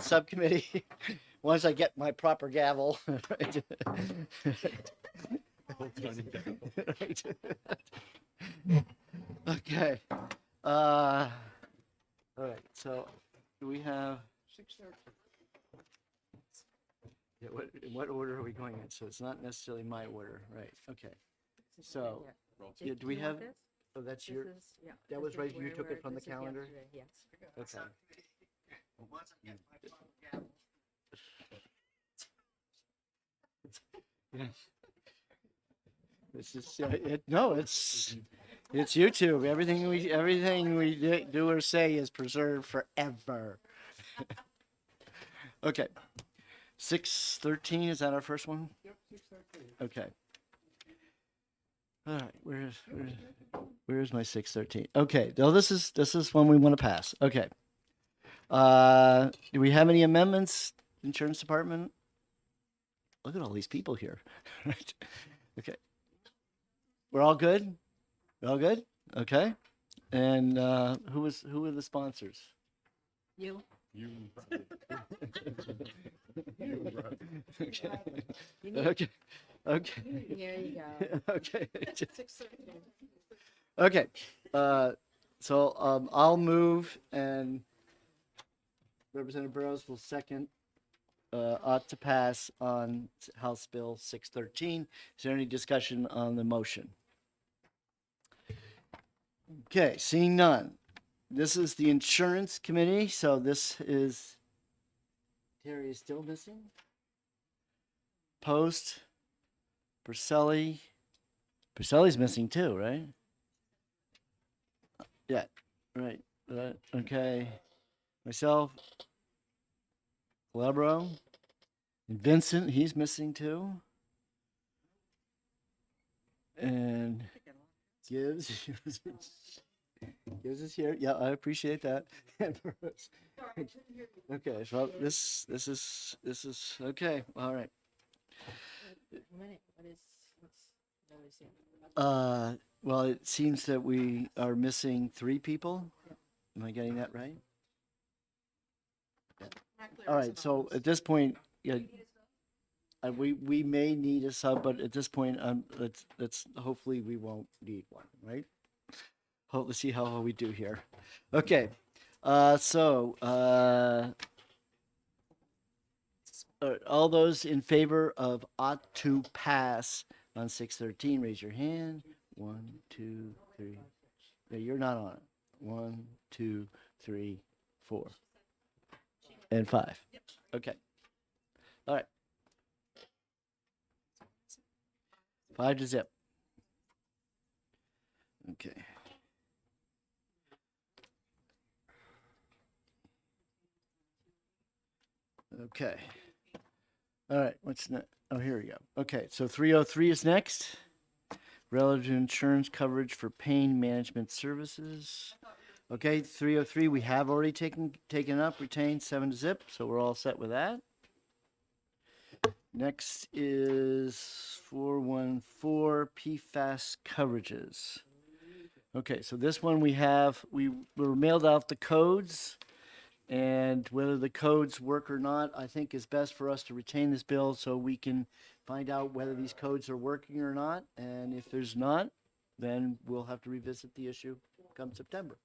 Subcommittee, once I get my proper gavel. Right. Okay. All right, so do we have? 6:30. Yeah, in what order are we going in? So it's not necessarily my order, right? Okay. So, yeah, do we have? Oh, that's your. That was right. You took it from the calendar. Yes. Okay. Yeah. This is no, it's YouTube. Everything we do or say is preserved forever. Okay. 6:13, is that our first one? Yep, 6:13. Okay. All right, where's my 6:13? Okay, no, this is one we want to pass. Okay. Do we have any amendments, Insurance Department? Look at all these people here. Right. Okay. We're all good? We're all good? Okay. And who are the sponsors? You? You. Okay. You need- Okay. Okay. Here you go. Okay. 6:13. Okay. So I'll move and Representative Burrows will second. Ought to pass on House Bill 613. Is there any discussion on the motion? Okay, seeing none. This is the Insurance Committee, so this is, Terry is still missing? Post, Purcelli. Purcelli's missing too, right? Yeah, right. Okay. Myself, Calabro, and Vincent, he's missing too. And Gibbs. Gibbs is here. Yeah, I appreciate that. Okay, so this is okay. All right. Well, it seems that we are missing 3 people. Am I getting that right? All right. So at this point, yeah, we may need a sub, but at this point, let's hopefully we won't need one, right? Hope to see how we do here. Okay. So all those in favor of ought to pass on 613, raise your hand. 1, 2, 3. Yeah, you're not on it. 1, 2, 3, 4, and 5. Okay. All right. 5 to zip. Okay. Okay. All right. What's next? Oh, here we go. Okay. So 303 is next. Relative to insurance coverage for pain management services. Okay. 303 we have already taken up, retained 7 to zip. So we're all set with that. Next is 414 PFAS coverages. Okay, so this one we were mailed out the codes, and whether the codes work or not, I think is best for us to retain this bill so we can find out whether these codes are working or not. And if there's not, then we'll have to revisit the issue come September.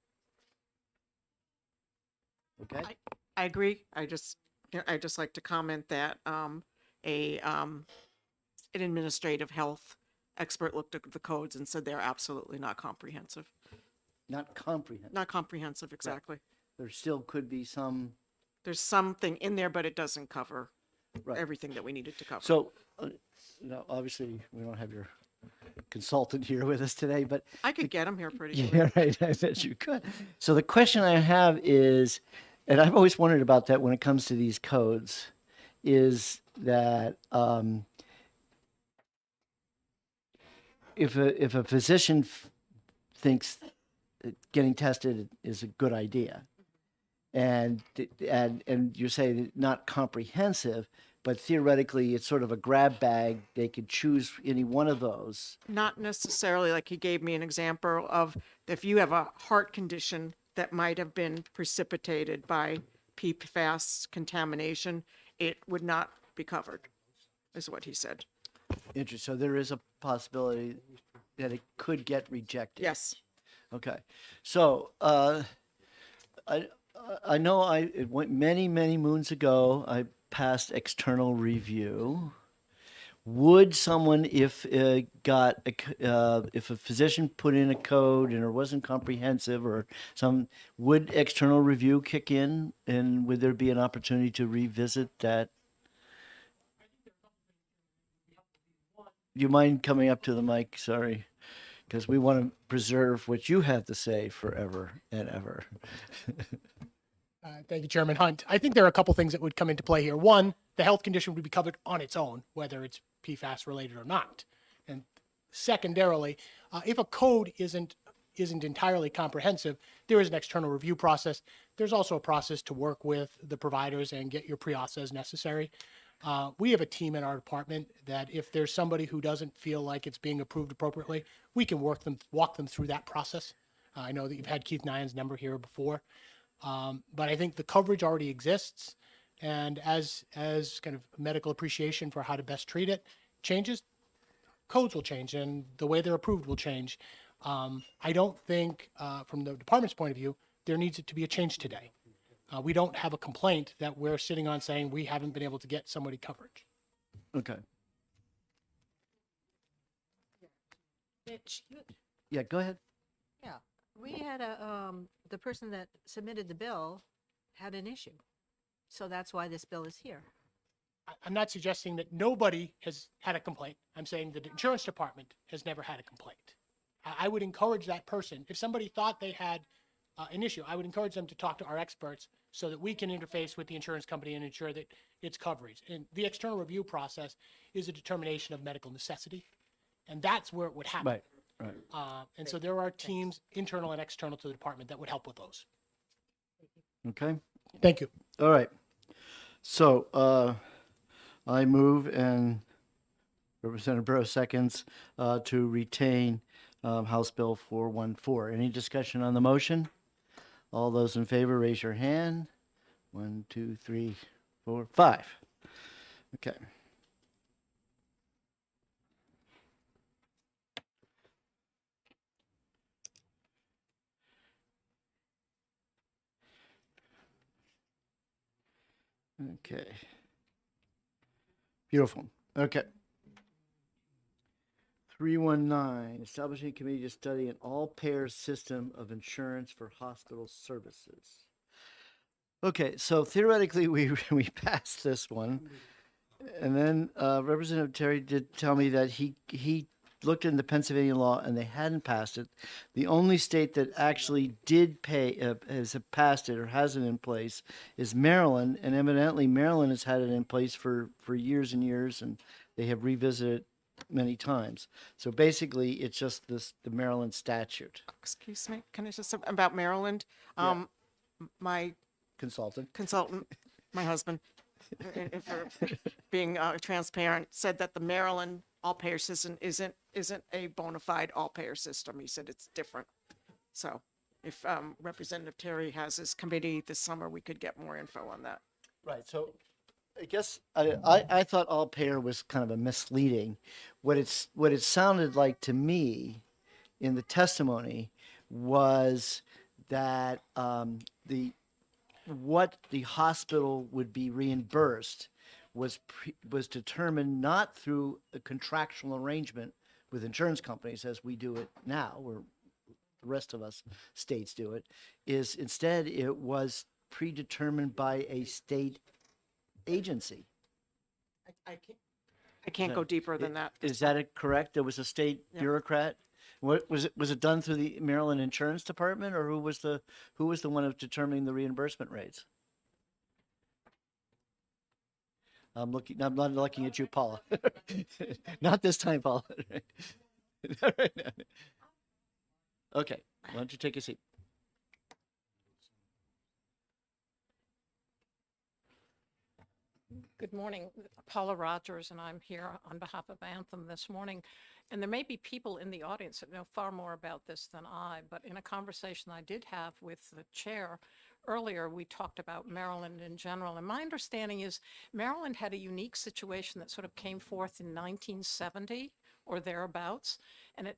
Okay? I agree. I just like to comment that an administrative health expert looked at the codes and said they're absolutely not comprehensive. Not comprehensive. Not comprehensive, exactly. There still could be some. There's something in there, but it doesn't cover Right. everything that we needed to cover. So, now obviously we don't have your consultant here with us today, but I could get them here pretty yeah, right. I bet you could. So the question I have is, and I've always wondered about that when it comes to these codes, is that if a physician thinks that getting tested is a good idea, and you say that not comprehensive, but theoretically it's sort of a grab bag. They could choose any one of those. Not necessarily, like he gave me an example of if you have a heart condition that might have been precipitated by PFAS contamination, it would not be covered, is what he said. Interesting. So there is a possibility that it could get rejected. Yes. Okay. So, I know it went many, many moons ago, I passed external review. Would someone, if if a physician put in a code and it wasn't comprehensive or would external review kick in, and would there be an opportunity to revisit that? You mind coming up to the mic? Sorry, because we want to preserve what you have to say forever and ever. Thank you, Chairman Hunt. I think there are a couple things that would come into play here. One, the health condition would be covered on its own, whether it's PFAS related or not. And secondarily, if a code isn't entirely comprehensive, there is an external review process. There's also a process to work with the providers and get your pre-auths as necessary. We have a team in our department that if there's somebody who doesn't feel like it's being approved appropriately, we can walk them through that process. I know that you've had Keith Nyan's number here before. But I think the coverage already exists, and as kind of medical appreciation for how to best treat it changes, codes will change and the way they're approved will change. I don't think, from the department's point of view, there needs to be a change today. We don't have a complaint that we're sitting on saying we haven't been able to get somebody coverage. Okay. Mitch, Yeah, go ahead. yeah, we had the person that submitted the bill had an issue. So that's why this bill is here. I'm not suggesting that nobody has had a complaint. I'm saying that the insurance department has never had a complaint. I would encourage that person, if somebody thought they had an issue, I would encourage them to talk to our experts so that we can interface with the insurance company and ensure that it's coverage. And the external review process is a determination of medical necessity, and that's where it would happen. Right, right. And so there are teams, internal and external to the department, that would help with those. Okay. Thank you. All right. So, I move and Representative Burrow seconds to retain House Bill 414. Any discussion on the motion? All those in favor, raise your hand. 1, 2, 3, 4, 5. Okay. Okay. Beautiful. Okay. 319, establishing a committee to study an all-payer system of insurance for hospital services. Okay, so theoretically, we passed this one. And then Representative Terry did tell me that he looked into Pennsylvania law and they hadn't passed it. The only state that actually did has passed it or has it in place is Maryland. And evidently Maryland has had it in place for years and years, and they have revisited many times. So basically, it's just the Maryland statute. Excuse me, can I just, about Maryland? Yeah. My Consultant. consultant, my husband, for being transparent, said that the Maryland all-payer system isn't a bona fide all-payer system. He said it's different. So if Representative Terry has his committee this summer, we could get more info on that. Right. So I guess I thought all payer was kind of a misleading. What it sounded like to me in the testimony was that what the hospital would be reimbursed was determined not through a contractual arrangement with insurance companies as we do it now, or the rest of us states do it, is instead it was predetermined by a state agency. I can't go deeper than that. Is that correct? There was a state bureaucrat? What was it done through the Maryland Insurance Department, or who was the one of determining the reimbursement rates? I'm not looking at you, Paula. Not this time, Paula. Okay, why don't you take a seat? Good morning, Paula Rogers, and I'm here on behalf of Anthem this morning. And there may be people in the audience that know far more about this than I, but in a conversation I did have with the chair earlier we talked about Maryland in general, and my understanding is Maryland had a unique situation that sort of came forth in 1970 or thereabouts, and it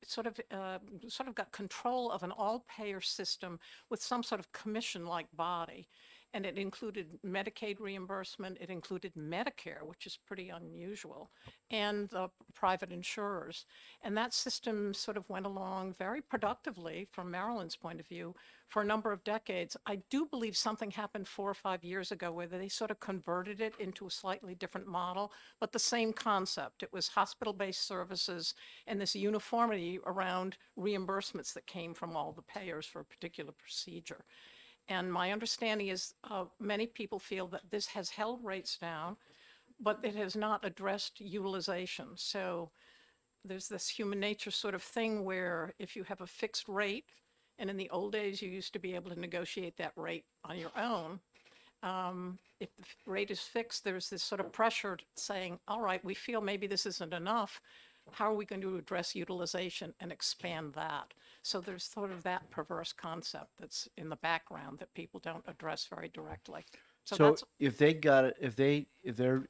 sort of got control of an all-payer system with some sort of commission-like body. And it included Medicaid reimbursement, it included Medicare, which is pretty unusual, and the private insurers. And that system sort of went along very productively from Maryland's point of view for a number of decades. I do believe something happened 4 or 5 years ago where they sort of converted it into a slightly different model, but the same concept. It was hospital-based services and this uniformity around reimbursements that came from all the payers for a particular procedure. And my understanding is many people feel that this has held rates down, but it has not addressed utilization. So there's this human nature sort of thing where if you have a fixed rate, and in the old days you used to be able to negotiate that rate on your own, if the rate is fixed, there's this sort of pressure saying, all right, we feel maybe this isn't enough. How are we going to address utilization and expand that? So there's sort of that perverse concept that's in the background that people don't address very directly. So So that's, if they got it, if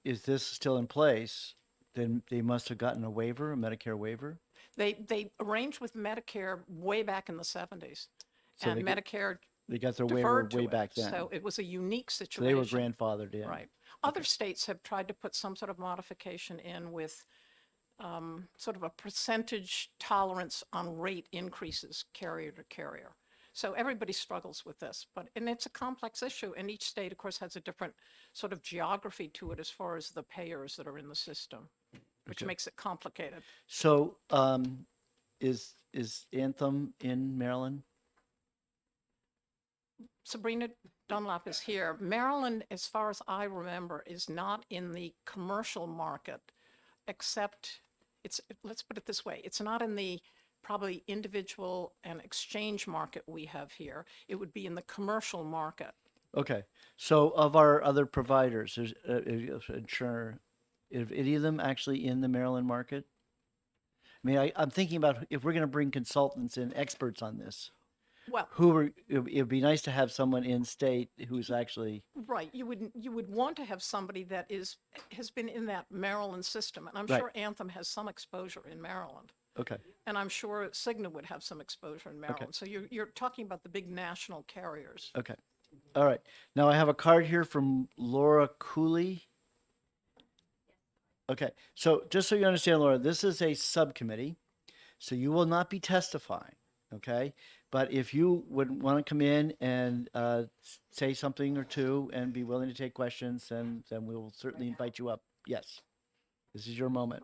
is this still in place, then they must have gotten a waiver, a Medicare waiver? they arranged with Medicare way back in the 70s. So And they got- Medicare They got their waiver deferred to way it. back then. So it was a unique So situation. they were grandfathered in. Right. Other states have tried to put some sort of modification in with sort of a percentage tolerance on rate increases carrier to carrier. So everybody struggles with this, and it's a complex issue, and each state, of course, has a different sort of geography to it as far as the payers that are in the system, which makes it complicated. So, is Anthem in Maryland? Sabrina Dunlap is here. Maryland, as far as I remember, is not in the commercial market, except let's put it this way, it's not in the probably individual and exchange market we have here. It would be in the commercial market. Okay, so of our other providers, there's insurer, is any of them actually in the Maryland market? I mean, I'm thinking about if we're going to bring consultants and experts on this, Well, it'd be nice to have someone in state who's actually, right, you would want to have somebody that has been in that Maryland system, and I'm Right. sure Anthem has some exposure in Maryland. okay, And I'm sure Cigna would have some exposure in Maryland. So you're talking about the big national carriers. okay. All right. Now I have a card here from Laura Cooley. Okay, so just so you understand, Laura, this is a subcommittee, so you will not be testifying, okay? But if you would want to come in and say something or two and be willing to take questions, then we will certainly invite you up. Yes, this is your moment.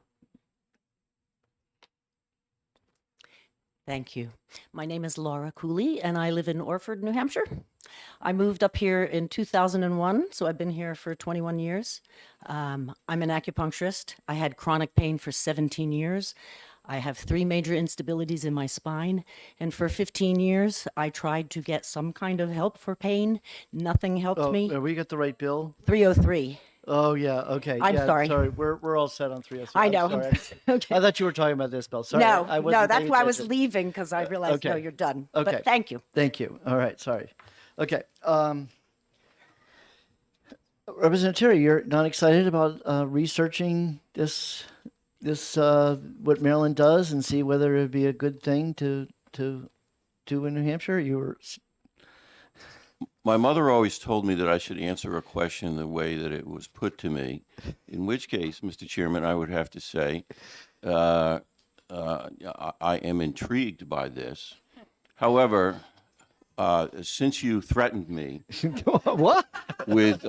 Thank you. My name is Laura Cooley, and I live in Orford, New Hampshire. I moved up here in 2001, so I've been here for 21 years. I'm an acupuncturist. I had chronic pain for 17 years. I have 3 major instabilities in my spine, and for 15 years, I tried to get some kind of help for pain. Nothing helped Oh, me. have we got the right bill? 303. Oh, yeah, okay. I'm yeah, sorry. Sorry, we're all set on 303. I I'm know. sorry. Okay. I thought you were talking about this bill. Sorry. No, I no, wasn't that's paying why I was attention. leaving because I realized, no, okay. you're done. Okay. But thank you. Thank you. All right, sorry. Okay. Representative Terry, you're not excited about researching this what Maryland does and see whether it'd be a good thing to do in New Hampshire? You were My mother always told me that I should answer a question the way that it was put to me, in which case, Mr. Chairman, I would have to say, I am intrigued by this. However, since you threatened me what? with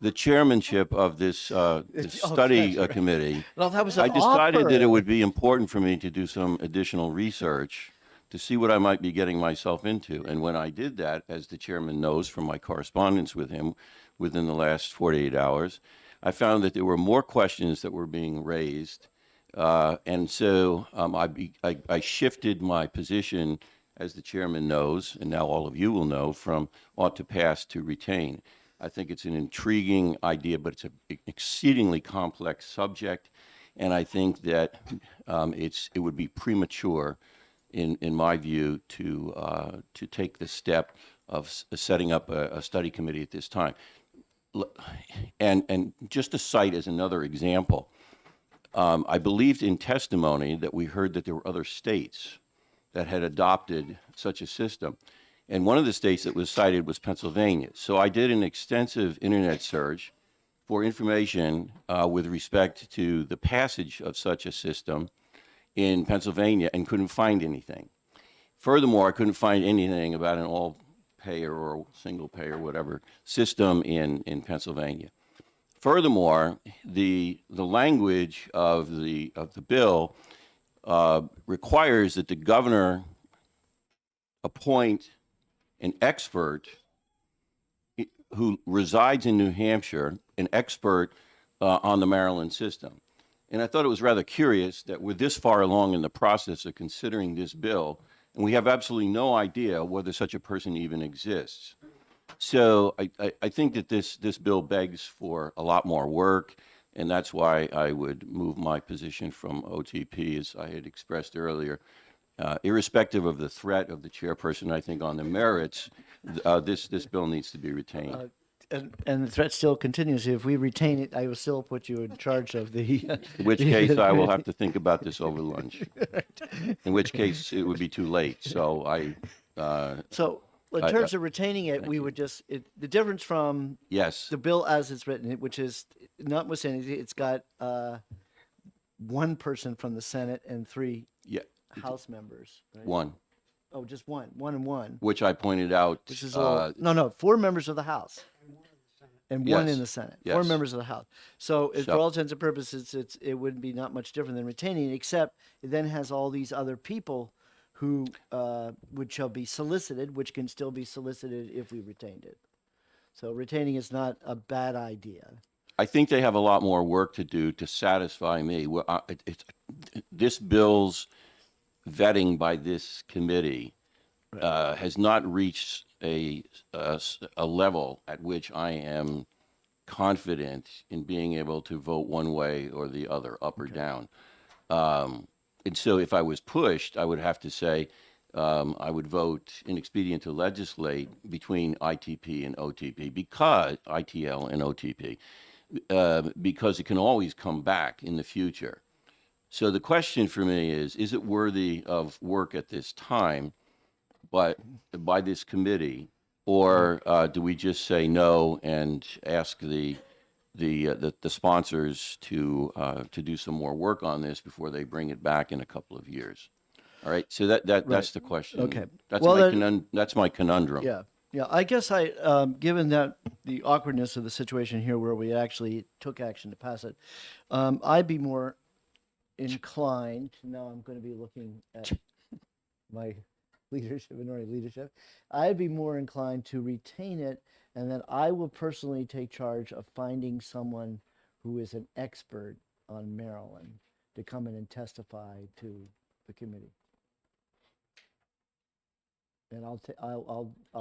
the chairmanship of this study committee, Well, that was I an decided offer. that it would be important for me to do some additional research to see what I might be getting myself into. And when I did that, as the chairman knows from my correspondence with him within the last 48 hours, I found that there were more questions that were being raised. And so I shifted my position, as the chairman knows, and now all of you will know, from ought to pass to retain. I think it's an intriguing idea, but it's an exceedingly complex subject. And I think that it would be premature, in my view, to take the step setting up a study committee at this time. And just to cite as another example, I believed in testimony that we heard that there were other states that had adopted such a system. And one of the states that was cited was Pennsylvania. So I did an extensive internet search for information with respect to the passage of such a system in Pennsylvania and couldn't find anything. Furthermore, I couldn't find anything about an all-payer or single-payer, whatever, system in Pennsylvania. Furthermore, the language of the bill requires that the governor appoint an expert who resides in New Hampshire, an expert on the Maryland system. And I thought it was rather curious that we're this far along in the process of considering this bill, and we have absolutely no idea whether such a person even exists. So I think that this bill begs for a lot more work, and that's why I would move my position from OTP, as I had expressed earlier. Irrespective of the threat of the chairperson, I think on the merits, this bill needs to be retained. And the threat still continues. If we retain it, I will still put you in charge of the. In which case, I will have to think about this over lunch. In which case, it would be too late. So So in terms of retaining it, we would just, the difference from yes, the bill as it's written, which is notwithstanding, it's got one person from the Senate and 3 yeah, House members. Right? one, Oh, just one and one. which I pointed out. Which is a little, no, 4 members of the House. And 1 Yes, in the Senate. 4 yes. members of the House. So, for So- all intents and purposes, it would be not much different than retaining, except it then has all these other people who shall be solicited, which can still be solicited if we retained it. So retaining is not a bad idea. I think they have a lot more work to do to satisfy me. This bill's vetting by this committee has not reached a level at which I am confident in being able to vote one way or the other, up or down. And so if I was pushed, I would have to say I would vote inexpedient to legislate between ITP and OTP, because ITL and OTP, because it can always come back in the future. So the question for me is it worthy of work at this time, but by this committee, or do we just say no and ask the sponsors to do some more work on this before they bring it back in a couple of years? All right, so that's the question. Okay. That's Well, that's my conundrum. Yeah. Yeah. I guess given that the awkwardness of the situation here where we actually took action to pass it, I'd be more inclined, now I'm going to be looking at my leadership, minority leadership, I'd be more inclined to retain it, and then I will personally take charge of finding someone who is an expert on Maryland to come in and testify to the committee. And I'll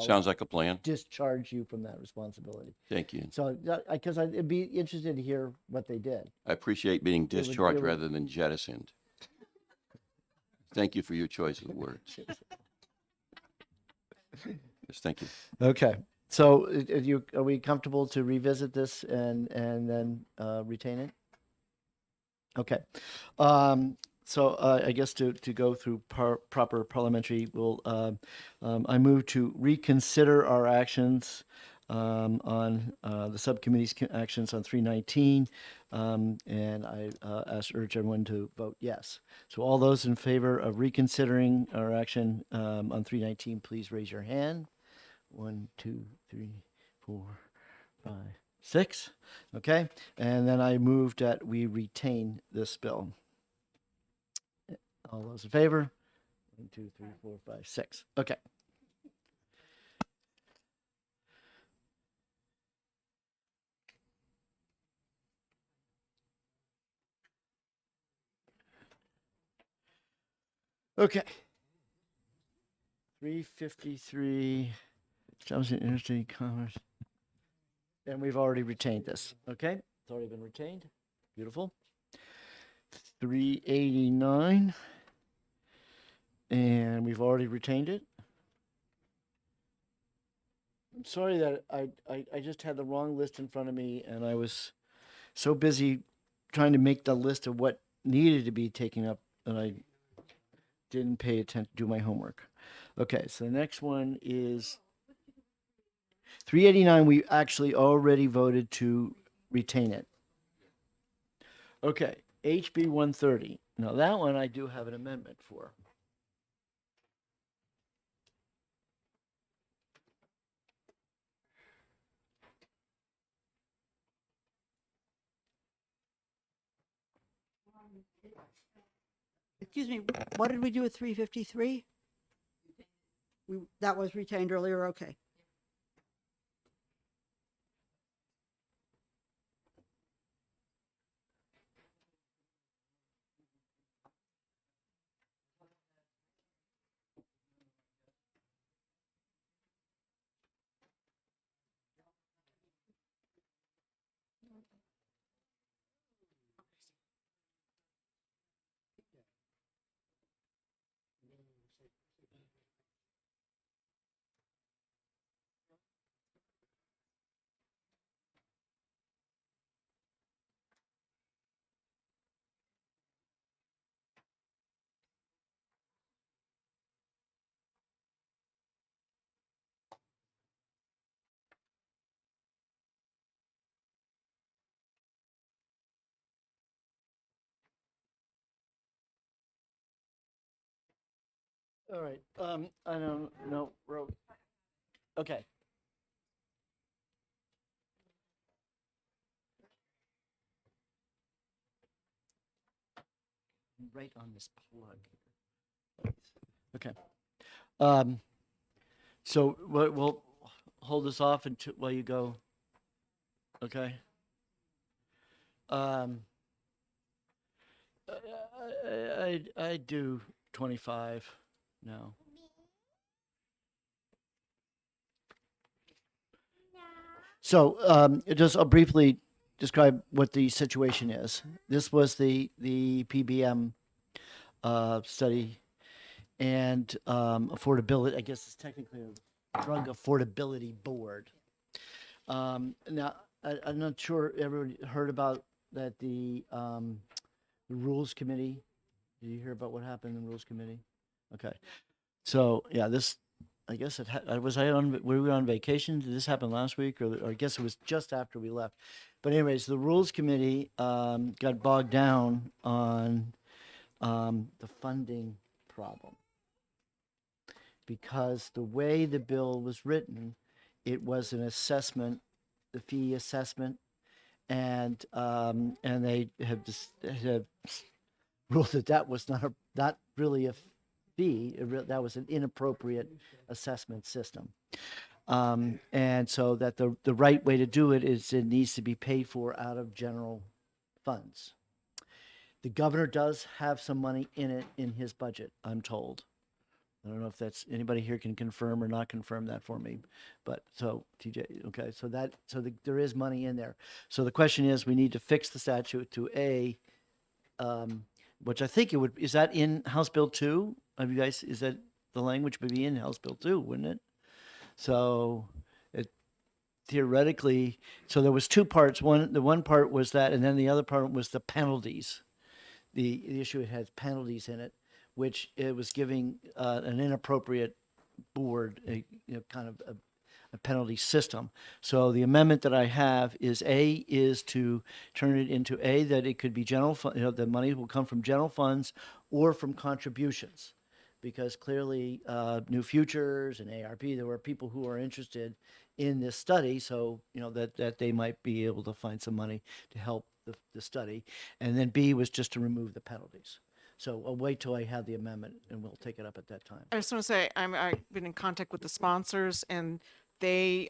Sounds like a plan. discharge you from that responsibility. Thank you. So, because I'd be interested to hear what they did. I appreciate being would- discharged it would- rather than jettisoned. Thank you for your choice of words. Yes, thank you. Okay. So, are we comfortable to revisit this and then retain it? Okay. So I guess to go through proper parliamentary, I move to reconsider our actions on the subcommittee's actions on 319, and I urge everyone to vote yes. So all those in favor of reconsidering our action on 319, please raise your hand. 1, 2, 3, 4, 5, 6. Okay, and then I move that we retain this bill. All those in favor? 1, 2, 3, 4, 5, 6. Okay. Okay. 353, Jobs and Interstate Commerce. And we've already retained this. Okay, it's already been retained. Beautiful. 389. And we've already retained it. I'm sorry that I just had the wrong list in front of me and I was so busy trying to make the list of what needed to be taken up that I didn't pay attention, do my homework. Okay, so the next one is 389. We actually already voted to retain it. Okay, HB 130. Now that one I do have an amendment for. Excuse me, what did we do with 353? That was retained earlier, okay. All right. I don't know. Okay. Right on this plug. Okay. So we'll hold this off until while you go. Okay. I do 25 now. So just I'll briefly describe what the situation is. This was the PBM study and affordability. I guess it's technically a drug affordability board. Now I'm not sure everybody heard about that the rules committee. Did you hear about what happened in the rules committee? Okay, so yeah, this. I guess it was I on were we on vacation? Did this happen last week, or I guess it was just after we left. But anyways, the rules committee got bogged down on the funding problem because the way the bill was written, it was an assessment, the fee assessment, and they have just have ruled that that was not really a fee. That was an inappropriate assessment system. And so that the right way to do it is it needs to be paid for out of general funds. The governor does have some money in it in his budget, I'm told. I don't know if that's anybody here can confirm or not confirm that for me, but so TJ, okay, so there is money in there. So the question is, we need to fix the statute to which I think it would, is that in House Bill 2? Have you guys, is that the language would be in House Bill 2, wouldn't it? So it theoretically, so there was two parts. The one part was that, and then the other part was the penalties. The issue, it has penalties in it, which it was giving an inappropriate board, kind of a penalty system. So the amendment that I have is to turn it into that it could be general fund, the money will come from general funds or from contributions, because clearly New Futures and ARP, there were people who are interested in this study, so that they might be able to find some money to help the study. And then B was just to remove the penalties. So I'll wait till I have the amendment and we'll take it up at that time. I just want to say, I've been in contact with the sponsors and they're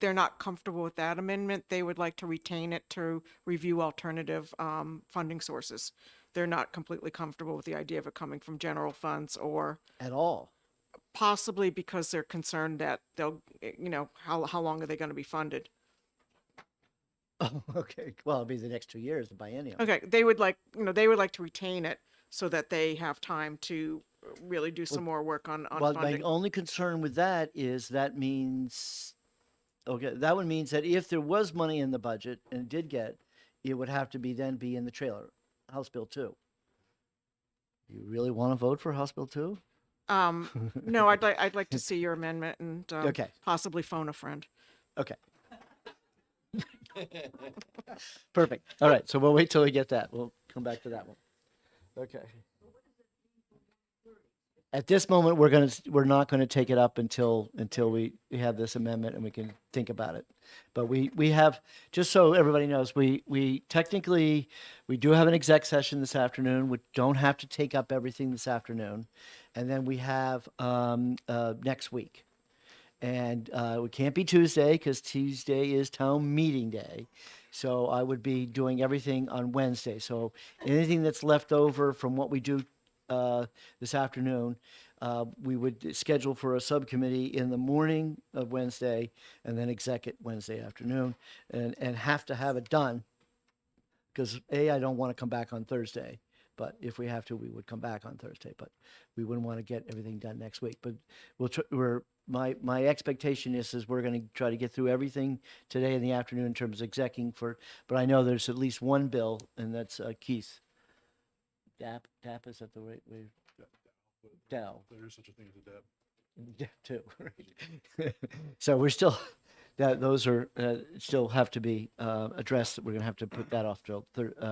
not comfortable with that amendment. They would like to retain it to review alternative funding sources. They're not completely comfortable with the idea of it coming from general funds, or At all. possibly because they're concerned that they'll, how long are they going to be funded? Oh, okay. Well, it'll be the next 2 years, the biennium. Okay, they would like to retain it so that they have time to really do some more work on Well, my funding. only concern with that is that means, okay, that one means that if there was money in the budget and did get, it would have to then be in the trailer, House Bill 2. You really want to vote for House Bill 2? No, I'd like to see your amendment and Okay. possibly phone a friend. Okay. Perfect. All right, so we'll wait till we get that. We'll come back to that one. Okay. At this moment, we're not gonna take it up until we have this amendment and we can think about it. But we have, just so everybody knows, we technically, we do have an exec session this afternoon. We don't have to take up everything this afternoon. And then we have next week. And we can't be Tuesday because Tuesday is town meeting day. So I would be doing everything on Wednesday. So anything that's left over from what we do this afternoon, we would schedule for a subcommittee in the morning of Wednesday and then exec it Wednesday afternoon and have to have it done. Because I don't want to come back on Thursday. But if we have to, we would come back on Thursday. But we wouldn't want to get everything done next week. But my expectation is we're going to try to get through everything today in the afternoon in terms of execing for. But I know there's at least one bill, and that's Keith. DAP, is that the right way? Dow. There is such a thing as a DAB. Yeah, too. Right. So we're still, those are still have to be addressed. We're going to have to put that off till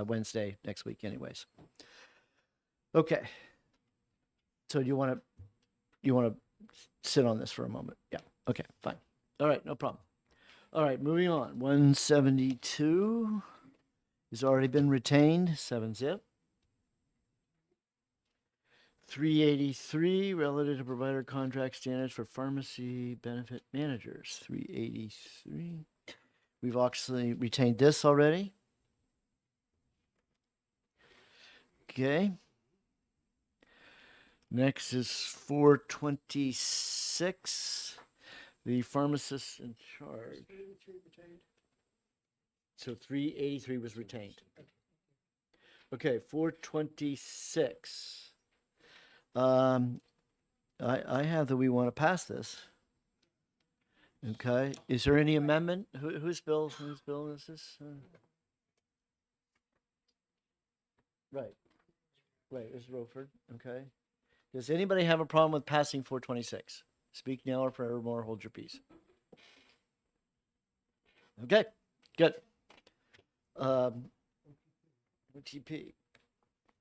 Wednesday next week, anyways. Okay. So do you want to sit on this for a moment? Yeah. Okay. Fine. All right. No problem. All right. Moving on. 172 has already been retained. 7-zip. 383 relative to provider contract standards for pharmacy benefit managers. 383. We've actually retained this already. Okay. Next is 426. The pharmacist in charge. So 383 was retained. Okay, 426. I have that we want to pass this. Okay, is there any amendment? Whose bill is this? Right, it's Roford, okay. Does anybody have a problem with passing 426? Speak now or forevermore hold your peace. Okay, good. OTP.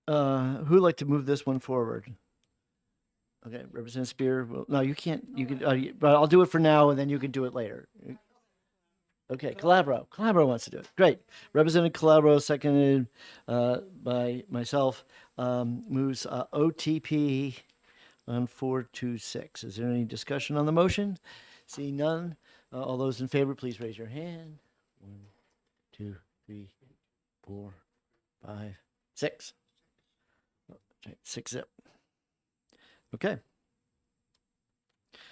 Who'd like to move this one forward? Okay, Representative Spear. Well, no, you can't. You can. But I'll do it for now, and then you can do it later. Okay, Calabro. Calabro wants to do it. Great. Representative Calabro, seconded by myself, moves OTP on 426. Is there any discussion on the motion? Seeing none. All those in favor, please raise your hand. 1, 2, 3, 4, 5, 6. 6-zip. Okay.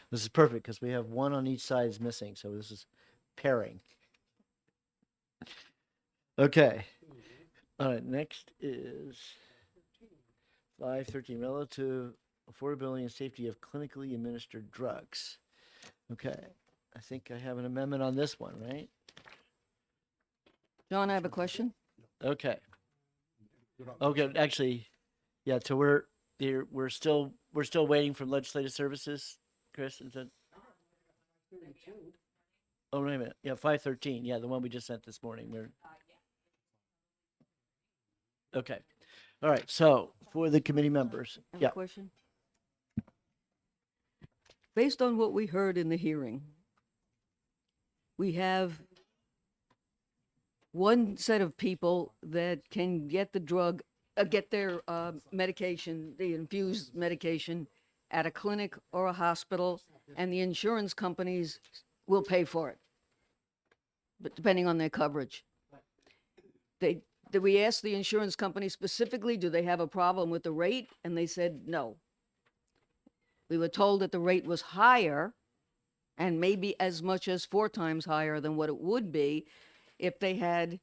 This is perfect because we have one on each side is missing, so this is pairing. Okay. All right, next is 513, relative to affordability and safety of clinically administered drugs. Okay, I think I have an amendment on this one, right? John, I have a question. Okay. Okay, actually, yeah, so we're still waiting for legislative services, Chris, is that? Oh, wait a minute. Yeah, 513. Yeah, the one we just sent this morning. Okay. All right. So for the committee members, I have yeah. a question. Based on what we heard in the hearing, we have one set of people that can get the drug, get their medication, the infused medication at a clinic or a hospital, and the insurance companies will pay for it, but depending on their coverage. Did we ask the insurance company specifically, do they have a problem with the rate? And they said no. We were told that the rate was higher, and maybe as much as 4 times higher than what it would be if they had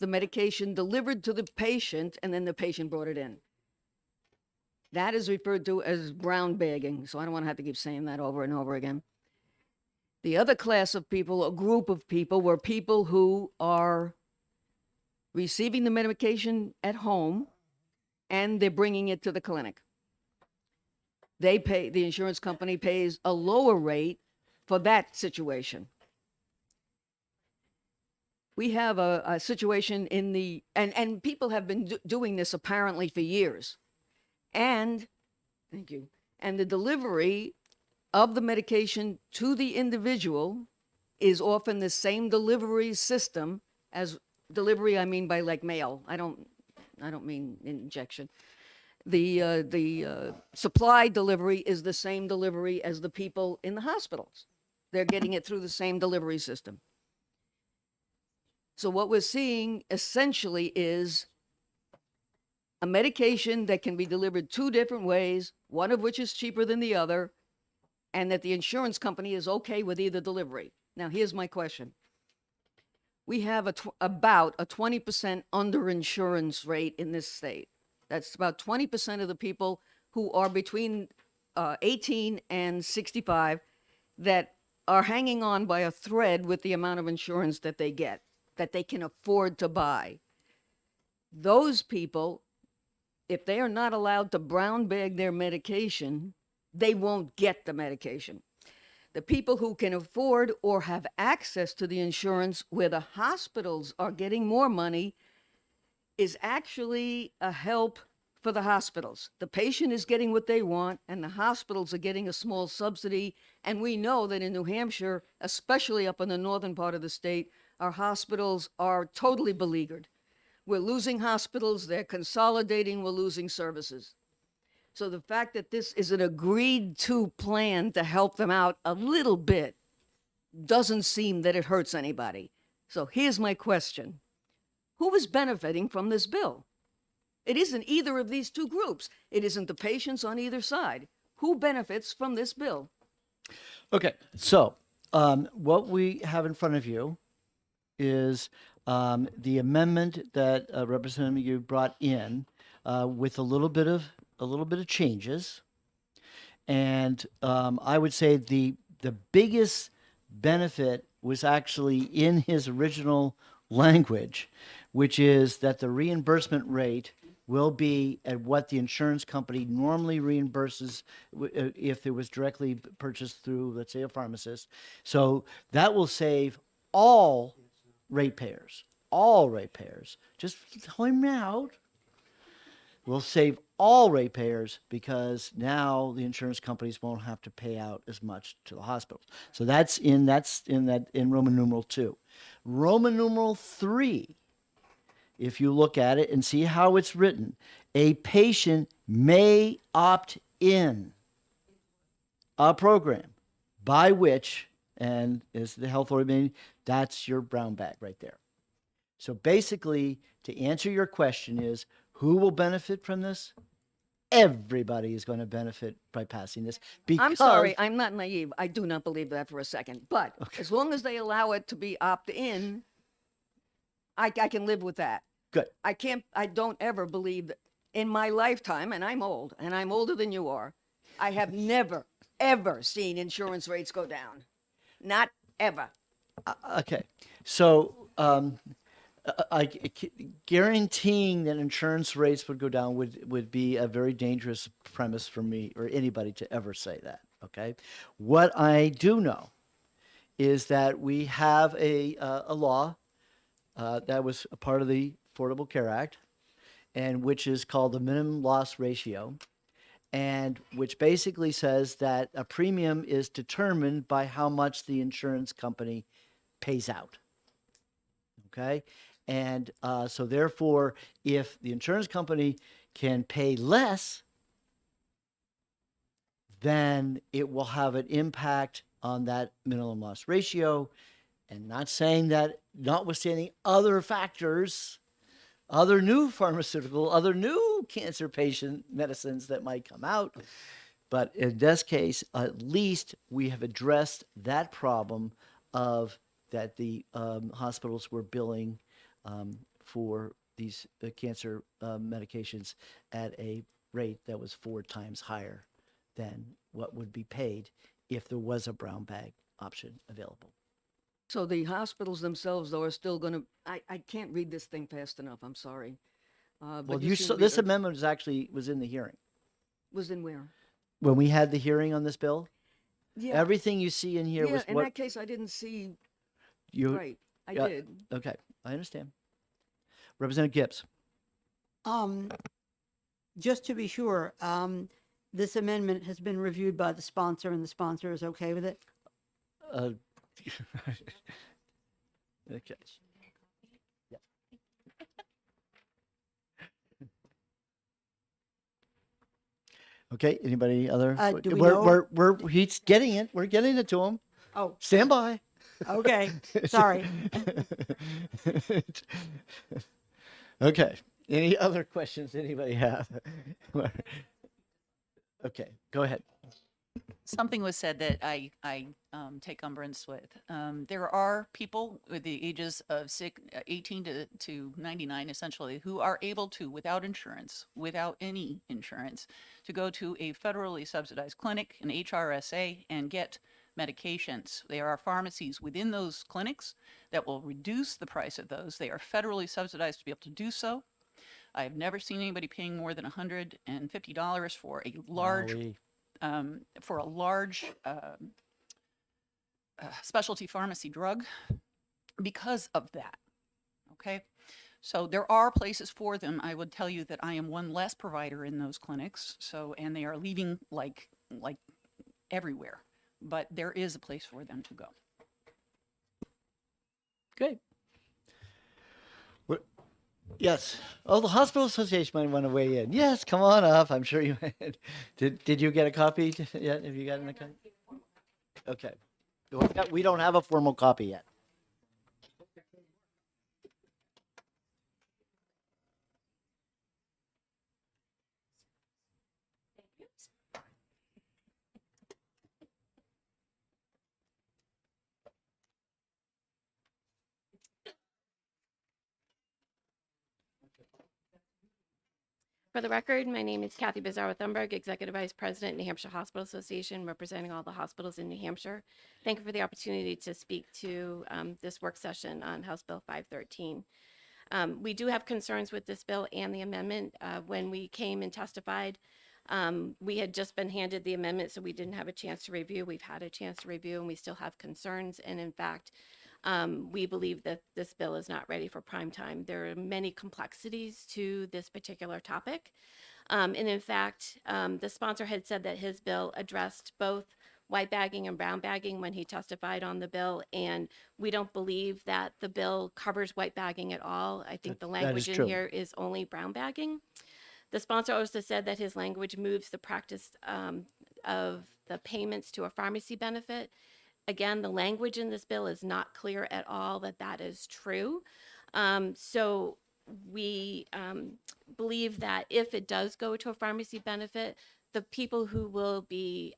the medication delivered to the patient and then the patient brought it in. That is referred to as brown bagging, so I don't want to have to keep saying that over and over again. The other class of people, a group of people, were people who are receiving the medication at home and they're bringing it to the clinic. They pay, the insurance company pays a lower rate for that situation. We have a situation in the, and people have been doing this apparently for years. And, thank you, and the delivery of the medication to the individual is often the same delivery system as delivery, I mean by like mail. I don't mean injection. The supply delivery is the same delivery as the people in the hospitals. They're getting it through the same delivery system. So what we're seeing essentially is a medication that can be delivered two different ways, one of which is cheaper than the other, and that the insurance company is okay with either delivery. Now, here's my question. We have about a 20% underinsurance rate in this state. That's about 20% of the people who are between 18 and 65 that are hanging on by a thread with the amount of insurance that they get, that they can afford to buy. Those people, if they are not allowed to brown bag their medication, they won't get the medication. The people who can afford or have access to the insurance where the hospitals are getting more money is actually a help for the hospitals. The patient is getting what they want and the hospitals are getting a small subsidy. And we know that in New Hampshire, especially up in the northern part of the state, our hospitals are totally beleaguered. We're losing hospitals, they're consolidating, we're losing services. So the fact that this is an agreed to plan to help them out a little bit doesn't seem that it hurts anybody. So here's my question. Who is benefiting from this bill? It isn't either of these two groups. It isn't the patients on either side. Who benefits from this bill? Okay, so what we have in front of you is the amendment that Representative McGee brought in with a little bit of changes, and I would say the biggest benefit was actually in his original language, which is that the reimbursement rate will be at what the insurance company normally reimburses if it was directly purchased through, let's say, a pharmacist. So that will save all ratepayers. Just hear me out. Will save all ratepayers because now the insurance companies won't have to pay out as much to the hospitals. So that's in Roman numeral 2. Roman numeral 3, if you look at it and see how it's written, a patient may opt in a program by which, and as the health authority, that's your brown bag right there. So basically, to answer your question is, who will benefit from this? Everybody is going to benefit by passing this. Because, I'm sorry, I'm not naive. I do not believe that for a second. But as long as they allow it to be opt-in, I can live with that. Good. I don't ever believe that in my lifetime, and I'm old, and I'm older than you are, I have never, ever seen insurance rates go down. Not ever. Okay, so guaranteeing that insurance rates would go down would be a very dangerous premise for me or anybody to ever say that. Okay, what I do know is that we have a law that was a part of the Affordable Care Act, and which is called the minimum loss ratio, and which basically says that a premium is determined by how much the insurance company pays out. Okay, and so therefore, if the insurance company can pay less, then it will have an impact on that minimum loss ratio. And not saying that, notwithstanding other factors, other new pharmaceutical, other new cancer patient medicines that might come out. But in this case, at least we have addressed that problem of that the hospitals were billing for these cancer medications at a rate that was 4 times higher than what would be paid if there was a brown bag option available. So the hospitals themselves, though, are still going to, I can't read this thing fast enough, I'm sorry. But Well, you you seem saw, to be this amendment was in the hearing. was in where? When we had the hearing on this bill, Yeah, everything you see in here yeah, was in what that case, I didn't see, you, right, I yeah. did. okay, I understand. Representative Gibbs. Just to be sure, this amendment has been reviewed by the sponsor and the sponsor is okay with it? Uh, okay. Yeah. Okay, anybody other? Do we know- He's getting it. We're getting it to him. Oh, Stand by. okay, sorry. Okay. Any other questions anybody have? Okay, go ahead. Something was said that I take umbrance with. There are people with the ages of 18 to 99, essentially, who are able to, without insurance, without any insurance, to go to a federally subsidized clinic, an HRSA, and get medications. There are pharmacies within those clinics that will reduce the price of those. They are federally subsidized to be able to do so. I have never seen anybody paying more than $150 for a large Wowee. specialty pharmacy drug because of that. Okay. So there are places for them. I would tell you that I am one less provider in those clinics. So, and they are leaving like everywhere, but there is a place for them to go. Great. Yes. Oh, the Hospital Association might want to weigh in. Yes, come on up. I'm sure you did you get a copy yet? Have you gotten a copy? Okay. We don't have a formal copy yet. For the record, my name is Kathy Bizarro-Thunberg, Executive Vice President, New Hampshire Hospital Association, representing all the hospitals in New Hampshire. Thank you for the opportunity to speak to this work session on House Bill 513. We do have concerns with this bill and the amendment. When we came and testified, we had just been handed the amendment, so we didn't have a chance to review. We've had a chance to review, and we still have concerns. And in fact, we believe that this bill is not ready for prime time. There are many complexities to this particular topic. And in fact, the sponsor had said that his bill addressed both white bagging and brown bagging when he testified on the bill. And we don't believe that the bill covers white bagging at all. I think the That is language true. in here is only brown bagging. The sponsor also said that his language moves the practice of the payments to a pharmacy benefit. Again, the language in this bill is not clear at all that that is true. So we believe that if it does go to a pharmacy benefit, the people who will be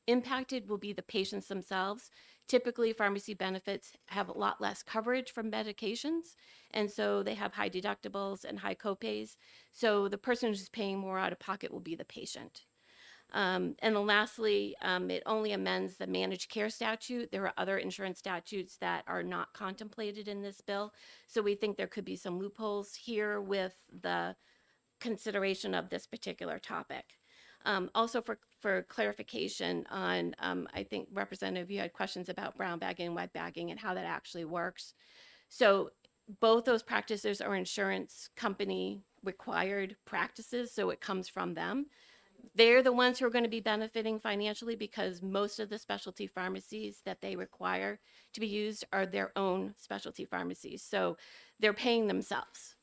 impacted will be the patients themselves. Typically, pharmacy benefits have a lot less coverage from medications, and so they have high deductibles and high copays. So the person who's paying more out of pocket will be the patient. And then lastly, it only amends the managed care statute. There are other insurance statutes that are not contemplated in this bill. So we think there could be some loopholes here with the consideration of this particular topic. Also for clarification on, I think Representative, you had questions about brown bagging and white bagging and how that actually works. So both those practices are insurance company required practices, so it comes from them. They're the ones who are going to be benefiting financially because most of the specialty pharmacies that they require to be used are their own specialty pharmacies. So they're paying themselves.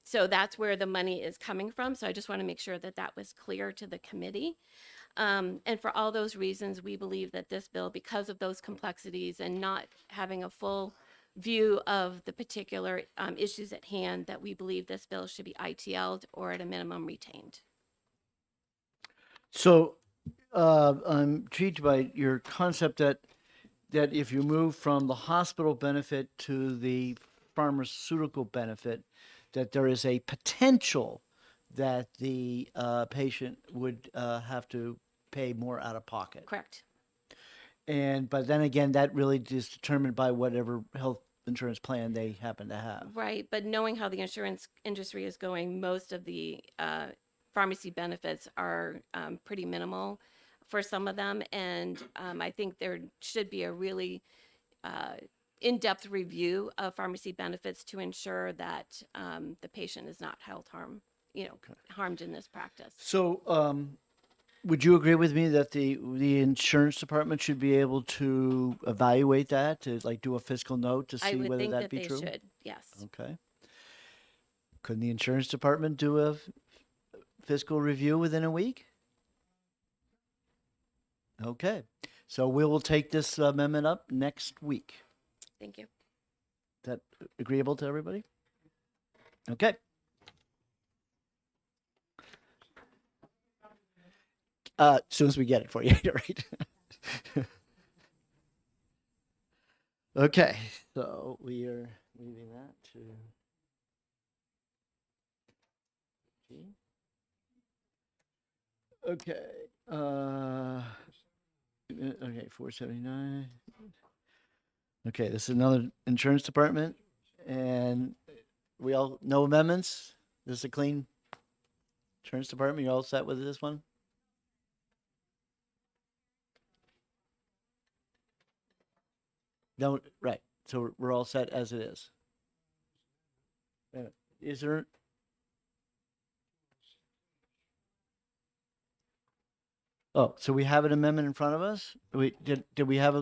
So that's where the money is coming from. So I just want to make sure that that was clear to the committee. And for all those reasons, we believe that this bill, because of those complexities and not having a full view of the particular issues at hand, that we believe this bill should be ITL'd or at a minimum retained. So I'm intrigued by your concept that if you move from the hospital benefit to the pharmaceutical benefit, that there is a potential that the patient would have to pay more out of pocket. Correct. But then again, that really is determined by whatever health insurance plan they happen to have. Right, but knowing how the insurance industry is going, most of the pharmacy benefits are pretty minimal for some of them, and I think there should be a really in-depth review of pharmacy benefits to ensure that the patient is not harmed in this practice. So, would you agree with me that the insurance department should be able to evaluate that, to like do a fiscal note to I see would whether think that that be they true? should, yes. Okay. Couldn't the insurance department do a fiscal review within a week? Okay. So we will take this amendment up next week. Thank you. Is that agreeable to everybody? Okay. As soon as we get it for you, right? Okay, so we are leaving that to G. Okay, okay, 479. Okay, this is another insurance department, and we all, no amendments? This is a clean insurance department, you all set with this one? No, right, so we're all set as it is. Is there? Oh, so we have an amendment in front of us? Did we have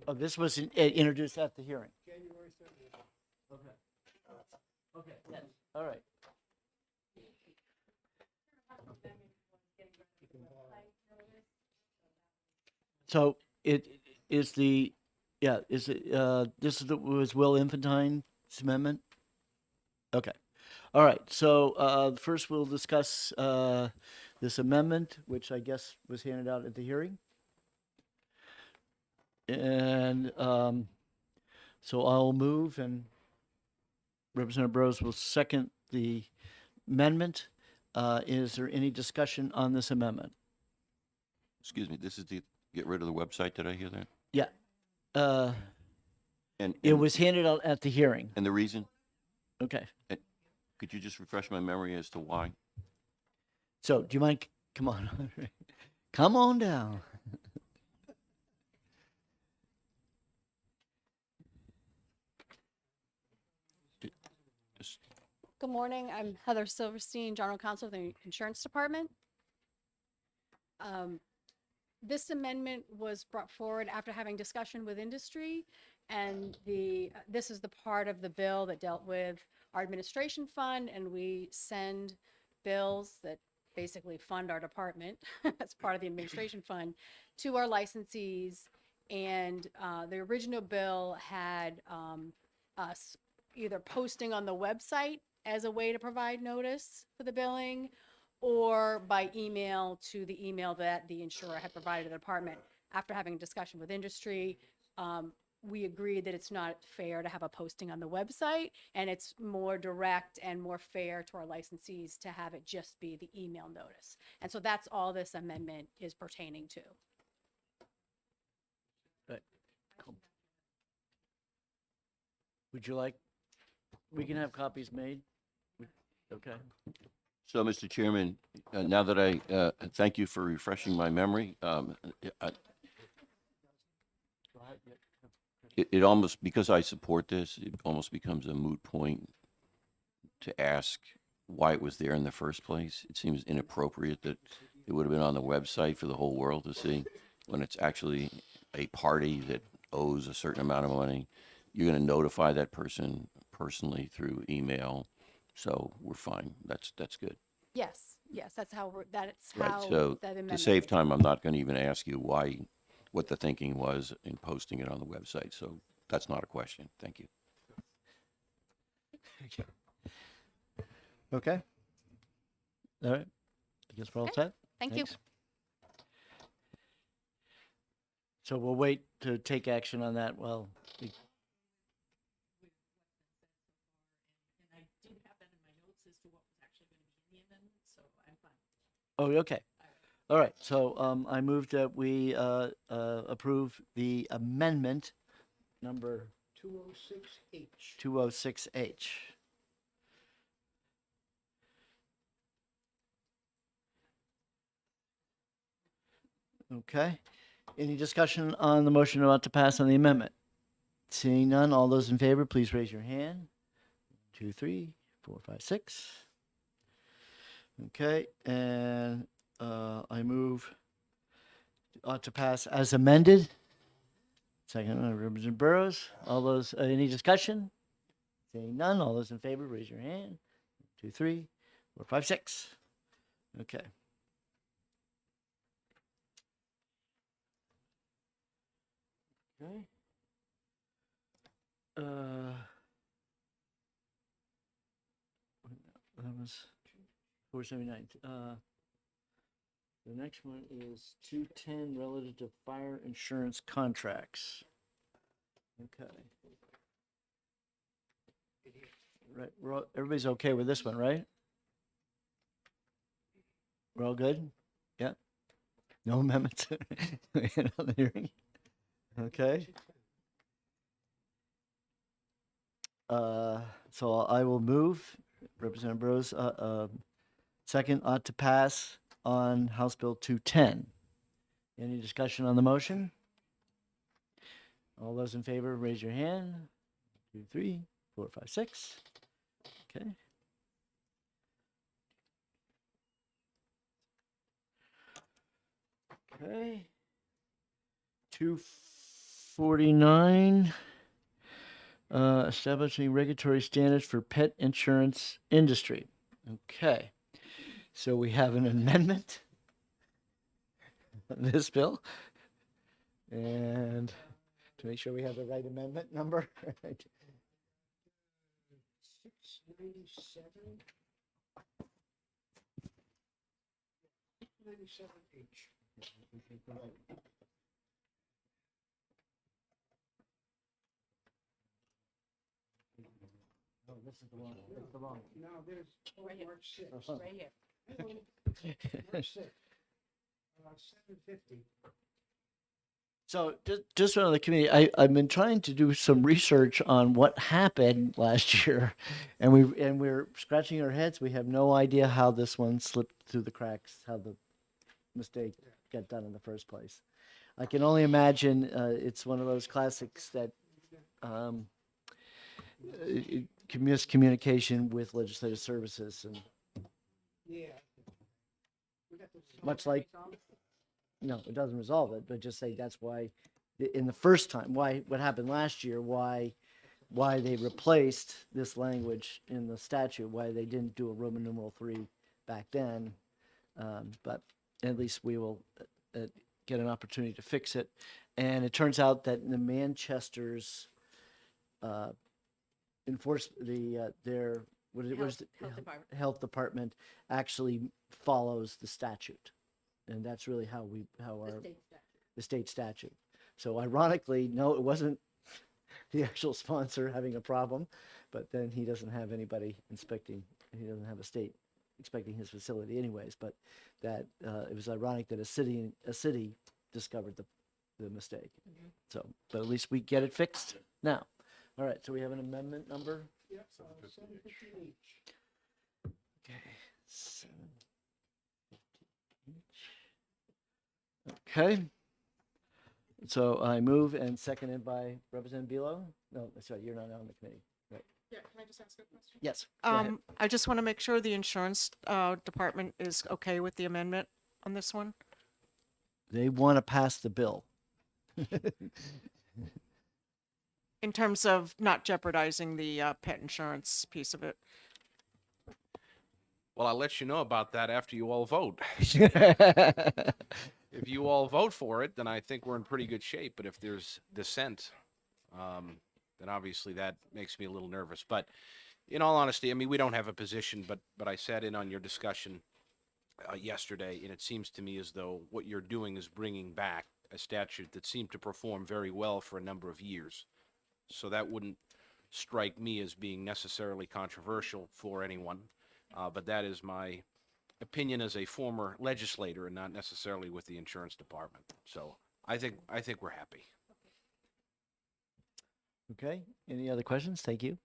Oh, this was introduced at the hearing. Okay. Okay, yes, all right. So it is the, yeah, is it, this is was Will Infantine's amendment? Okay. All right, so first we'll discuss this amendment, which I guess was handed out at the hearing. And so I'll move, and Representative Burrows will second the amendment. Is there any discussion on this amendment? Excuse me, this is to get rid of the website, did I hear that? Yeah. And, It was handed out at the hearing. and the reason? Okay. Could you just refresh my memory as to why? So do you mind? Come on. Come on down. Just- Good morning. I'm Heather Silverstein, General Counsel of the Insurance Department. This amendment was brought forward after having discussion with industry, and this is the part of the bill that dealt with our administration fund, and we send bills that basically fund our department as part of the administration fund to our licensees. And the original bill had us either posting on the website as a way to provide notice for the billing, or by email to the email that the insurer had provided the department. After having a discussion with industry, we agreed that it's not fair to have a posting on the website, and it's more direct and more fair to our licensees to have it just be the email notice. And so that's all this amendment is pertaining to. Would you like, we can have copies made? Okay. So, Mr. Chairman, now that thank you for refreshing my memory. It almost, because I support this, it almost becomes a moot point to ask why it was there in the first place. It seems inappropriate that it would have been on the website for the whole world to see when it's actually a party that owes a certain amount of money. You're going to notify that person personally through email. So we're fine. That's good. Yes, that's how that's Right. how So that to amendment. save time, I'm not going to even ask you what the thinking was in posting it on the website. So that's not a question. Thank you. Okay. All right. I guess we're all Okay. set? Thank you. Thanks. So we'll wait to take action on that. Well, oh, okay. All right. So I move that we approve the amendment number 206H. 206H. Okay. Any discussion on the motion about to pass on the amendment? Seeing none, all those in favor, please raise your hand. 2, 3, 4, 5, 6. Okay, and I move to pass as amended. Second, Representative Burrows. All those, any discussion? Seeing none, all those in favor, raise your hand. 2, 3, 4, 5, 6. Okay. Okay. That was 479. The next one is 210 relative to fire insurance contracts. Okay. Right, everybody's okay with this one, right? We're all good? Yeah? No amendments on the hearing? Okay. So I will move, Representative Burrows, second ought to pass on House Bill 210. Any discussion on the motion? All those in favor, raise your hand. 2, 3, 4, 5, 6. Okay. Okay. 249. Establishing regulatory standards for pet insurance industry. Okay. So we have an amendment on this bill. And to make sure we have the right amendment number. 697. 697H. Oh, this is the wrong. That's the wrong. No, there's March 6. Uh-huh. Right here. March 6. 750. So just on the committee, I've been trying to do some research on what happened last year, and we're scratching our heads. We have no idea how this one slipped through the cracks, how the mistake got done in the first place. I can only imagine it's one of those classics that miscommunication with legislative services, and Yeah. much like. No, it doesn't resolve it, but just say that's why, in the first time, what happened last year, why they replaced this language in the statute, why they didn't do a Roman numeral 3 back then. But at least we will get an opportunity to fix it. And it turns out that the Manchester's health department actually follows the statute. And that's really how the state statute. So ironically, no, it wasn't the actual sponsor having a problem, but then he doesn't have anybody inspecting. He doesn't have a state inspecting his facility anyways. But that it was ironic that a city discovered the mistake. Mm-hmm. So, but at least we get it fixed now. All right. So we have an amendment number. Yep, 750H. Okay. 7. Okay. So I move and seconded by Representative Belo. No, sorry, you're not on the committee. Right. Yeah, can I just ask a question? Yes. go ahead. I just want to make sure the insurance department is okay with the amendment on this one. They want to pass the bill. In terms of not jeopardizing the pet insurance piece of it. Well, I'll let you know about that after you all vote. If you all vote for it, then I think we're in pretty good shape. But if there's dissent, then obviously that makes me a little nervous. But in all honesty, I mean, we don't have a position, but I sat in on your discussion yesterday, and it seems to me as though what you're doing is bringing back a statute that seemed to perform very well for a number of years. So that wouldn't strike me as being necessarily controversial for anyone. But that is my opinion as a former legislator and not necessarily with the insurance department. So I think we're happy. Okay, any other questions? Thank you.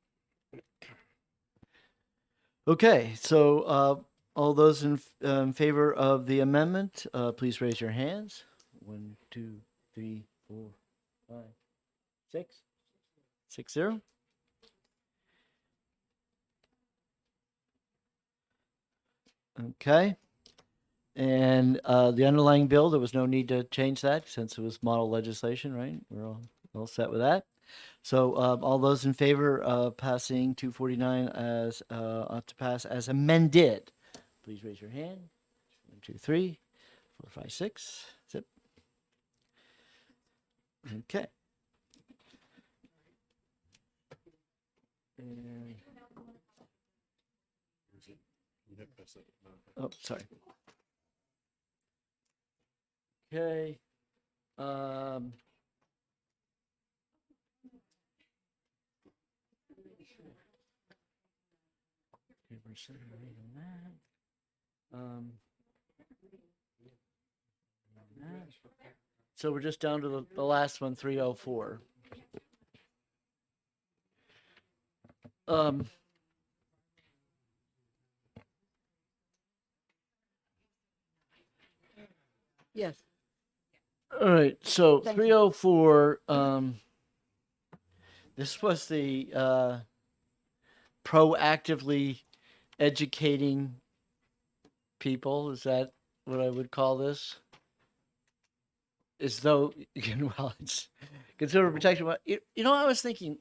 Okay, so all those in favor of the amendment, please raise your hands. 1, 2, 3, 4, 5, 6. 6-0. Okay. And the underlying bill, there was no need to change that since it was model legislation, right? We're all set with that. So all those in favor of passing 249 as to pass as amended, please raise your hand. 1, 2, 3, 4, 5, 6. Zip. Okay. And, oh, sorry. Okay. So we're just down to the last one, 304. Yes. All right, so Thank you. 304, this was the proactively educating people. Is that what I would call this? As though, well, it's consumer protection. You know, I was thinking,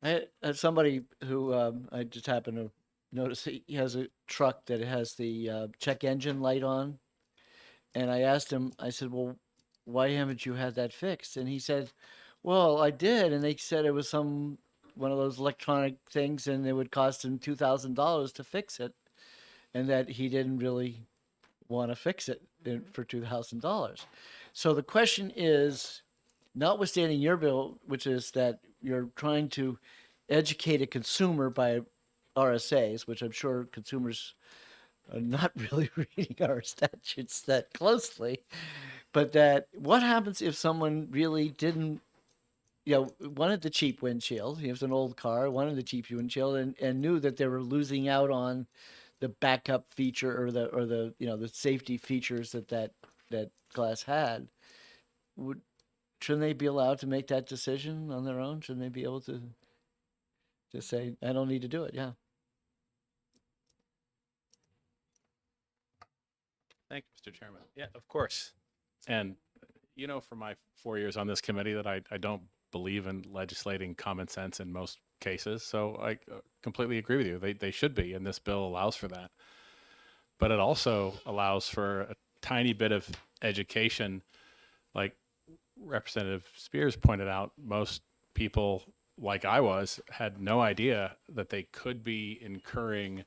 I had somebody who I just happened to notice he has a truck that has the check engine light on. And I asked him, I said, well, why haven't you had that fixed? And he said, well, I did. And they said it was one of those electronic things and it would cost him $2,000 to fix it. And that he didn't really want to fix it for $2,000. So the question is, notwithstanding your bill, which is that you're trying to educate a consumer by RSAs, which I'm sure consumers are not really reading our statutes that closely, but that what happens if someone really didn't, wanted the cheap windshield, he was an old car, wanted the cheap windshield and knew that they were losing out on the backup feature or the safety features that glass had. Shouldn't they be allowed to make that decision on their own? Shouldn't they be able to just say, I don't need to do it? Yeah. Thank you, Mr. Chairman. Yeah, of course. And from my 4 years on this committee that I don't believe in legislating common sense in most cases. So I completely agree with you. They should be, and this bill allows for that. But it also allows for a tiny bit of education. Like Representative Spears pointed out, most people, like I was, had no idea that they could be incurring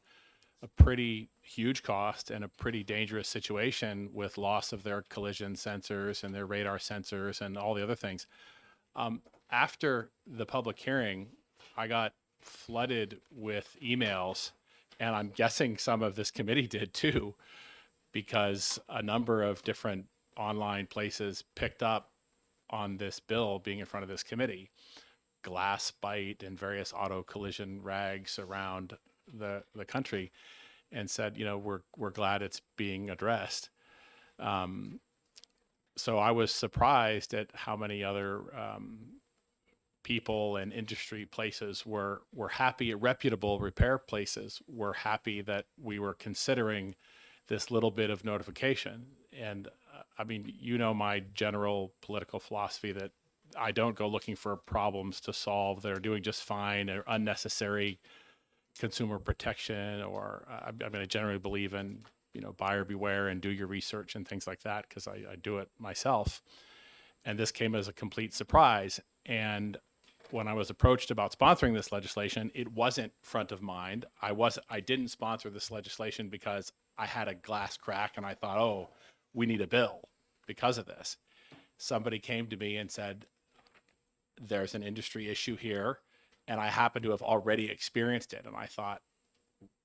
a pretty huge cost and a pretty dangerous situation with loss of their collision sensors and their radar sensors and all the other things. After the public hearing, I got flooded with emails, and I'm guessing some of this committee did too, because a number of different online places picked up on this bill being in front of this committee. Glass Bite and various auto collision rags around the country, and said, we're glad it's being addressed. So I was surprised at how many other people and industry places were happy, reputable repair places were happy that we were considering this little bit of notification. And my general political philosophy that I don't go looking for problems to solve that are doing just fine or unnecessary consumer protection, or I generally believe in, buyer beware and do your research and things like that, because I do it myself. And this came as a complete surprise. And when I was approached about sponsoring this legislation, it wasn't front of mind. I didn't sponsor this legislation because I had a glass crack and I thought, oh, we need a bill because of this. somebody came to me and said, there's an industry issue here, and I happen to have already experienced it. And I thought,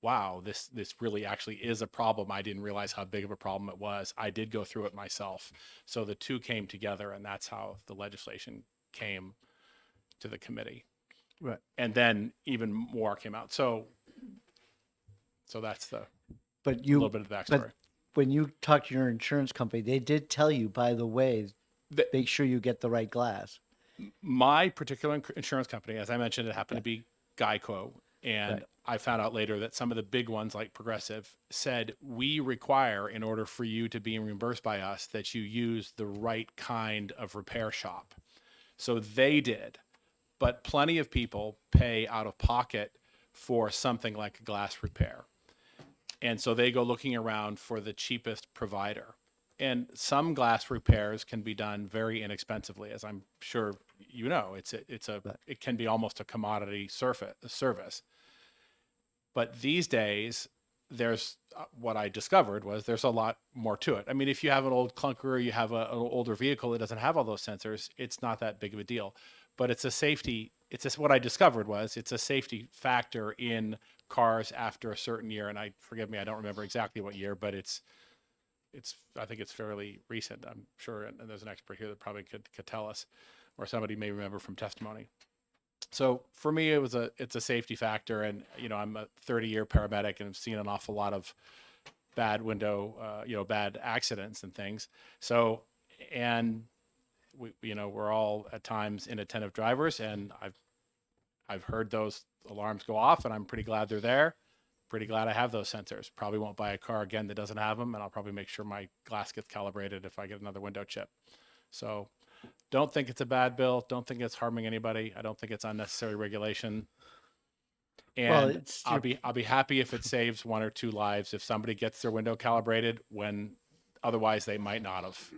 wow, this really actually is a problem. I didn't realize how big of a problem it was. I did go through it myself. So the two came together, and that's how the legislation came to the committee. Right. And then even more came out. So that's the But you, little bit of the backstory. but when you talk to your insurance company, they did tell you, by the way, make sure you get the right glass. My particular insurance company, as I mentioned, it happened to be Geico. And Right. I found out later that some of the big ones like Progressive said, we require, in order for you to be reimbursed by us, that you use the right kind of repair shop. So they did. But plenty of people pay out of pocket for something like a glass repair. And so they go looking around for the cheapest provider. And some glass repairs can be done very inexpensively, as I'm sure you know. It can be almost a commodity service. But these days, there's what I discovered was there's a lot more to it. I mean, if you have an old clunker or you have an older vehicle that doesn't have all those sensors, it's not that big of a deal. But it's a safety. What I discovered was it's a safety factor in cars after a certain year. And forgive me, I don't remember exactly what year, but I think it's fairly recent. I'm sure, and there's an expert here that probably could tell us, or somebody may remember from testimony. So for me, it's a safety factor, and I'm a 30-year paramedic and have seen an awful lot of bad bad accidents and things. So, and we're all at times inattentive drivers, and I've heard those alarms go off, and I'm pretty glad they're there. Pretty glad I have those sensors. Probably won't buy a car again that doesn't have them, and I'll probably make sure my glass gets calibrated if I get another window chip. So don't think it's a bad bill. Don't think it's harming anybody. I don't think it's unnecessary regulation. And I'll be happy if it saves 1 or 2 lives if somebody gets their window calibrated when otherwise they might not have.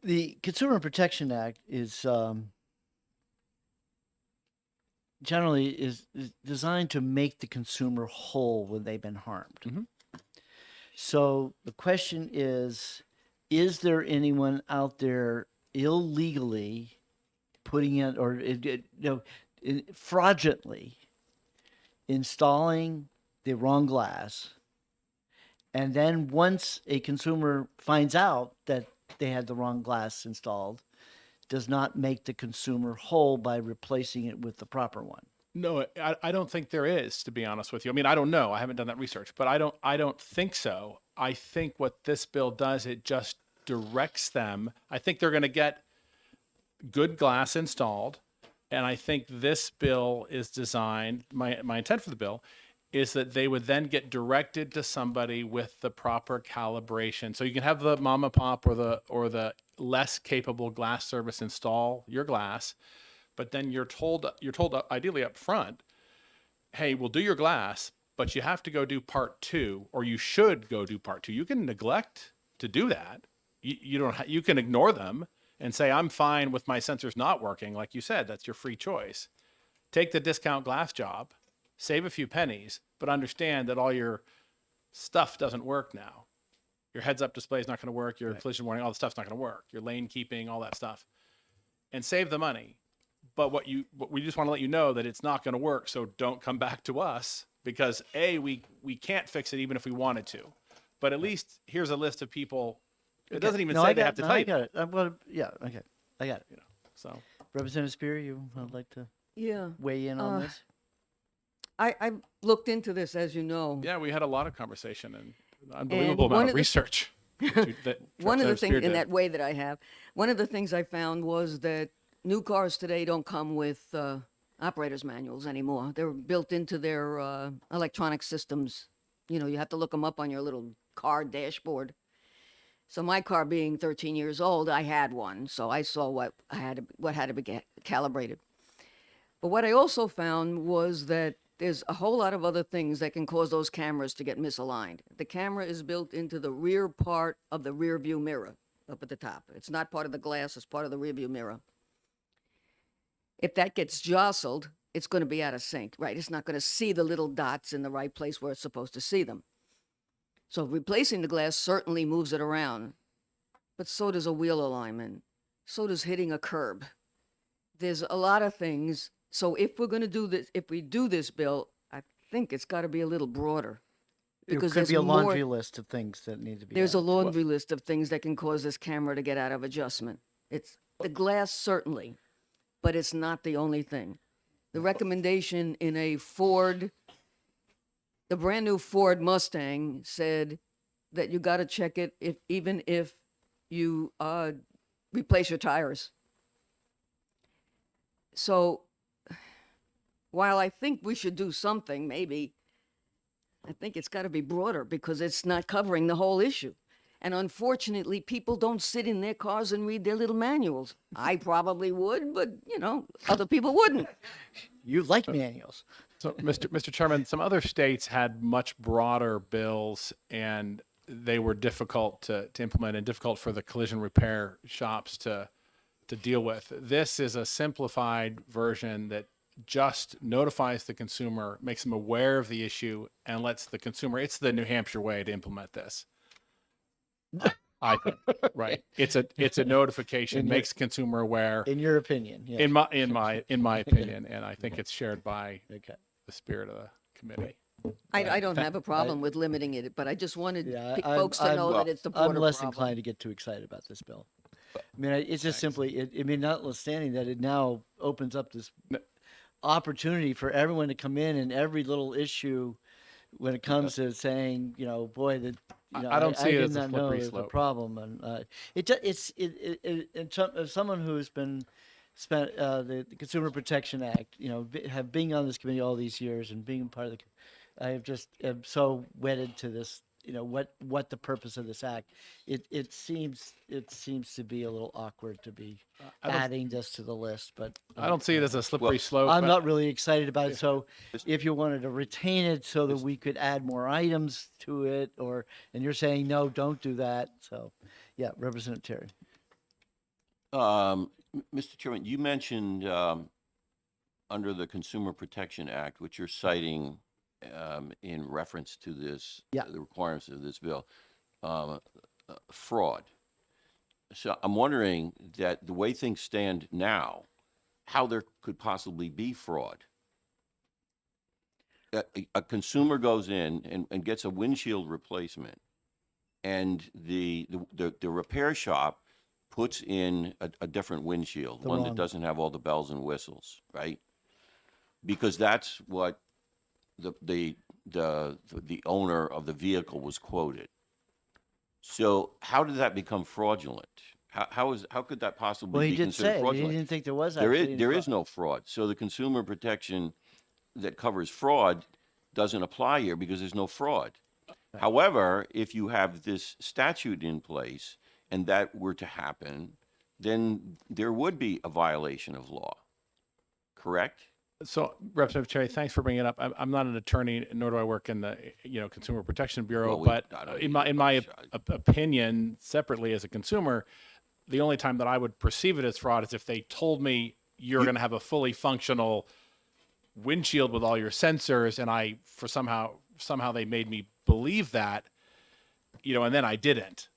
The Consumer Protection Act is generally is designed to make the consumer whole when they've been harmed. Mhm. So the question is there anyone out there illegally putting in or fraudulently installing the wrong glass? And then once a consumer finds out that they had the wrong glass installed, does not make the consumer whole by replacing it with the proper one. No, I don't think there is, to be honest with you. I mean, I don't know. I haven't done that research, but I don't think so. I think what this bill does, it just directs them. I think they're going to get good glass installed. And I think this bill is designed, my intent for the bill is that they would then get directed to somebody with the proper calibration. So you can have the mom and pop or the less capable glass service install your glass, but then you're told ideally up front, hey, we'll do your glass, but you have to go do part 2, or you should go do part 2. You can neglect to do that. You can ignore them and say, I'm fine with my sensors not working. Like you said, that's your free choice. Take the discount glass job, save a few pennies, but understand that all your stuff doesn't work now. Your heads-up display is not going to work. Your collision warning, all the stuff's not going to work. Your lane keeping, all that stuff, and save the money. But we just want to let you know that it's not going to work. So don't come back to us because we can't fix it even if we wanted to. But at least here's a list of people. It doesn't even say they have to type. I got it. I'm gonna, yeah, okay, I got it. So, Representative Spear, you would like to Yeah. weigh in on this? I looked into this, as you know. yeah, we had a lot of conversation and unbelievable amount of research. One of the things in that way that I have, one of the things I found was that new cars today don't come with operators manuals anymore. They're built into their electronic systems. You have to look them up on your little car dashboard. So my car being 13 years old, I had one, so I saw what had to be calibrated. But what I also found was that there's a whole lot of other things that can cause those cameras to get misaligned. The camera is built into the rear part of the rear view mirror up at the top. It's not part of the glass, it's part of the rear view mirror. If that gets jostled, it's going to be out of sync, right? It's not going to see the little dots in the right place where it's supposed to see them. So replacing the glass certainly moves it around. but so does a wheel alignment. So does hitting a curb. There's a lot of things. So if we're going to do this, if we do this bill, I think it's got to be a little broader. There Because could there's be a more- laundry list of things that need to be. There's a added. laundry list of things that can cause this camera to get out of adjustment. It's the glass, certainly, but it's not the only thing. The recommendation in a Ford, the brand new Ford Mustang said that you got to check it even if you replace your tires. So while I think we should do something, maybe, I think it's got to be broader because it's not covering the whole issue. And unfortunately, people don't sit in their cars and read their little manuals. I probably would, but other people wouldn't. You like manuals. So, Mr. Chairman, some other states had much broader bills, and they were difficult to implement and difficult for the collision repair shops to deal with. This is a simplified version that just notifies the consumer, makes them aware of the issue, and lets the consumer. It's the New Hampshire way to implement this. I think, right? It's a notification, makes the consumer aware. In your opinion, yes. In my opinion, and I think it's shared by Okay. the spirit of the committee. I don't have a problem with limiting it, but I just wanted Yeah, folks to know that it's the broader I'm less problem. inclined to get too excited about this bill. I mean, it's just simply, notwithstanding that it now opens up this opportunity for everyone to come in and every little issue when it comes to saying, boy, that I don't see it did as a not know slippery there's a slope. problem, and as someone who's been spent the Consumer Protection Act, being on this committee all these years and being part of I have just am so wedded to this. What the purpose of this act? It seems to be a little awkward to be adding this to the list, but I don't see it as a slippery slope. I'm but- not really excited about it. So if you wanted to retain it so that we could add more items to it, and you're saying, no, don't do that. So yeah, Representative Terry. Mr. Chairman, you mentioned under the Consumer Protection Act, which you're citing in reference to this, Yeah. the requirements of this bill, fraud. So I'm wondering that the way things stand now, how there could possibly be fraud. A consumer goes in and gets a windshield replacement, and the repair shop puts in a different windshield, one that wrong- doesn't have all the bells and whistles, right? Because that's what the owner of the vehicle was quoted. So how did that become fraudulent? How could that possibly Well, he be did considered say he fraudulent? didn't think there was There actually is there any is fraud. no fraud. So the consumer protection that covers fraud doesn't apply here because there's no fraud. However, if you have this statute in place and that were to happen, then there would be a violation of law. Correct? So, Representative Cherry, thanks for bringing it up. I'm not an attorney, nor do I work in the Consumer Protection Bureau. Well, but I don't in my either. opinion, separately as a consumer, the only time that I would perceive it as fraud is if they told me you're going to have a fully functional windshield with all your sensors, and somehow they made me believe that, and then I didn't.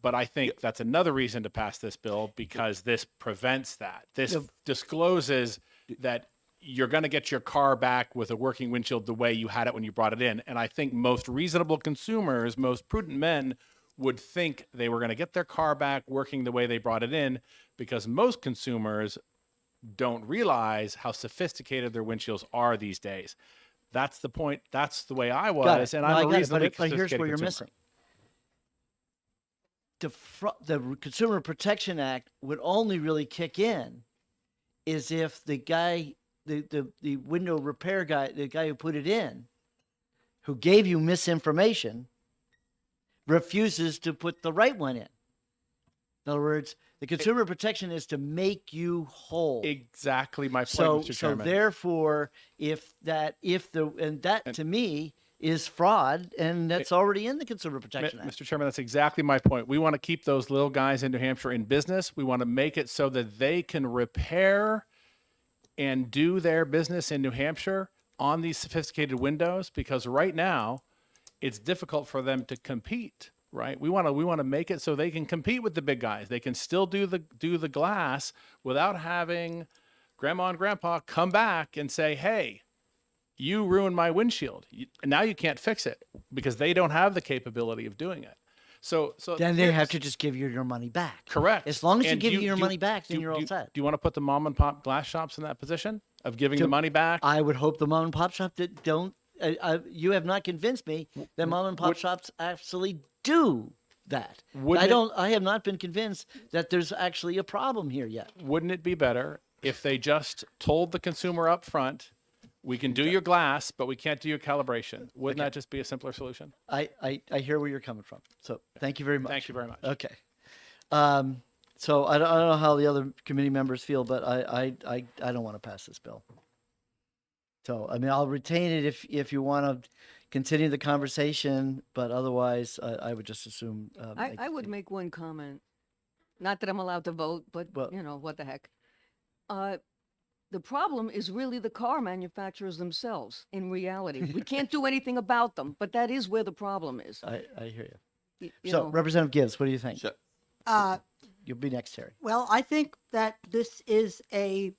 But I think that's another reason to pass this bill because this prevents that. This discloses that you're going to get your car back with a working windshield the way you had it when you brought it in. And I think most reasonable consumers, most prudent men would think they were going to get their car back working the way they brought it in because most consumers don't realize how sophisticated their windshields are these days. That's the point. That's the way I was. Got it. And No, I'm I a got it, reasonably but here's sophisticated where you're consumer. missing. The Consumer Protection Act would only really kick in is if the guy, the window repair guy, the guy who put it in, who gave you misinformation, refuses to put the right one in. In other words, the consumer protection is to make you whole. Exactly my point, So, Mr. so Chairman. therefore, that to me is fraud, and that's already in the Consumer Protection Act. Mr. Chairman, that's exactly my point. We want to keep those little guys in New Hampshire in business. We want to make it so that they can repair and do their business in New Hampshire on these sophisticated windows because right now it's difficult for them to compete right? We want to make it so they can compete with the big guys. They can still do the glass without having grandma and grandpa come back and say, "Hey, you ruined my windshield. Now you can't fix it," because they don't have the capability of doing it. So Then they have here's- to just give you your money back. Correct. As long as you And give do you your do money back, then do- you're all do- set. Do you want to put the mom and pop glass shops in that position of giving the money back? I would hope the mom and pop shop that don't. You have not convinced me that mom and pop shops actually do that. Wouldn't I it- don't. I have not been convinced that there's actually a problem here yet. Wouldn't it be better if they just told the consumer up front, we can do your glass, but we can't do your calibration? Wouldn't that just be a simpler solution? I hear where you're coming from. So thank you very much. Thank you very much. Okay. So I don't know how the other committee members feel, but I don't want to pass this bill. So I mean, I'll retain it if you want to continue the conversation, but otherwise I would just assume. I would make one comment. Not that I'm allowed to vote, but Well- you know, what the heck. The problem is really the car manufacturers themselves, in reality. We can't do anything about them, but that is where the problem is. I hear you. You So know. Representative Gibbs, what do you think? So- You'll be next, Terry. Well, I think that this is a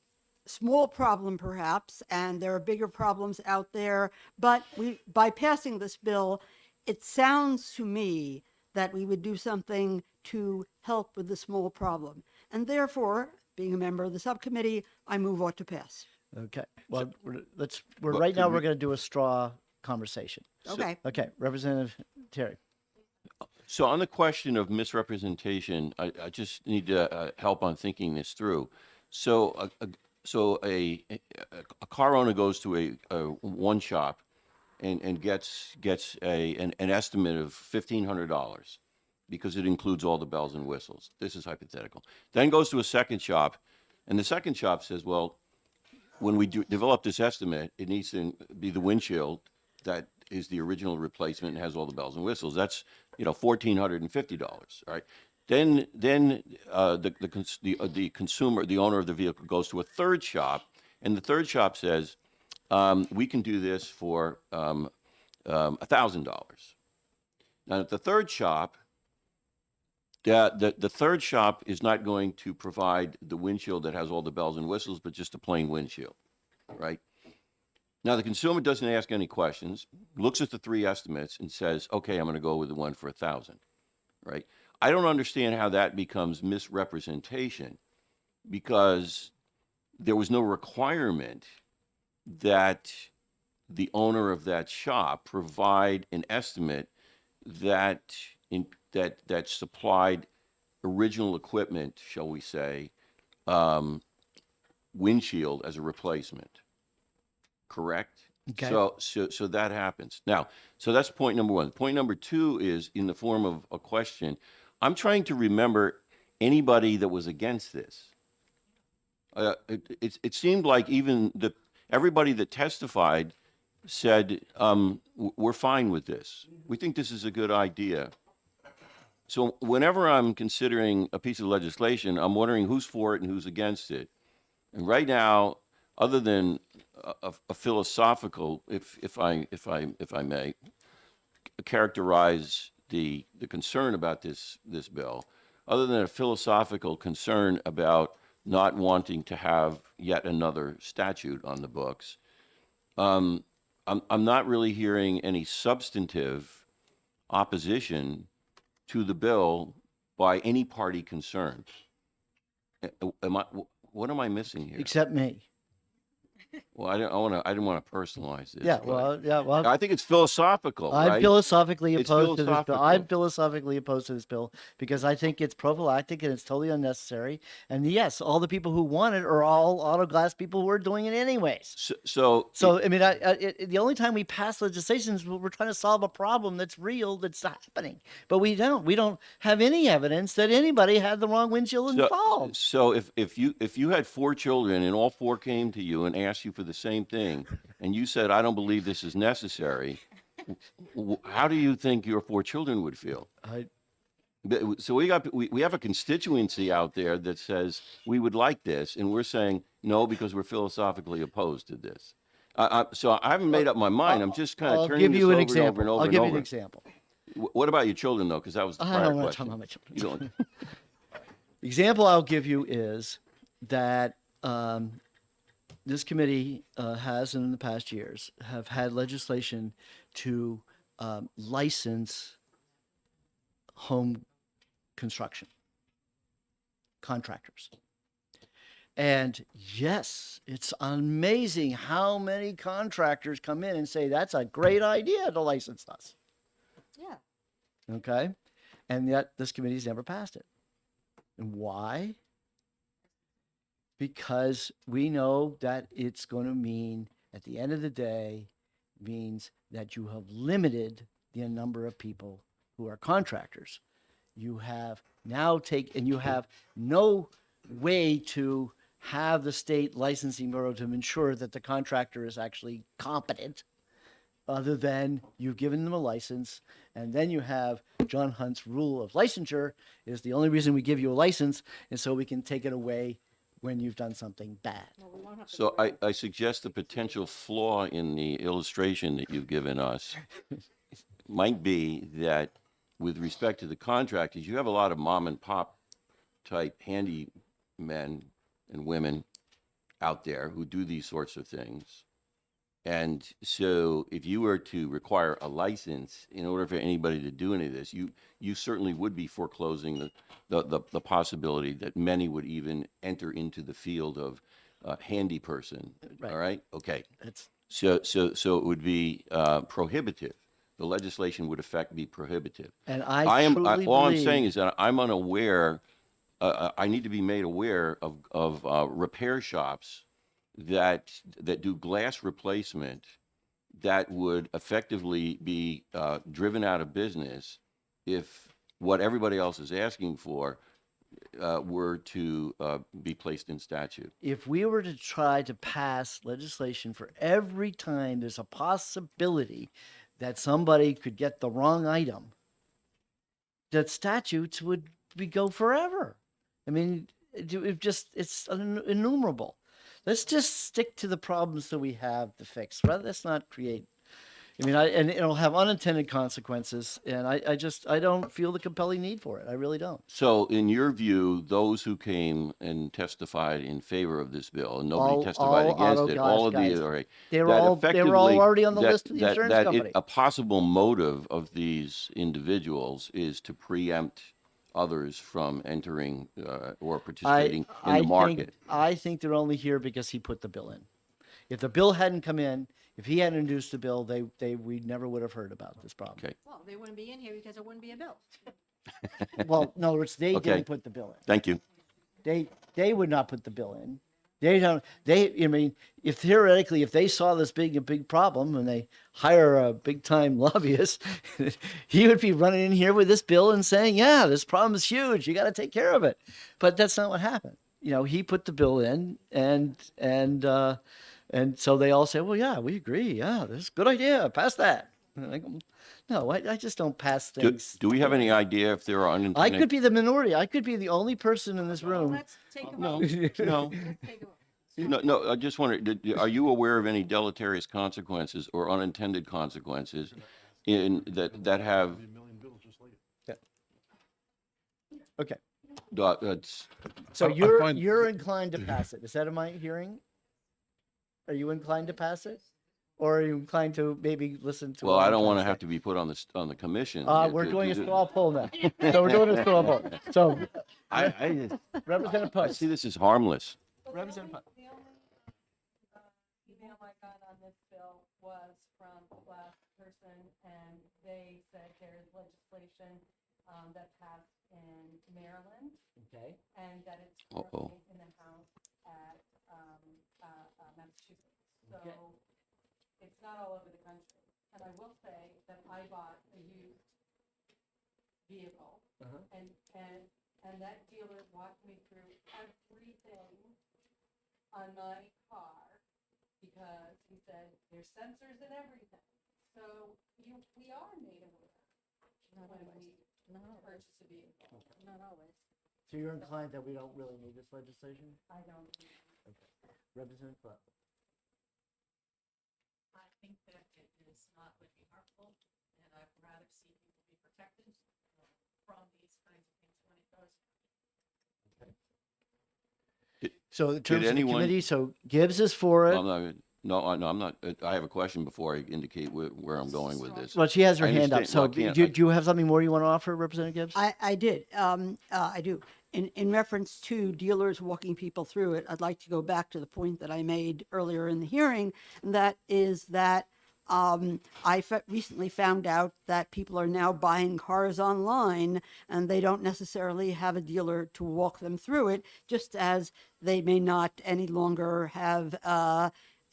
small problem perhaps, and there are bigger problems out there. But by passing this bill, it sounds to me that we would do something to help with the small problem. And therefore, being a member of the subcommittee, I move ought to pass. Okay. Well, Well, right now could we're we- going to do a straw conversation. Okay. Okay, Representative Terry. So on the question of misrepresentation, I just need to help on thinking this through. So a car owner goes to a one shop and gets an estimate of $1,500 because it includes all the bells and whistles. This is hypothetical. Then goes to a second shop, and the second shop says, well, when we develop this estimate, it needs to be the windshield that is the original replacement and has all the bells and whistles. That's, $1,450, right? Then the consumer, the owner of the vehicle, goes to a third shop, and the third shop says, we can do this for $1,000. Now, at the third shop, the third shop is not going to provide the windshield that has all the bells and whistles, but just a plain windshield, right? Now, the consumer doesn't ask any questions, looks at the three estimates and says, okay, I'm going to go with the one for $1,000, right? I don't understand how that becomes misrepresentation, because there was no requirement that the owner of that shop provide an estimate that supplied original equipment, shall we say, windshield as a replacement. Correct? Okay. So that happens. Now, so that's point number one. Point number two is in the form of a question. I'm trying to remember anybody that was against this. It seemed like even everybody that testified said, we're fine with this. We think this is a good idea. So whenever I'm considering a piece of legislation, I'm wondering who's for it and who's against it. And right now, other than a philosophical, if I may, characterize the concern about this bill, other than a philosophical concern about not wanting to have yet another statute on the books, I'm not really hearing any substantive opposition to the bill by any party concerned. What am I missing here? Except me. Well, I didn't want to personalize this. Yeah, but well, I think it's philosophical. I'm right? philosophically It's opposed to this bill. philosophical. I'm philosophically opposed to this bill because I think it's prophylactic and it's totally unnecessary. And yes, all the people who want it are all auto glass people who are doing it anyways. So I mean, the only time we pass legislation is when we're trying to solve a problem that's real, that's happening. But we don't have any evidence that anybody had the wrong windshield involved. So if you had 4 children and all 4 came to you and asked you for the same thing, and you said, I don't believe this is necessary, how do you think your 4 children would feel? So we have a constituency out there that says we would like this, and we're saying no because we're philosophically opposed to this. So I haven't made up my mind. I'm just kind of I'll turning give this you an over example. and over I'll and give over. you an example. What about your children, though? Because that was the I prior don't want to talk question. about my children. You don't- The example I'll give you is that this committee has, in the past years, have had legislation to license home construction contractors. And yes, it's amazing how many contractors come in and say, that's a great idea to license us. Yeah. Okay? And yet this committee's never passed it. And why? Because we know that it's going to mean, at the end of the day, means that you have limited the number of people who are contractors. You have now and you have no way to have the state licensing bureau to ensure that the contractor is actually competent, other than you've given them a license, and then you have John Hunt's rule of licensure is the only reason we give you a license, and so we can take it away when you've done something bad. So I suggest the potential flaw in the illustration that you've given us might be that with respect to the contractors, you have a lot of mom and pop type handy men and women out there who do these sorts of things. And so if you were to require a license in order for anybody to do any of this, you certainly would be foreclosing the possibility that many would even enter into the field of handy person. Right. All right? Okay. It's So it would be prohibitive. The legislation would be prohibitive. And all I'm saying is that I'm unaware, I need to be made aware of repair shops that do glass replacement that would effectively be driven out of business if what everybody else is asking for were to be placed in statute. if we were to try to pass legislation for every time there's a possibility that somebody could get the wrong item, that statutes would go forever. I mean, it's innumerable. Let's just stick to the problems that we have to fix. Let's not create. I mean, and it'll have unintended consequences, and I don't feel the compelling need for it. I really don't. So in your view, those who came and testified in favor of this bill, and nobody All testified against auto it, all of guys. the, all right. They were that all effectively- already on the that- list of the that- insurance that company. a possible motive of these individuals is to preempt others from entering or participating in the market. I think they're only here because he put the bill in. If the bill hadn't come in, if he hadn't introduced the bill, we never would have heard about this problem. Okay. Well, they wouldn't be in here because there wouldn't be a bill. Well, no, they Okay. didn't put the bill in. Thank you. They would not put the bill in. I mean, if theoretically, if they saw this big problem and they hire a big time lobbyist, he would be running in here with this bill and saying, yeah, this problem is huge. You got to take care of it. But that's not what happened. He put the bill in and so they all say, well, yeah, we agree. Yeah, this is a good idea. Pass that. And I go, no, I just don't pass things. Do we have any idea if there are I unintended? could be the minority. I could be the only person in this room. Let's take a No, vote. no. Take a vote. No, I just wonder, are you aware of any deleterious consequences or unintended consequences that have? Okay. That's, So I you're find- you're inclined to pass it. Is that in my hearing? Are you inclined to pass it? Or are you inclined to maybe listen to? well, what I I'm don't trying want to say? have to be put on the commission. We're doing a straw poll now. So we're doing a straw poll. So I Representative I Putz. see this as harmless. Representative Putz. The only email I got on this bill was from a class person, and they said there's legislation that passed in Maryland, Okay. and that it's Uh-oh. currently in the House at Massachusetts. So Okay. it's not all over the country. And I will say that I bought a used vehicle, and that dealer walked me through everything on my car because he said there's sensors and everything. So we are made aware when we purchase a vehicle. Not always. So you're inclined that we don't really need this legislation? I don't. Okay. Representative Putz. I think that it is not would be harmful, and I'd rather see people be So in terms of the anyone- committee, so Gibbs is for it. I'm not, no, I'm not, I have a question before I indicate where I'm going with this. Well, she has her I hand up. understand. So Well, I can't- do you have something more you want to offer, Representative Gibbs? I did. I do. In reference to dealers walking people through it, I'd like to go back to the point that I made earlier in the hearing, and that is that recently found out that people are now buying cars online and they don't necessarily have a dealer to walk them through it, just as they may not any longer have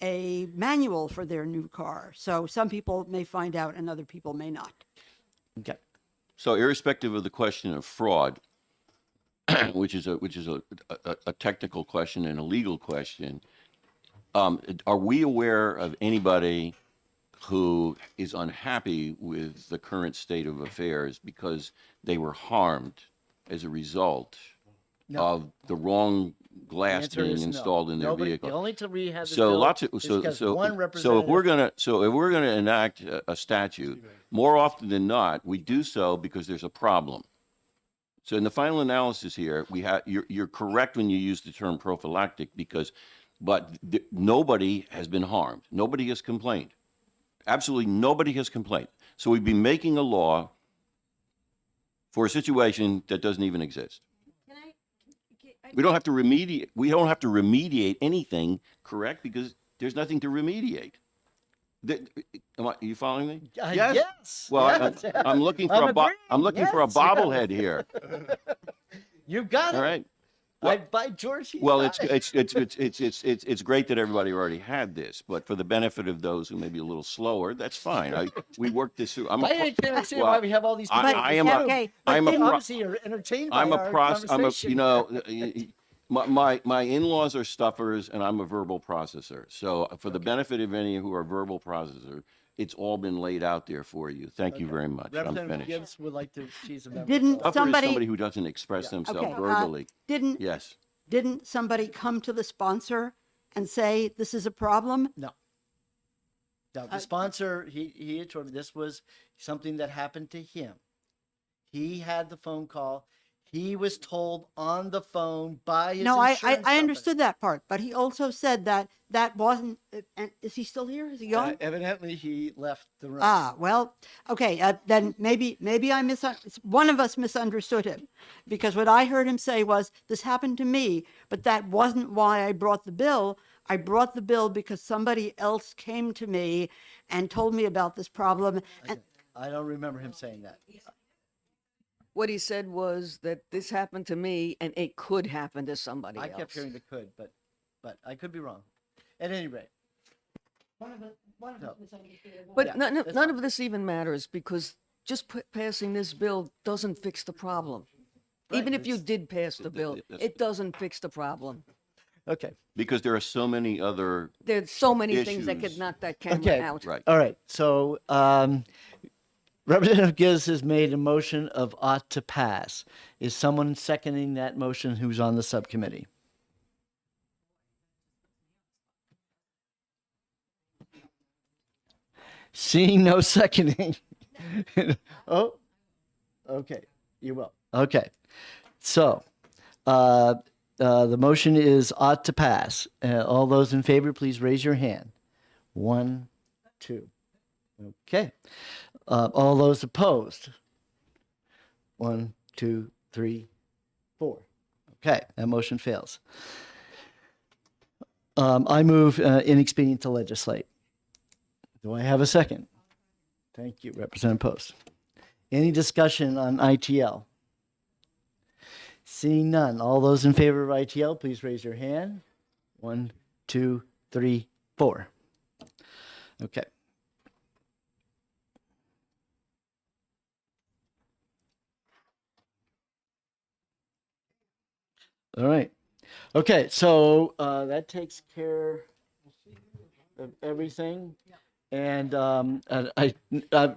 a manual for their new car. So some people may find out and other people may not. Okay. So irrespective of the question of fraud, which is a technical question and a legal question, are we aware of anybody who is unhappy with the current state of affairs because they were harmed as a result of the wrong glass answer being is no. installed in their Nobody- vehicle? the only to rehab this So bill lots of is so because so one so if representative- we're gonna enact a statute, more often than not, we do so because there's a problem. So in the final analysis here, you're correct when you use the term prophylactic but nobody has been harmed. Nobody has complained. Absolutely nobody has complained. So we'd be making a law for a situation that doesn't even exist. We don't have to remediate anything, correct? Because there's nothing to remediate. Are you following me? Yes. Well, yes. I'm looking for I'm I'm looking for a agreeing. Yes. bobblehead here. You got it. All right. By George. you Well, got it. it's great that everybody already had this, but for the benefit of those who may be a little slower, that's fine. We worked this through. I can't understand well, why we have all these. I- people I in am the a- room. Okay, But I'm a they pro- obviously are entertained by I'm a our process. conversation. My in-laws are stuffers, and I'm a verbal processor. So for the benefit of any who are verbal processor, it's all been laid out there for you. Thank you very much. I'm Representative finished. Gibbs would like to. She's a member. Didn't Stuffer is somebody somebody who doesn't express themselves Okay, verbally. Yes. didn't somebody come to the sponsor and say this is a problem? No. No, the sponsor, he had told me this was something that happened to him. He had the phone call. He was told on the phone by his No, insurance I company. understood that part, but he also said that that wasn't. And is he still here? Is he gone? Evidently, he left the room. Ah, well, okay. Then maybe one of us misunderstood him, because what I heard him say was, "This happened to me, but that wasn't why I brought the bill. I brought the bill because somebody else came to me and told me about this problem." And I don't remember him saying that. What he said was that this happened to me and it could happen to somebody I else. kept hearing the could, but I could be wrong. At any rate. No. But Yeah, none that's of this even matters because just passing this bill doesn't fix the problem. Even Right, if you it's- did pass the bill, it doesn't fix the problem. Okay. Because there are so many other There's so many things that could issues. knock that camera Okay. out. Right. All right. So Representative Gibbs has made a motion of ought to pass. Is someone seconding that motion who's on the subcommittee? Seeing no seconding. Oh, okay. You will. Okay. So, the motion is ought to pass. All those in favor, please raise your hand. 1, 2. Okay. All those opposed? 1, 2, 3, 4. Okay, that motion fails. I move inexpedient to legislate. Do I have a second? Thank you, Representative Post. Any discussion on ITL? Seeing none, all those in favor of ITL, please raise your hand. 1, 2, 3, 4. Okay. All right. Okay, so that takes care of everything. And I'm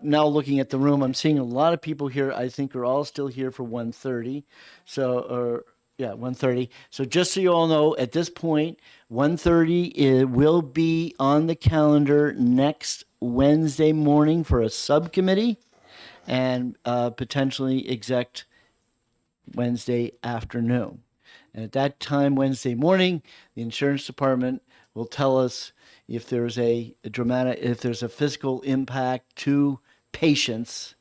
now looking at the room. I'm seeing a lot of people here. I think are all still here for 1:30. So, 1:30. So just so you all know, at this point, 1:30 it will be on the calendar next Wednesday morning for a subcommittee, and potentially exec Wednesday afternoon. And at that time, Wednesday morning, the insurance department will tell us if there's if there's a physical impact to patients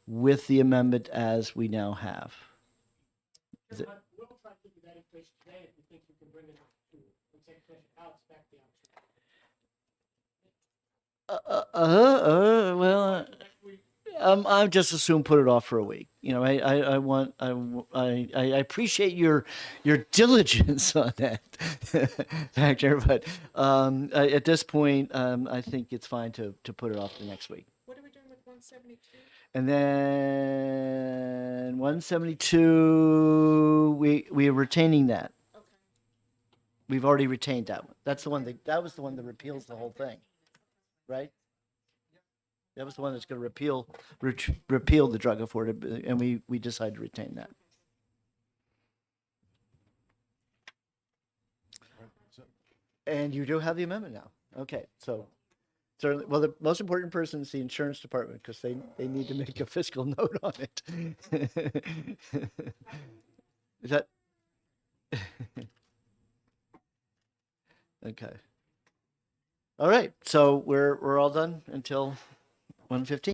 with the amendment as we now have. Is it- We'll try to give you that information today if you think you can bring it to executive session. I'll expect the Well, I just assume put it off for a week. You know, I appreciate your diligence on that, Factor. But at this point, I think it's fine to put it off the next week. What are we doing with 172? And then 172, we are retaining that. Okay. We've already retained that one. That's the one that was the one that repeals the whole thing, right? That was the one that's going to repeal the drug affordability, and we decided to retain that. And you do have the amendment now. Okay, so certainly, well, the most important person is the insurance department because they need to make a fiscal note on it. Is that okay? All right, so we're all done until 1:15.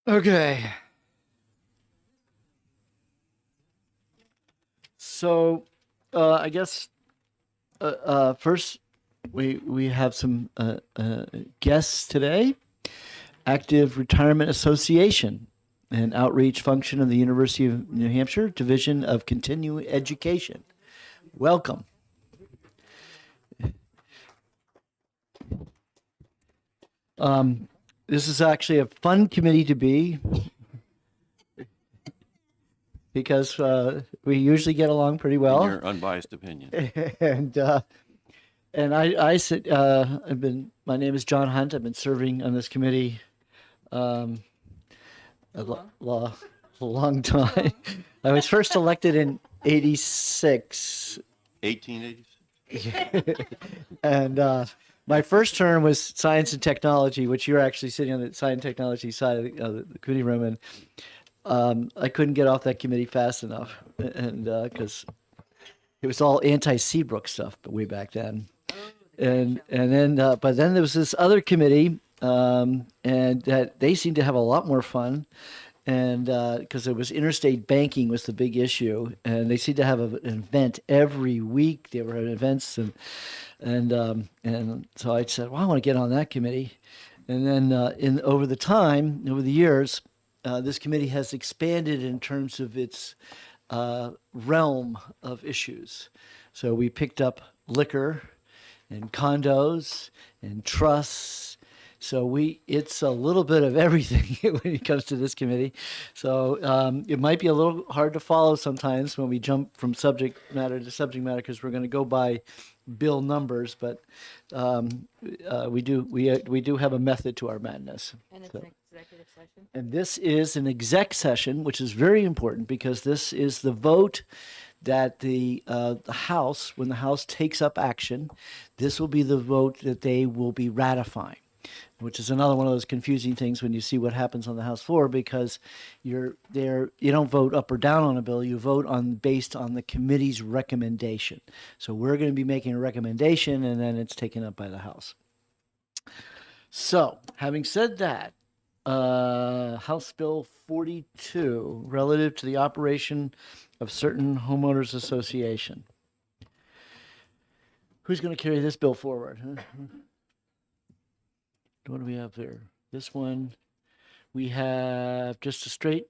Okay. So, I guess first we have some guests today. Active Retirement Association, an outreach function of the University of New Hampshire Division of Continuing Education. Welcome. This is actually a fun committee to be because we usually get along pretty In well. your unbiased opinion. And I sit. I've been. My name is John Hunt. I've been serving on this committee a long time. I was first elected in '86, 1886. and my first term was science and technology, which you're actually sitting on the science and technology side of the committee room, and I couldn't get off that committee fast enough, and because it was all anti-Seabrook stuff way back then. And then but then there was this other committee, and that they seemed to have a lot more fun, and because it was interstate banking was the big issue, and they seemed to have an event every week. They were at events, and so I said, well, I want to get on that committee. And then over the years, this committee has expanded in terms of its realm of issues. So we picked up liquor and condos and trusts. So it's a little bit of everything when it comes to this committee. So it might be a little hard to follow sometimes when we jump from subject matter to subject matter because we're going to go by bill numbers, but we do have a method to our madness. And it's So- an executive session? and this is an exec session, which is very important because this is the vote that the House, when the House takes up action, this will be the vote that they will be ratifying, which is another one of those confusing things when you see what happens on the House floor because you don't vote up or down on a bill, you vote based on the committee's recommendation. So we're going to be making a recommendation and then it's taken up by the House. So, having said that, House Bill 42, relative to the operation of certain homeowners association. Who's going to carry this bill forward? What do we have there? This one, we have just a straight,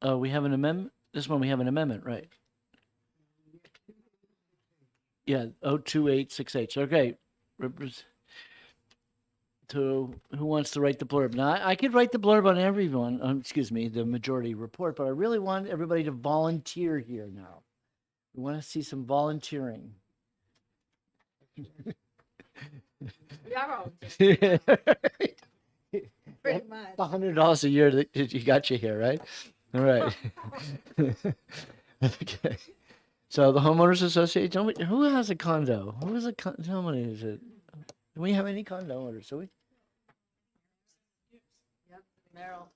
we have an amendment. This one, we have an amendment, right? Yeah, 02868. Okay. So who wants to write the blurb? Now, I could write the blurb on everyone, the majority report, but I really want everybody to volunteer here now. We want to see some volunteering. We are all pretty much. $100 a year that you got you here, right? All right. Okay. So the homeowners association. Who has a condo? Who is how many is it? Do we have any condo owners? Do we? Merrill.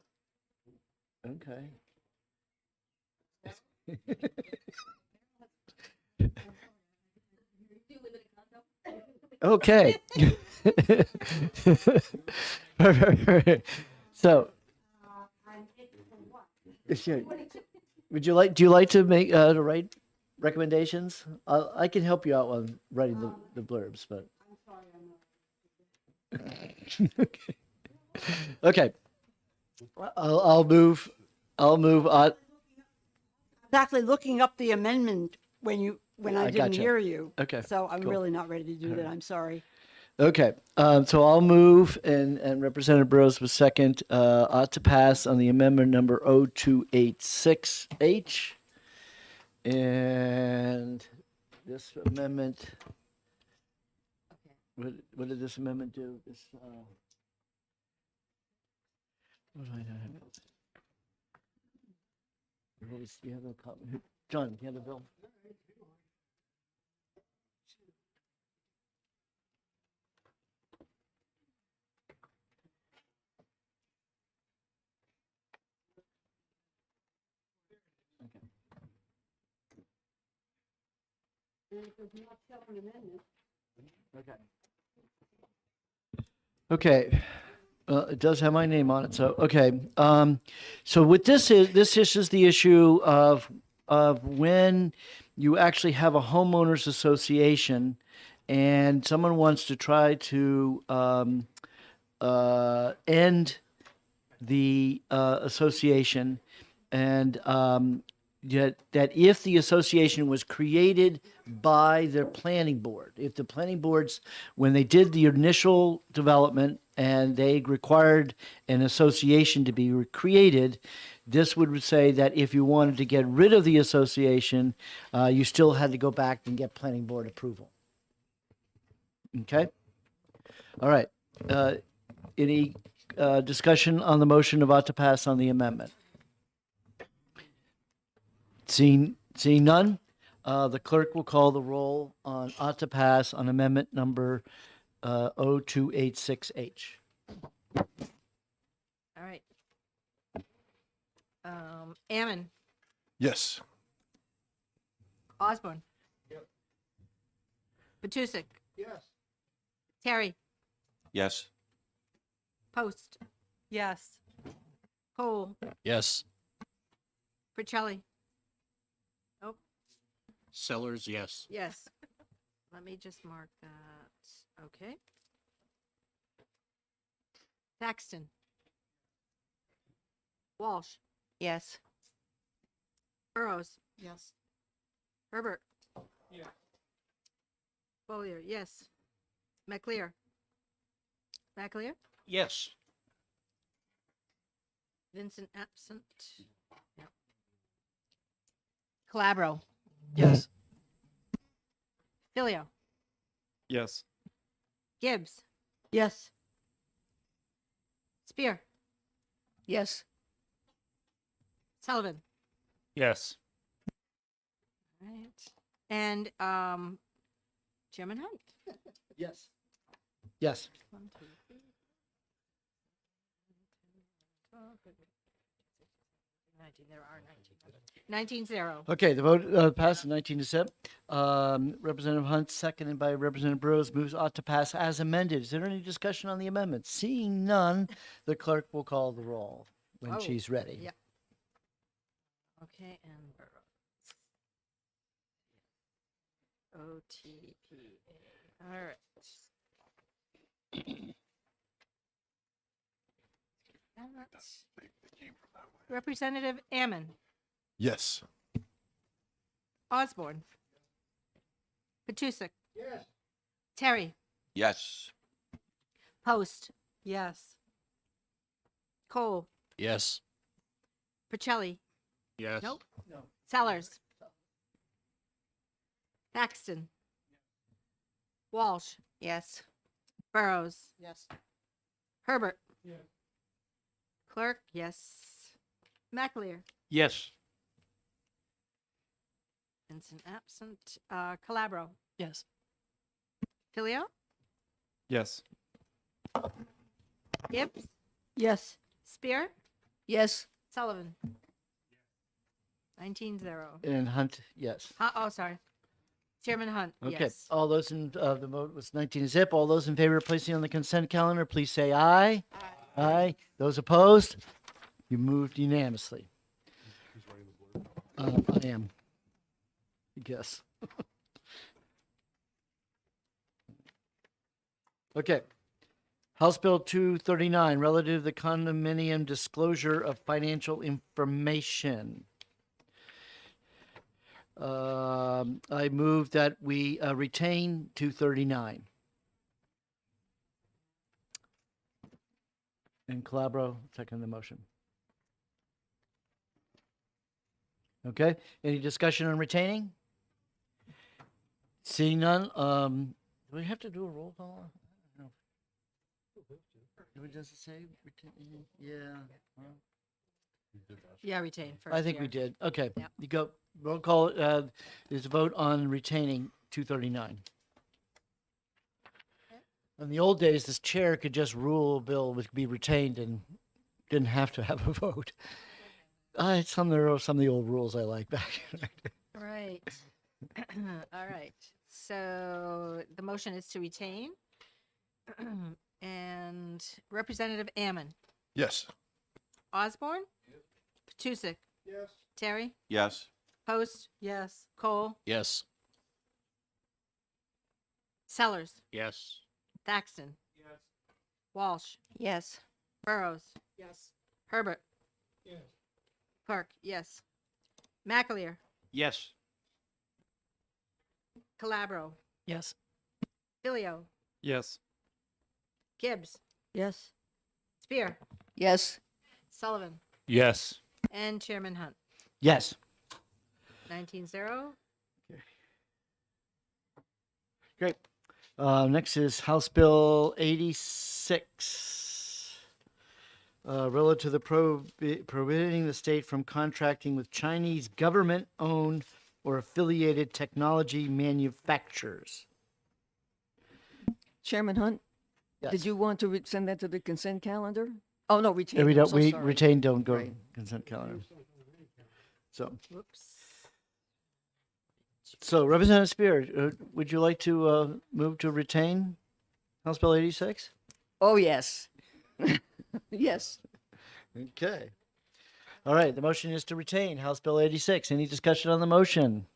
Okay. Okay. So, do you like to make to write recommendations? I can help you out on writing the blurbs, but. Okay. I'll move. Exactly, looking up the amendment when I I didn't gotcha. hear you. Okay, So I'm cool. really not ready to do that. I'm sorry. Okay, so I'll move, and Representative Burrows was second, ought to pass on the amendment number 0286H. And this amendment, what did this amendment do? This, what do I have? You have a copy? John, you have the bill? Okay. It does have my name on it, so, okay. So what this is the issue of when you actually have a homeowners association and someone wants to try to end the association, and that if the association was created by the planning board, if the planning boards, when they did the initial development and they required an association to be created, this would say that if you wanted to get rid of the association, you still had to go back and get planning board approval. Okay? All right. Any discussion on the motion about to pass on the amendment? Seeing none, the clerk will call the roll on ought to pass on amendment number 0286H. All right. Ammon, Yes. Osborne. Matusik. Yes. Terry, Yes. Post, Yes. Cole, Yes. Fratelli. Sellers, yes. Yes. Let me just mark that. Okay. Thaxton. Walsh. Yes. Burrows. Yes. Herbert. Yeah. Bollier, yes. McLear. McLear. Yes. Vincent absent. Yep. Calabro. Yes. Filio. Yes. Gibbs. Yes. Spear. Yes. Sullivan. Yes. Right. And Chairman Hunt. Yes. Yes. 1, 2, 3, 19. There are 19. 19-0. Okay, the vote passed 19 to 7. Representative Hunt, seconded by Representative Burrows, moves ought to pass as amended. Is there any discussion on the amendment? Seeing none, the clerk will call the roll when Oh, she's ready. Yeah. Okay, and Burrows. OTPA. All right. Representative Ammon, Yes. Osborne. Matusik. Yes. Terry. Yes. Post. Yes. Cole. Yes. Pacelli. Yes. Nope. No. Sellers. Thaxton. Walsh. Yes. Burrows. Yes. Herbert. Clerk, yes. McLear. Yes. Vincent absent. Calabro. Yes. Filio. Yes. Gibbs. Yes. Spear. Yes. Sullivan. 19-0. And Hunt, yes. Oh, sorry. Chairman Hunt, Okay, yes. all those in, the vote was 19 to zip. All those in favor of placing on the consent calendar, please say aye. Aye. Those opposed? You moved unanimously. I am. Yes. Okay. House Bill 239, relative to the condominium disclosure of financial information. I move that we retain 239. And Calabro, second the motion. Okay, any discussion on retaining? Seeing none, do we have to do a roll call? I don't know. What does it say? Yeah. well, Yeah, retain first. I think we yeah. did. Okay, Yeah. you go, roll call, is a vote on retaining 239. In the old days, this chair could just rule a bill would be retained and didn't have to have a vote. Some of the old rules I like back. Right. All right. So the motion is to retain. And Representative Ammon, Yes. Osborne, Patusek. Yes. Terry, Yes. Post. Yes. Cole, Yes. Sellers, Yes. Thaxton. Yes. Walsh, Yes. Burrows. Yes. Herbert. Yes. Clark, yes. McAleer, Yes. Calabro, Yes. Filio, Yes. Gibbs, Yes. Spear, Yes. Sullivan, Yes. and Chairman Hunt. Yes. 19-0. Great. Next is House Bill 86, relative to the prohibiting the state from contracting with Chinese government-owned or affiliated technology manufacturers. Chairman Hunt, Yes. did you want to send that to the consent calendar? Oh, no, retain. Yeah, we I'm don't. so We sorry. retain. Don't go Right. consent calendar. So, Whoops. Representative Spear, would you like to move to retain House Bill 86? Oh, yes. Yes. Okay. All right. The motion is to retain House Bill 86. Any discussion on the motion?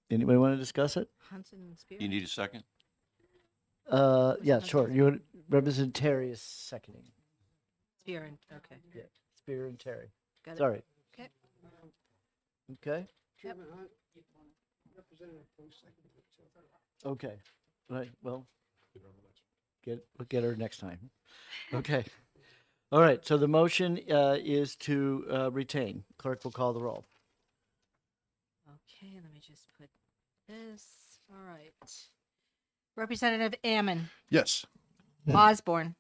Anybody want to discuss it? Hunt and Spear. You need a second? Yeah, sure. You Representative Terry is seconding. Spear, okay. Yeah. Spear and Terry. Got it. Sorry. Okay. Okay. Yep. Okay. Right. Well, we'll get her next time. Okay. All right. So the motion is to retain. Clerk will call the roll. Okay, let me just put this. All right. Representative Ammon, Yes. Osborne.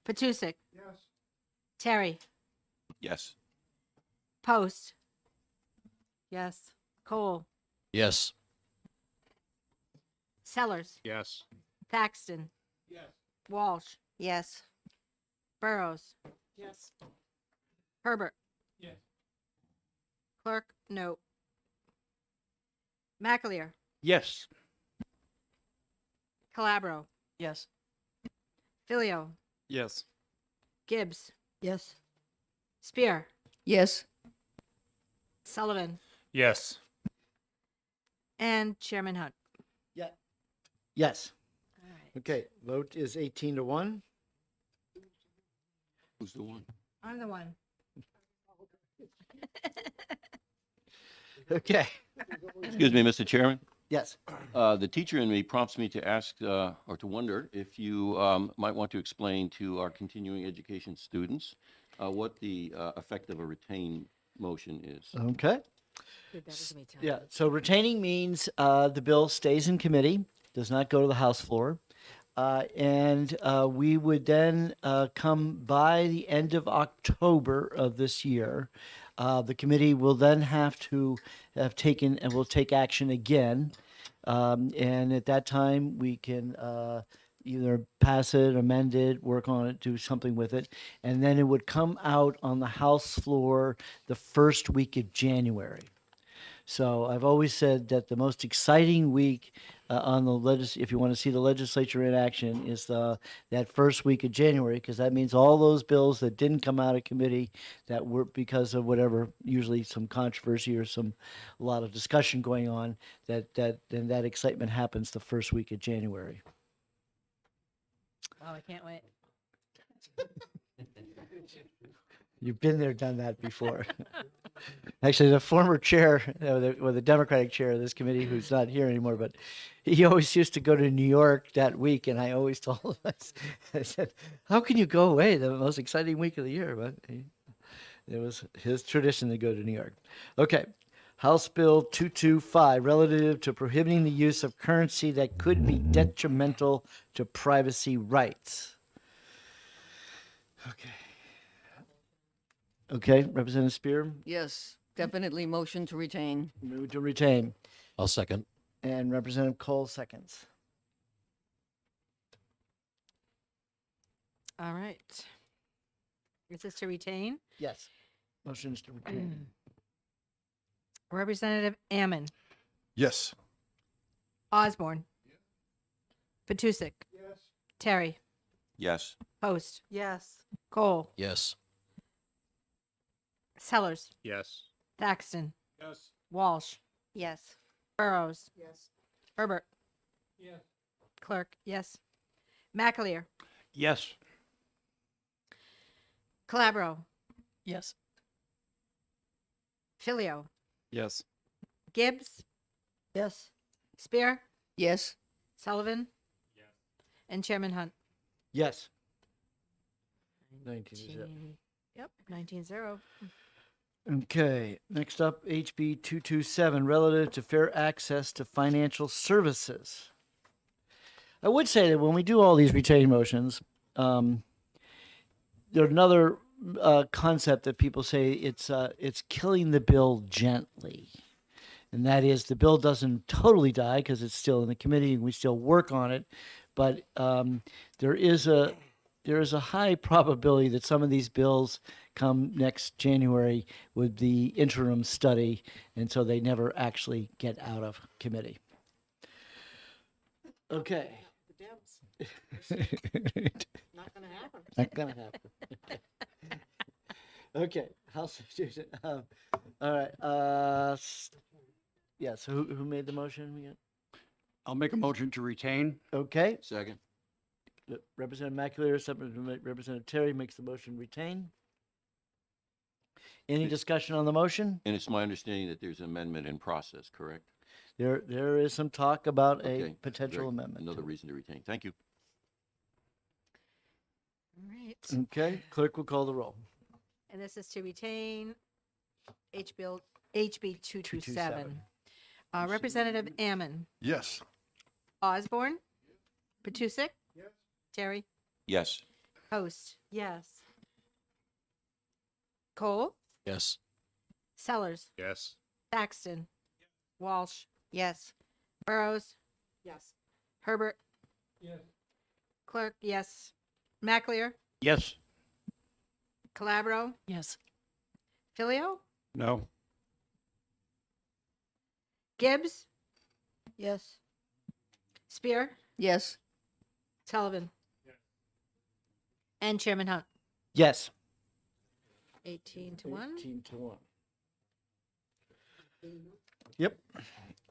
Patusek. Yes. Terry, Yes. Post. Yes. Cole, Yes. Sellers, Yes. Thaxton. Yes. Walsh. Yes. Burrows. Yes. Herbert. Yes. Clerk, no. McAleer, Yes. Calabro, Yes. Filio, Yes. Gibbs, Yes. Spear, Yes. Sullivan, Yes. and Chairman Hunt. Yeah. Yes. All right. Okay. Vote is 18-1. Who's the one? I'm the one. Okay. Excuse me, Mr. Chairman. Yes. The teacher in me prompts me to ask or to wonder if you might want to explain to our continuing education students what the effect of a retain motion is. Okay. Did better than me, Tom. Yeah. So retaining means the bill stays in committee, does not go to the House floor. And we would then come by the end of October of this year. The committee will then have to have taken and will take action again. And at that time, we can either pass it, amend it, work on it, do something with it. And then it would come out on the House floor the first week of January. So I've always said that the most exciting week on the if you want to see the legislature in action, is that first week of January, because that means all those bills that didn't come out of committee that were because of whatever, usually some controversy or a lot of discussion going on, then that excitement happens the first week of January. Oh, I can't wait. You've been there, done that before. Actually, the former chair, the Democratic chair of this committee, who's not here anymore, but he always used to go to New York that week, and I always told him, I said, "How can you go away the most exciting week of the year?" But it was his tradition to go to New York. Okay, House Bill 225, relative to prohibiting the use of currency that could be detrimental to privacy rights. Okay, Representative Spear, Yes. Definitely motion to retain. move to retain. I'll second. And Representative Cole seconds. All right. Is this to retain? Yes. Motion is to retain. Representative Ammon, Yes. Osborne. Petusic. Terry. Yes. Host. Yes. Cole. Yes. Sellers. Yes. Thaxton. Yes. Walsh. Yes. Burrows. Yes. Herbert. Yes. Clerk. Yes. McAleer. Yes. Calabro. Yes. Filio. Yes. Gibbs. Yes. Spear. Yes. Sullivan. And Chairman Hunt. Yes. 19 to 0. Yep, 19-0. Okay, next up, HB 227, relative to fair access to financial services. I would say that when we do all these retained motions, there's another concept that people say it's killing the bill gently. And that is the bill doesn't totally die because it's still in the committee and we still work on it. But there is a high probability that some of these bills come next January with the interim study, and so they never actually get out of committee. Okay. Not gonna happen. Not gonna happen. Okay, House Substitution. All right. Yeah. So who made the motion? I'll make a motion to retain. Okay. Second. Representative McAleer, Representative Terry makes the motion retain. Any discussion on the motion? And it's my understanding that there's an amendment in process, correct? There is some talk about a Okay, potential great. amendment. Another reason to retain. Thank you. All right. Okay, clerk will call the roll. And this is to retain HB 227. Representative Ammon. Yes. Osborne. Petusic. Terry. Yes. Host. Yes. Cole. Yes. Sellers. Yes. Thaxton. Walsh. Yes. Burrows. Yes. Herbert. Yes. Clerk. Yes. McAleer. Yes. Calabro. Yes. Filio. No. Gibbs. Yes. Spear. Yes. Sullivan. And Chairman Hunt. Yes. 18 to 1. 18 to 1. Yep.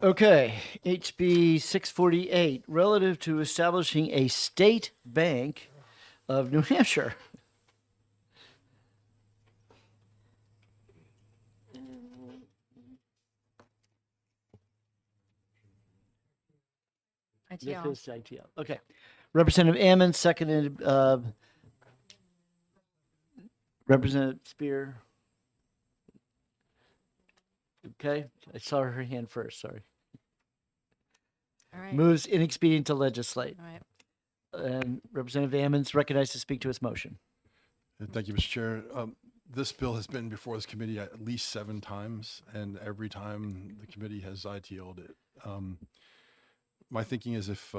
Okay, HB 648, relative to establishing a state bank of New Hampshire. ITL. This is ITL. Okay. Representative Ammon, seconded, Representative Spear. Okay, I saw her hand first, sorry. All right. Moves inexpedient to legislate. All right. And Representative Ammon's recognized to speak to his motion. Thank you, Mr. Chair. This bill has been before this committee at least 7 times, and every time the committee has ITL'd it. My thinking is if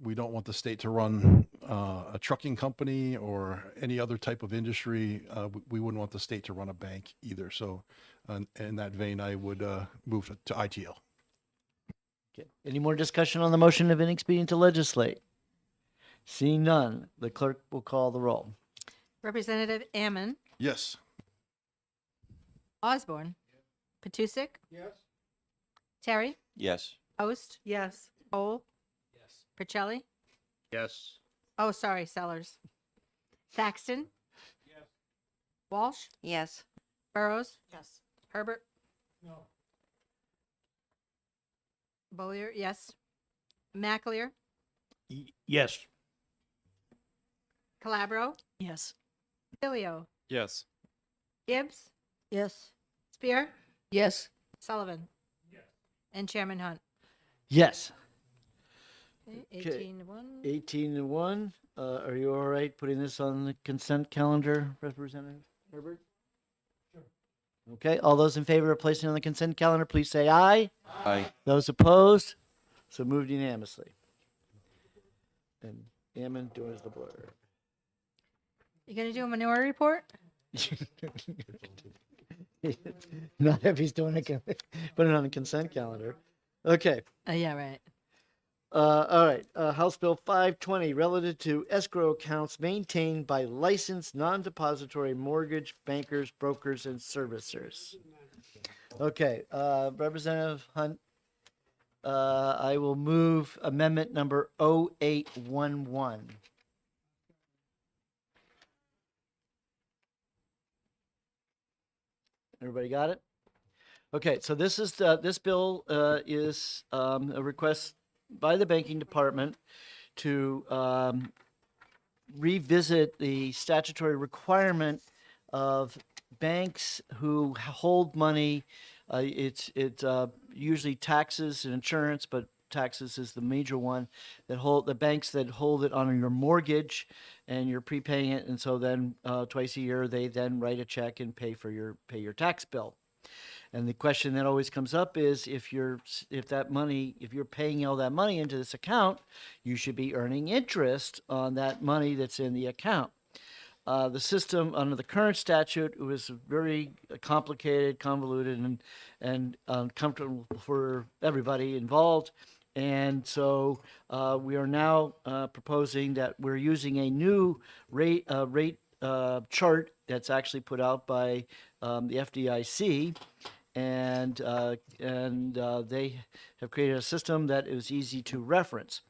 we don't want the state to run a trucking company or any other type of industry, we wouldn't want the state to run a bank either. So in that vein, I would move to ITL. Okay. Any more discussion on the motion of inexpedient to legislate? Seeing none, the clerk will call the roll. Representative Ammon. Yes. Osborne. Petusic. Yes. Terry. Yes. Host. Yes. Cole. Yes. Percelli. Yes. Oh, sorry, Sellers. Thaxton. Yes. Walsh. Yes. Burrows. Yes. Herbert. No. Bollier. Yes. McAleer. Yes. Calabro. Yes. Filio. Yes. Gibbs. Yes. Spear. Yes. Sullivan. And Chairman Hunt. Yes. Okay, Okay. 18 to 1. 18 to 1. Are you all right putting this on the consent calendar, Representative Herbert? Sure. Okay, all those in favor of placing on the consent calendar, please say aye. Aye. Those opposed? So moved unanimously. And Ammon does the blur. You going to do a minority report? Not if he's doing it, put it on the consent calendar. Okay. Yeah, right. All right, House Bill 520, relative to escrow accounts maintained by licensed non-depository mortgage bankers, brokers, and servicers. Okay, Representative Hunt, I will move amendment number 0811. Everybody got it? Okay, so this is this bill is a request by the banking department to revisit the statutory requirement of banks who hold money. It's usually taxes and insurance, but taxes is the major one, that hold the banks that hold it on your mortgage, and you're prepaying it, and so then twice a year they then write a check and pay your tax bill. And the question that always comes up is if you're paying all that money into this account, you should be earning interest on that money that's in the account. The system under the current statute was very complicated, convoluted, and uncomfortable for everybody involved. And so we are now proposing that we're using a new rate chart that's actually put out by the FDIC. And they have created a system that is easy to reference.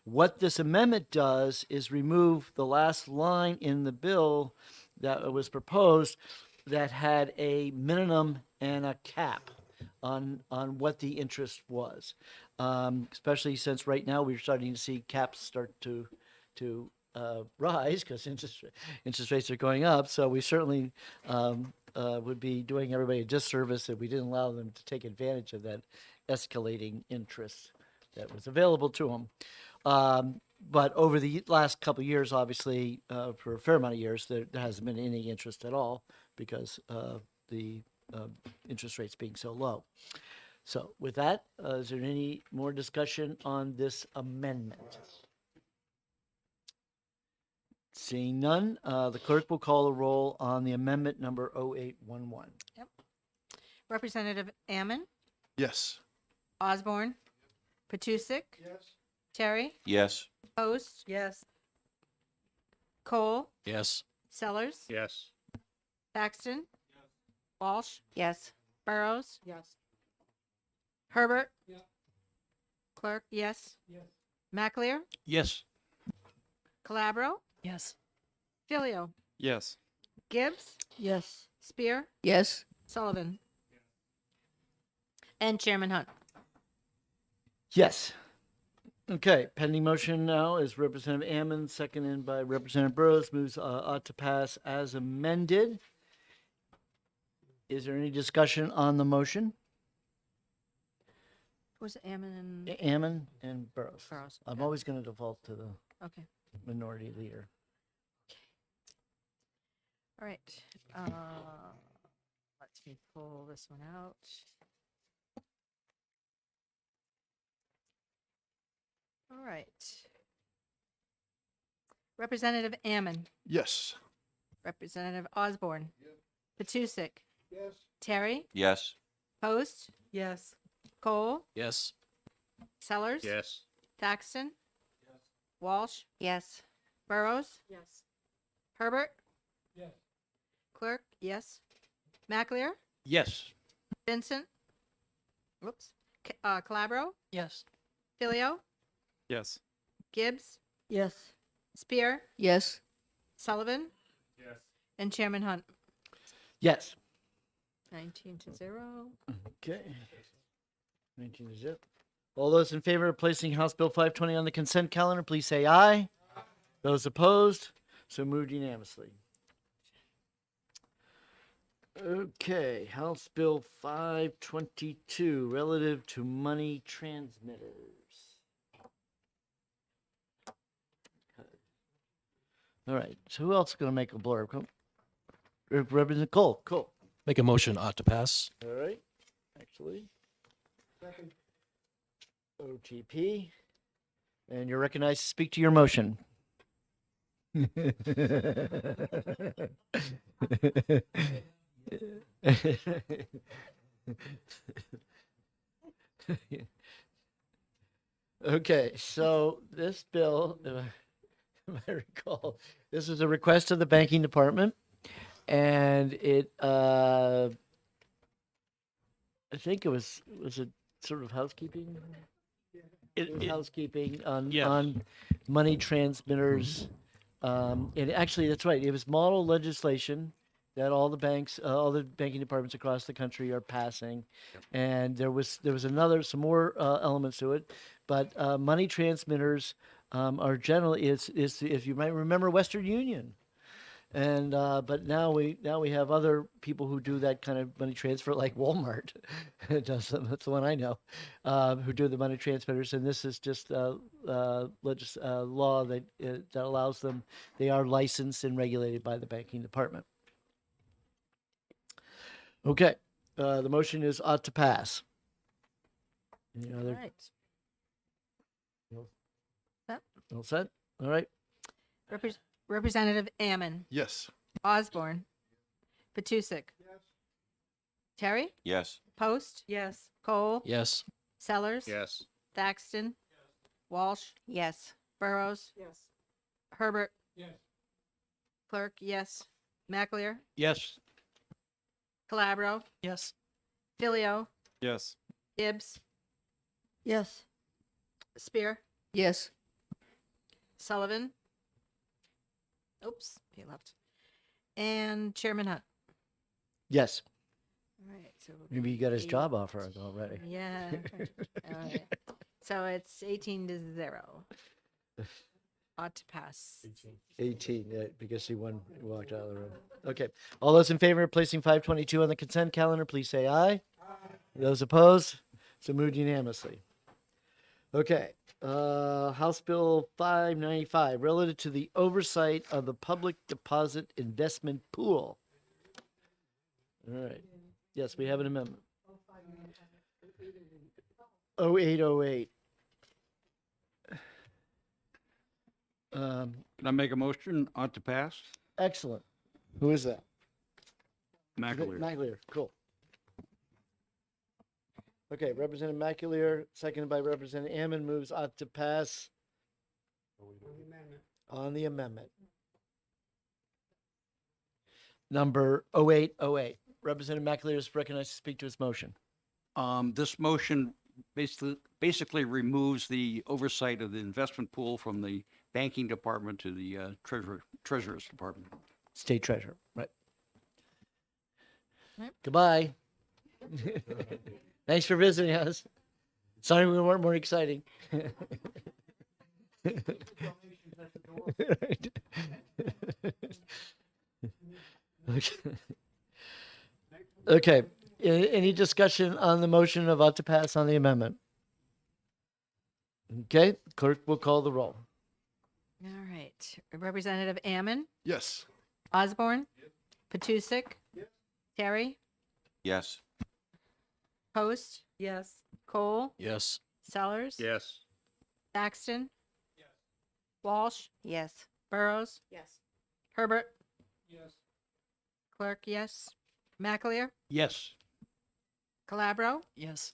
What this amendment does is remove the last line in the bill that was proposed that had a minimum and a cap on what the interest was. Especially since right now we're starting to see caps start to rise because interest rates are going up. So we certainly would be doing everybody a disservice if we didn't allow them to take advantage of that escalating interest that was available to them. But over the last couple of years, obviously, for a fair amount of years, there hasn't been any interest at all because of the interest rates being so low. So with that, is there any more discussion on this amendment? Seeing none, the clerk will call a roll on the amendment number 0811. Yep. Representative Ammon, Yes. Osborne, Petusic. Yes. Terry, Yes. Post. Yes. Cole, Yes. Sellers, Yes. Paxton. Walsh, Yes. Burrows. Yes. Herbert. Clerk, yes. Maclear, Yes. Calabro, Yes. Filio, Yes. Gibbs, Yes. Spear, Yes. Sullivan. And Chairman Hunt. Yes. Okay, pending motion now is Representative Ammon, seconded by Representative Burrows, moves ought to pass as amended. Is there any discussion on the motion? Was it Ammon and? Ammon and Burrows. Burrows, I'm yeah. always going to default to the Okay. minority leader. All right. Let me pull this one out. All right. Representative Ammon, Yes. Representative Osborne. Petusic. Yes. Terry, Yes. Post. Yes. Cole, Yes. Sellers. Yes. Thaxton. Walsh, Yes. Burrows. Yes. Herbert. Yes. Clerk, yes. Maclear, Yes. Vincent. Whoops. Calabro, Yes. Filio, Yes. Gibbs, Yes. Spear, Yes. Sullivan. Yes. And Chairman Hunt. Yes. 19-0. Okay. 19 to 0. All those in favor of placing House Bill 520 on the consent calendar, please say aye. Those opposed, so moved unanimously. Okay, House Bill 522, relative to money transmitters. All right, so who else is going to make a blurb? Come. Representative Cole. Cool. Make a motion ought to pass. All right, actually. OTP. And you're recognized to speak to your motion. Okay, so this bill, if I recall, this is a request of the banking department, and I think it was it sort of housekeeping? Housekeeping on money transmitters. And actually, that's right. It was model legislation that all the banks, all the banking departments across the country are passing, and there was some more elements to it, but money transmitters are generally is if you might remember Western Union, and but now we have other people who do that kind of money transfer, like Walmart does them. That's the one I know, who do the money transmitters, and this is just law that that allows them. They are licensed and regulated by the banking department. Okay, the motion is ought to pass. Any All other? right. All set? All right. Representative Ammon, Yes. Osborne, Petusic. Terry, Yes. Post, Yes. Cole, Yes. Sellers, Yes. Thaxton, Walsh, Yes. Burrows, Yes. Herbert. Clerk, yes. McAleer, Yes. Calabro, Yes. Filio, Yes. Gibbs, Yes. Spear, Yes. Sullivan. Oops, he left. And Chairman Hunt. Yes. All right, so Maybe he got his eight. job offer already. Yeah. All right. So it's 18-0. Ought to pass. 18, yeah, because he walked out of the room. Okay. All those in favor of placing 522 on the consent calendar, please say aye. Those opposed? So moved unanimously. Okay. House Bill 595, relative to the oversight of the public deposit investment pool. All right. Yes, we have an amendment. 0808. Can I make a motion ought to pass? Excellent. Who is that? McAleer. McAleer, cool. Okay, Representative McAleer, seconded by Representative Ammon, moves ought to pass on the amendment. Number 0808. Representative McAleer is recognized to speak to his motion. This motion basically removes the oversight of the investment pool from the banking department to the treasurer's department. State treasurer, right. Right. Goodbye. Thanks for visiting us. Sorry we weren't more exciting. Okay. Any discussion on the motion of ought to pass on the amendment? Okay, clerk will call the roll. All right. Representative Ammon, Yes. Osborne, Petusic, Terry, Yes. Post, Yes. Cole, Yes. Sellers, Yes. Thaxton, Walsh, Yes. Burrows, Yes. Herbert. Clerk, yes. McAleer, Yes. Calabro, Yes.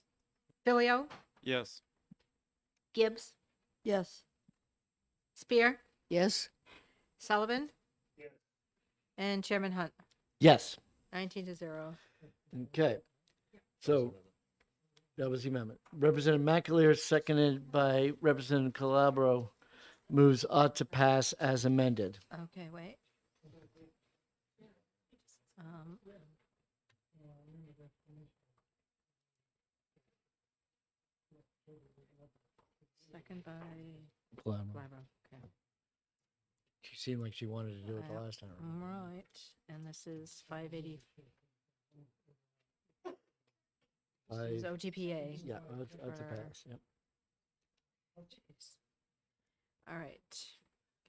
Filio, Yes. Gibbs, Yes. Spear, Yes. Sullivan, and Chairman Hunt. Yes. 19-0. Okay. So that was the amendment. Representative McAleer, seconded by Representative Calabro, moves ought to pass as amended. Okay, wait. Second by Calabro. Calabro. Okay. She seemed like she wanted to do it the last time. Right, and this is 580. This is OTPA. Yeah, ought to for- pass, yep. Oh, jeez. All right,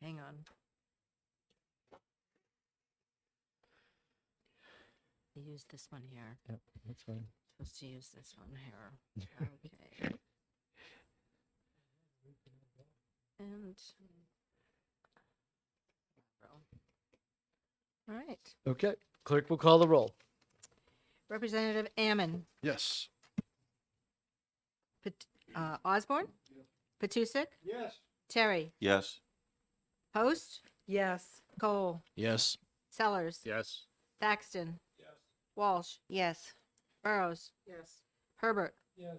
hang on. Use this one here. Yep, that's fine. Supposed to use this one here. Okay. And. All right. Okay, clerk will call the roll. Representative Ammon, Yes. Osborne, Patusek? Yes. Terry? Yes. Post? Yes. Cole? Yes. Sellers? Yes. Thaxton? Walsh? Yes. Burrows? Yes. Herbert? Yes.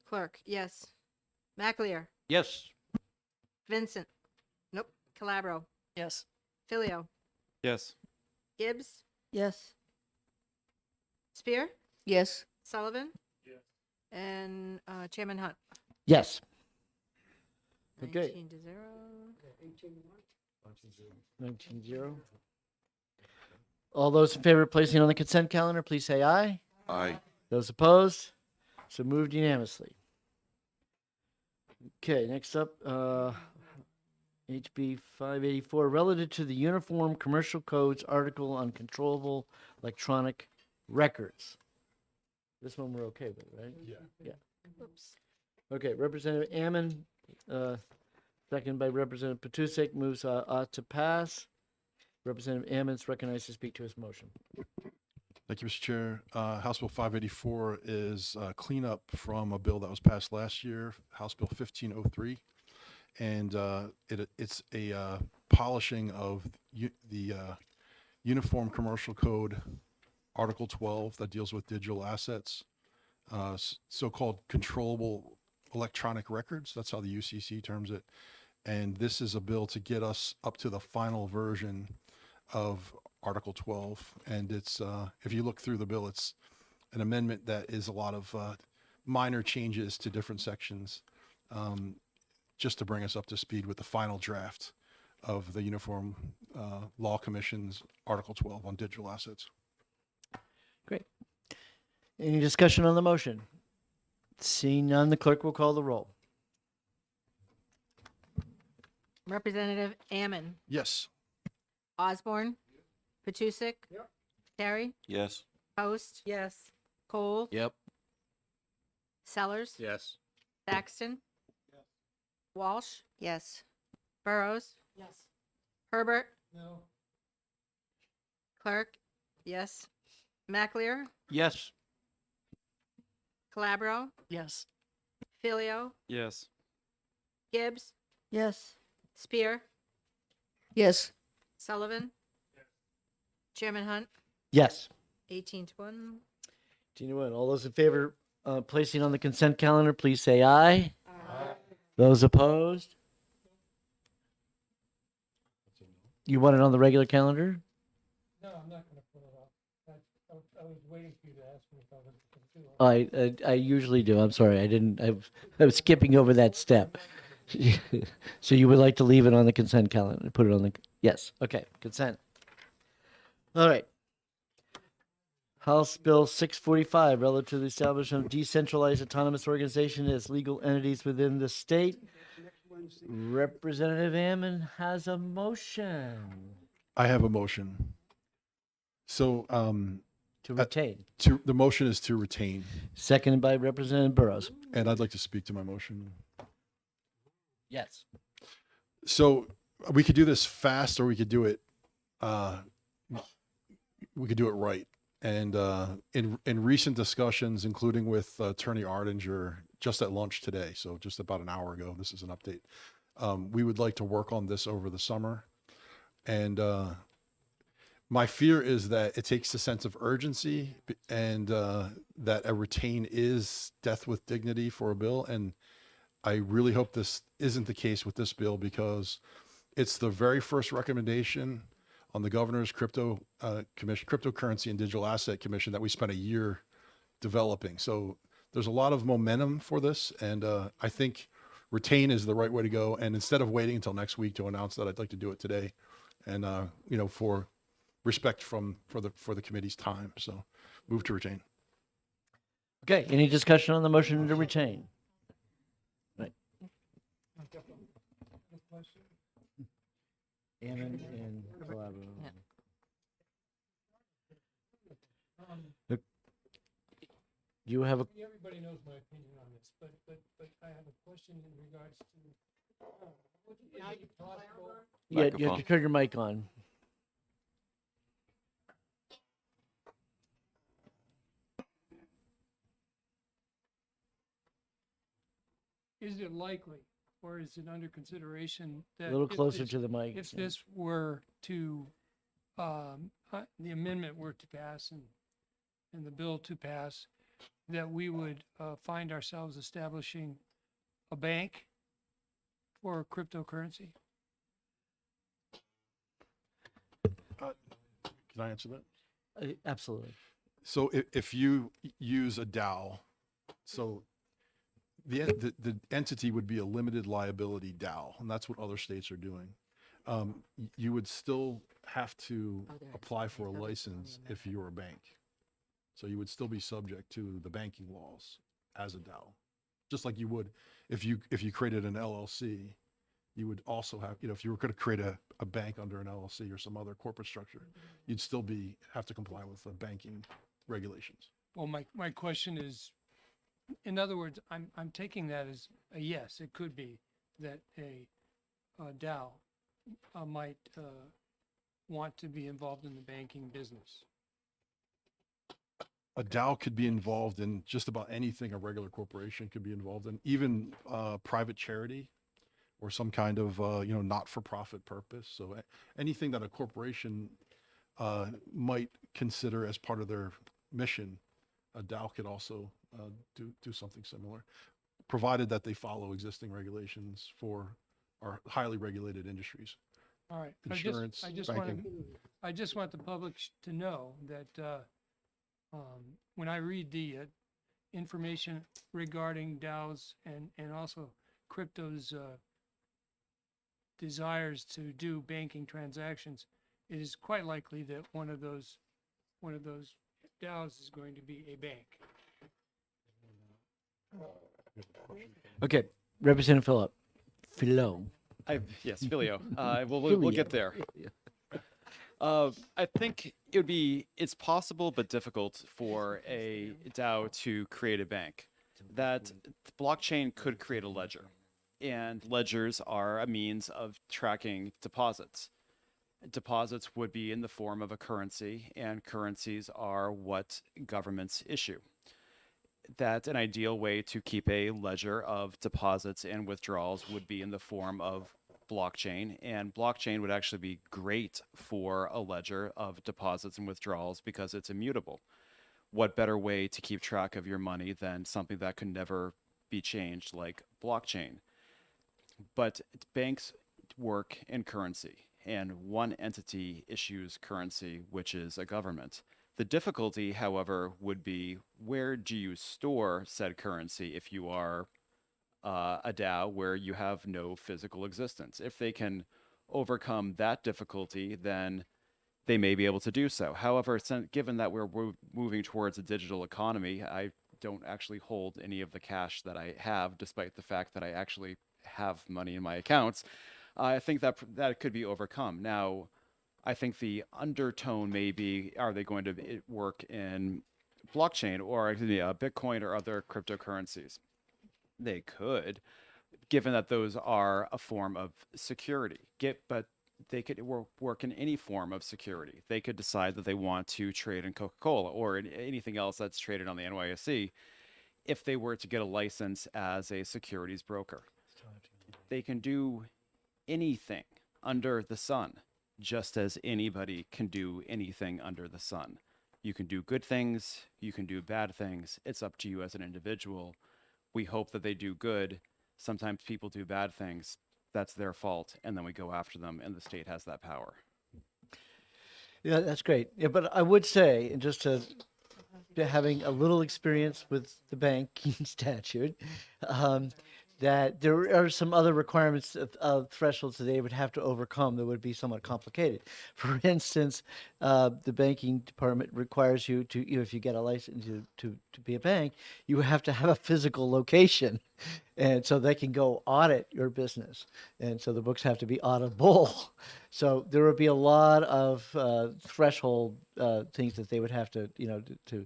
Clerk? Yes. Maclear? Yes. Vincent? Nope. Calabro? Yes. Filio? Yes. Gibbs? Yes. Spear? Yes. Sullivan? And Chairman Hunt? Yes. Okay. 19-0. 19-0. All those in favor of placing on the consent calendar, please say aye. Aye. Those opposed? So moved unanimously. Okay, next up, HB 584, relative to the Uniform Commercial Codes article on controllable electronic records. This one we're okay with, right? Yeah. Oops. Okay, Representative Ammon, second by Representative Patusek, moves ought to pass. Representative Ammon is recognized to speak to his motion. Thank you, Mr. Chair. House Bill 584 is cleanup from a bill that was passed last year, House Bill 1503. And it's a polishing of the Uniform Commercial Code, Article 12, that deals with digital assets, so-called controllable electronic records. That's how the UCC terms it. And this is a bill to get us up to the final version of Article 12. And it's, if you look through the bill, it's an amendment that is a lot of minor changes to different sections, just to bring us up to speed with the final draft of the Uniform Law Commission's Article 12 on digital assets. Great. Any discussion on the motion? Seeing none, the clerk will call the roll. Representative Ammon? Yes. Osborne? Patusek? Terry? Yes. Post? Yes. Cole? Yep. Sellers? Yes. Thaxton? Walsh? Yes. Burrows? Yes. Herbert? No. Clerk? Yes. Maclear? Yes. Calabro? Yes. Filio? Yes. Gibbs? Yes. Spear? Yes. Sullivan? Chairman Hunt? Yes. 18 to 1. 18 to 1. All those in favor of placing on the consent calendar, please say aye. Those opposed? You want it on the regular calendar? No, I'm not going to pull it off. I was waiting for you to ask me if I was going to do it. I usually do. I'm sorry. I was skipping over that step. So you would like to leave it on the consent calendar, put it on the, yes. Okay, consent. All right. House Bill 645, relative to the establishment of decentralized autonomous organization as legal entities within the state. Representative Ammon has a motion I have a motion. So, to retain. the motion is to retain, Seconded by Representative Burrows. and I'd like to speak to my motion. Yes. So we could do this fast, or we could do it, right. And in recent discussions, including with Attorney Ardinger, just at lunch today, so just about an hour ago, this is an update. We would like to work on this over the summer, and my fear is that it takes a sense of urgency, and that a retain is death with dignity for a bill, and I really hope this isn't the case with this bill, because it's the very first recommendation on the governor's cryptocurrency and digital asset commission that we spent a year developing. So there's a lot of momentum for this, and I think retain is the right way to go. And instead of waiting until next week to announce that, I'd like to do it today, and for respect for the committee's time. So move to retain. Okay, any discussion on the motion to retain? Right. Ammon and Calabro. You have a, Everybody knows my opinion on this, but I have a question in regards to, is it possible? you have Microphone. to turn your mic on. is it likely, or is it under consideration A that little if closer this- to the mic. If yeah. this were to, the amendment were to pass and the bill to pass, that we would find ourselves establishing a bank for cryptocurrency? Can I answer that? Absolutely. So if you use a DAO, so the entity would be a limited liability DAO, and that's what other states are doing. You would still have to apply for a license if you're a bank. So you would still be subject to the banking laws as a DAO, just like you would if you created an LLC. You would also have, if you were going to create a bank under an LLC or some other corporate structure, you'd still have to comply with the banking regulations. Well, my question is, in other words, I'm taking that as a yes, it could be that a DAO might want to be involved in the banking business. A DAO could be involved in just about anything a regular corporation could be involved in, even private charity or some kind of not-for-profit purpose. So anything that a corporation might consider as part of their mission, a DAO could also do something similar, provided that they follow existing regulations for our highly regulated industries. All right. Insurance, banking. I just want the public to know that when I read the information regarding DAOs and also crypto's desires to do banking transactions, it is quite likely that one of those DAOs is going to be a bank. Okay, Representative Philo. Yes, Filio. We'll get there. I think it's possible but difficult for a DAO to create a bank. That blockchain could create a ledger, and ledgers are a means of tracking deposits. Deposits would be in the form of a currency, and currencies are what governments issue. That an ideal way to keep a ledger of deposits and withdrawals would be in the form of blockchain, and blockchain would actually be great for a ledger of deposits and withdrawals because it's immutable. What better way to keep track of your money than something that could never be changed like blockchain? But banks work in currency, and one entity issues currency, which is a government. The difficulty, however, would be where do you store said currency if you are a DAO where you have no physical existence? If they can overcome that difficulty, then they may be able to do so. However, given that we're moving towards a digital economy, I don't actually hold any of the cash that I have, despite the fact that I actually have money in my accounts. I think that could be overcome. Now, I think the undertone may be, are they going to work in blockchain or Bitcoin or other cryptocurrencies? They could, given that those are a form of security. But they could work in any form of security. They could decide that they want to trade in Coca-Cola or in anything else that's traded on the NYSE if they were to get a license as a securities broker. They can do anything under the sun, just as anybody can do anything under the sun. You can do good things, you can do bad things. It's up to you as an individual. We hope that they do good. Sometimes people do bad things. That's their fault, and then we go after them, and the state has that power. Yeah, that's great. Yeah, but I would say, and just to having a little experience with the banking statute, that there are some other requirements of thresholds that they would have to overcome that would be somewhat complicated. For instance, the banking department requires you to, if you get a license to be a bank, you have to have a physical location, and so they can go audit your business, and so the books have to be auditable. So there would be a lot of threshold things that they would have to, to.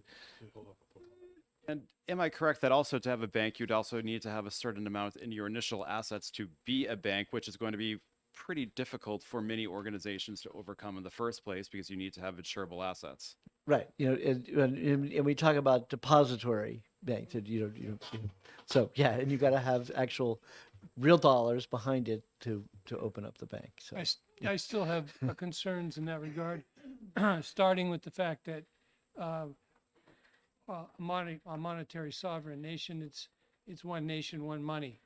And am I correct that also to have a bank, you'd also need to have a certain amount in your initial assets to be a bank, which is going to be pretty difficult for many organizations to overcome in the first place because you need to have insurable assets. Right. And we talk about depository bank. So yeah, and you got to have actual real dollars behind it to open up the bank. So I still have concerns in that regard, starting with the fact that a monetary sovereign nation, it's one nation, one money.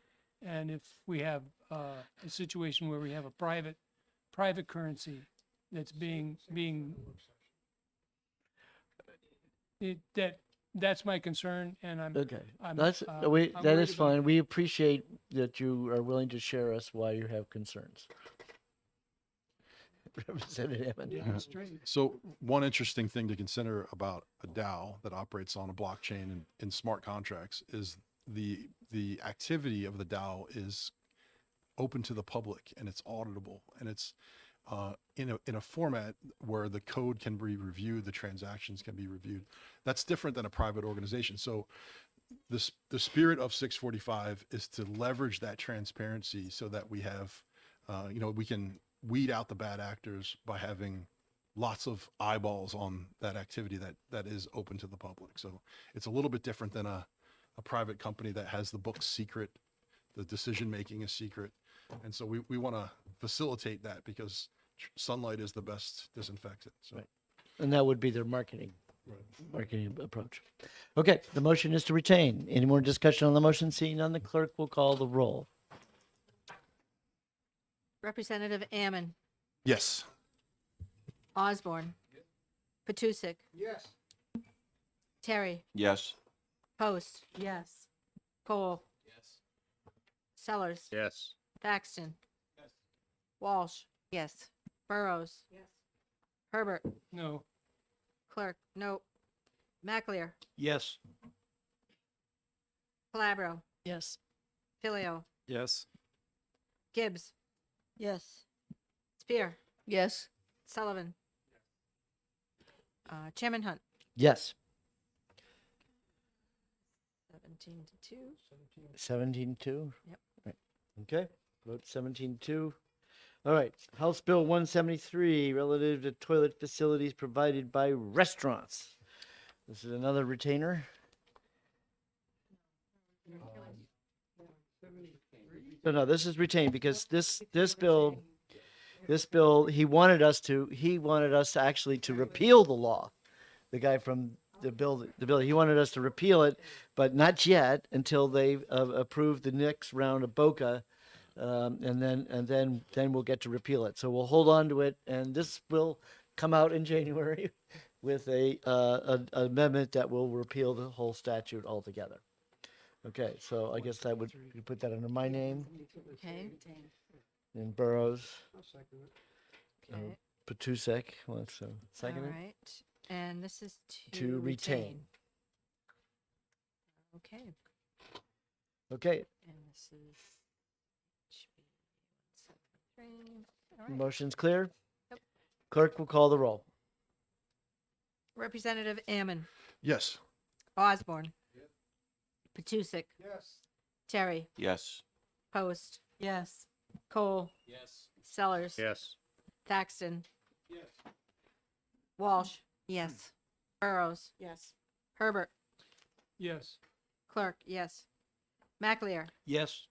And if we have a situation where we have a private currency that's that's my concern, and okay, I'm that worried is about fine. We appreciate that you are willing to share us why you have concerns. Representative Hammond. Yeah, straight. So one interesting thing to consider about a DAO that operates on a blockchain and in smart contracts is the activity of the DAO is open to the public and it's auditable, and it's in a format where the code can be reviewed, the transactions can be reviewed. That's different than a private organization. So the spirit of 645 is to leverage that transparency so that we have, we can weed out the bad actors by having lots of eyeballs on that activity that is open to the public. So it's a little bit different than a private company that has the books secret, the decision making is secret. And so we want to facilitate that because sunlight is the best disinfectant. So Right. And that would be their marketing approach. Okay, the motion is to retain. Any more discussion on the motion? Seeing none, the clerk will call the roll. Representative Ammon, yes. Osborne, Patusik, Yes. Terry, Yes. Post. Yes. Cole. Yes. Sellers. Yes. Thaxton. Walsh. Yes. Burrows. Herbert. No. Clerk. No. McAleer. Yes. Calabro. Yes. Filio. Yes. Gibbs. Yes. Spear. Yes. Sullivan. Chairman Hunt. Yes. 17-2. 17-2? Yep. Right. Okay, vote 17-2. All right, House Bill 173, relative to toilet facilities provided by restaurants. This is another retainer. No, this is retained because this bill, he wanted us to actually to repeal the law. The guy from the bill, he wanted us to repeal it, but not yet until they approve the next round of BOCA, and then we'll get to repeal it. So we'll hold on to it, and this will come out in January with a amendment that will repeal the whole statute altogether. Okay, so I guess that would, you put that under my name Okay. and Burrows, Okay. Patusek, wants to second All it? right. And this is To retain. Okay. Okay, And this is HB 173. All right. motion's clear? Yep. Clerk will call the roll. Representative Ammon, Yes. Osborne. Patusik. Yes. Terry. Yes. Post. Yes. Cole. Yes. Sellers. Yes. Thaxton. Walsh. Yes. Burrows. Yes. Herbert. Yes. Clerk. Yes. McAleer. Yes.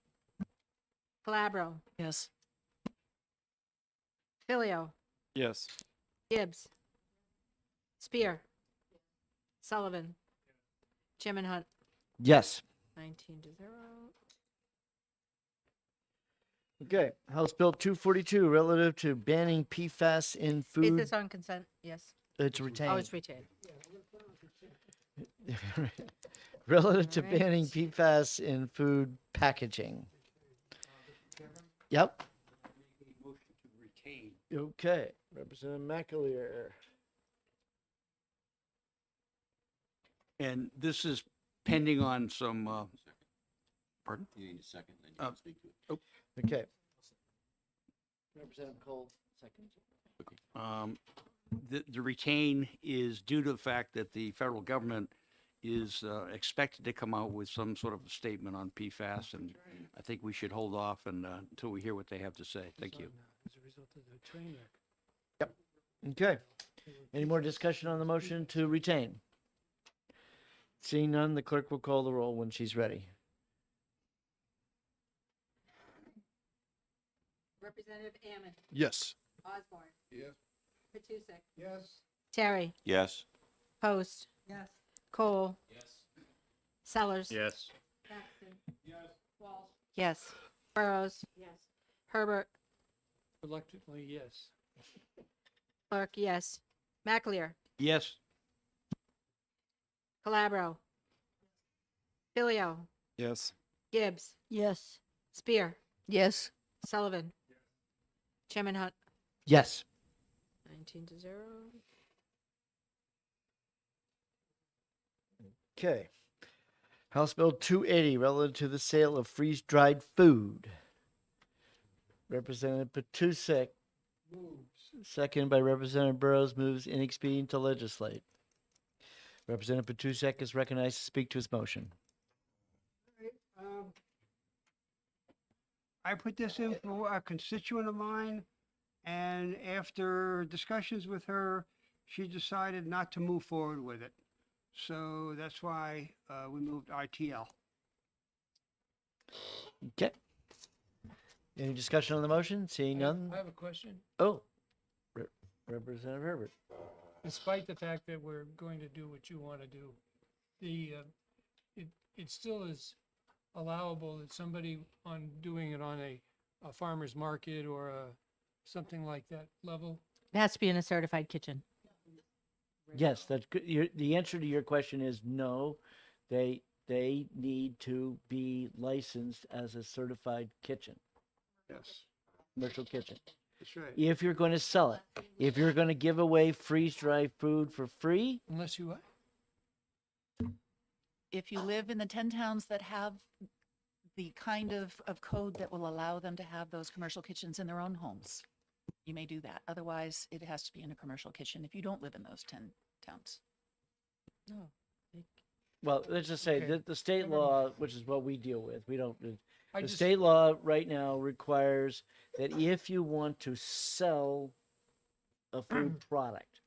Calabro. Yes. Yes. Filio. Gibbs. Spear. Sullivan. Chairman Hunt. Yes. 19-0. Okay, House Bill 242, relative to banning PFAS in Is food. this on consent? Yes. It's retained. Oh, it's retained. Relative to All right. banning PFAS in food packaging. Yep. Okay, Representative McAleer. And this is pending on some, pardon? You need a second, then you can speak to it. Okay. Representative Cole, second. The retain is due to the fact that the federal government is expected to come out with some sort of a statement on PFAS, and I think we should hold off until we hear what they have to say. Thank you. As a result of the train wreck. Okay. Any more discussion on the motion to retain? Seeing none, the clerk will call the roll when she's ready. Representative Ammon. Yes. Osborne. Yes. Matusek. Yes. Terry. Yes. Post. Yes. Cole. Sellers. Yes. Paxton. Walsh. Yes. Burrows. Herbert. Reluctantly, yes. Clark, yes. McAleer. Yes. Calabro. Filio. Yes. Gibbs. Yes. Spear. Yes. Sullivan. Chairman Hunt. Yes. 19-0. Okay. House Bill 280, relative to the sale of freeze-dried food. Representative Patusek, second by Representative Burrows, moves inexpedient to legislate. Representative Patusek is recognized to speak to his motion. I put this in for a constituent of mine, and after discussions with her, she decided not to move forward with it. So that's why we moved ITL. Okay. Any discussion on the motion? Seeing none? I have a question. Oh, Representative Herbert. Despite the fact that we're going to do what you want to do, it still is allowable that somebody doing it on a farmer's market or something like that level. It has to be in a certified kitchen. Yes, that's good. The answer to your question is no. They need to be licensed as a certified kitchen, Yes, commercial kitchen. that's right. If you're going to sell it, if you're going to give away freeze-dried food for free, Unless you what? If you live in the 10 towns that have the kind of code that will allow them to have those commercial kitchens in their own homes, you may do that. Otherwise, it has to be in a commercial kitchen if you don't live in those 10 towns. well, let's just say Okay. that the state law, which is what we deal with, we don't. I The just- state law right now requires that if you want to sell a food product,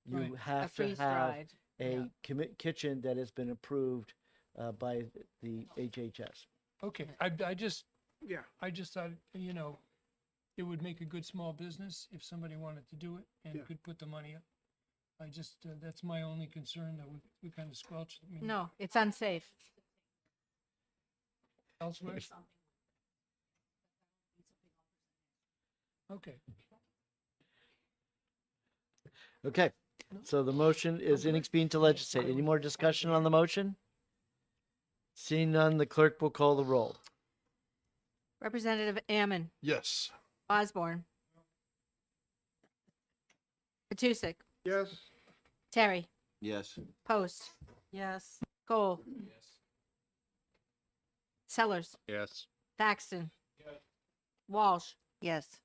you Right. have to have a kitchen that has been approved by the HHS. Okay, I just Yeah. thought, it would make a good small business if somebody wanted to do it and Yeah. could put the money up. That's my only concern that we kind of squelched. No, it's unsafe. Elsewhere? Okay. Okay, so the motion is inexpedient to legislate. Any more discussion on the motion? Seeing none, the clerk will call the roll. Representative Ammon. Yes. Osborne. Matusek. Yes. Terry. Yes. Post. Yes. Cole. Sellers. Yes. Paxton. Walsh. Yes.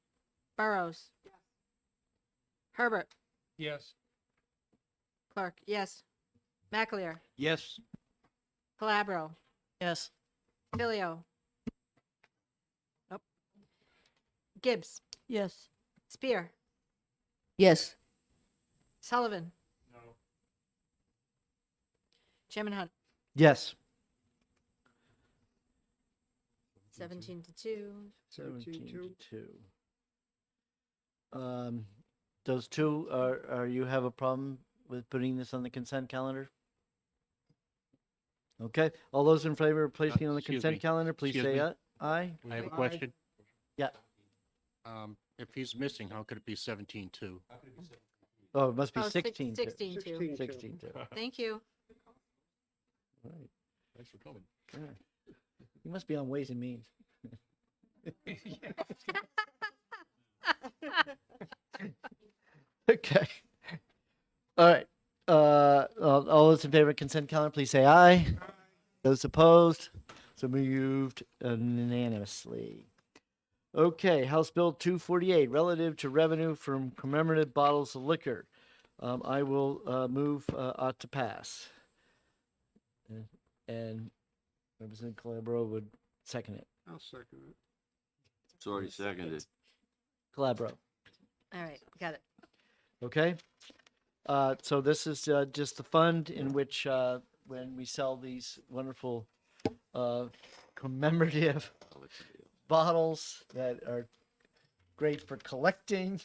Burrows. Herbert. Yes. Clark, yes. McAleer. Yes. Calabro. Yes. Filio. Nope. Gibbs. Yes. Spear. Yes. Sullivan. No. Chairman Hunt. Yes. 17-2. 17-2. Those two are you have a problem with putting this on the consent calendar? Okay, all those in favor of placing it on the excuse consent me. calendar, please Excuse say me. aye. I have a question. Yeah. If he's missing, how could it be 17-2? Oh, it must be Oh, 16. 16-2. 16. Thank you. Right. Thanks for coming. Yeah. You must be on Ways and Means. Okay. All right. All those in favor of consent calendar, please say aye. Those opposed, so moved unanimously. Okay, House Bill 248, relative to revenue from commemorative bottles of liquor. I will move ought to pass. And Representative Calabro would second it. I'll second it. It's already seconded. Calabro, All right, got it. okay? So this is just the fund in which when we sell these wonderful commemorative bottles that are great for collecting,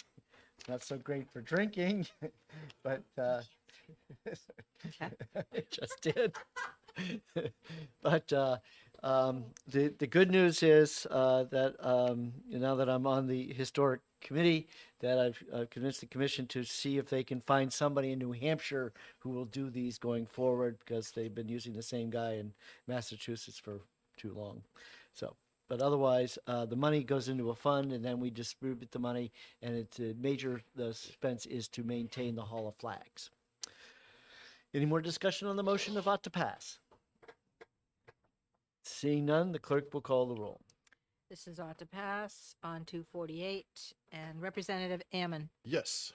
not so great for drinking, but it just did. But the good news is that now that I'm on the historic committee, that I've convinced the commission to see if they can find somebody in New Hampshire who will do these going forward, because they've been using the same guy in Massachusetts for too long. So, but otherwise, the money goes into a fund, and then we distribute the money, and it's a major expense is to maintain the Hall of Flags. Any more discussion on the motion of ought to pass? Seeing none, the clerk will call the roll. This is ought to pass on 248. And Representative Ammon, Yes.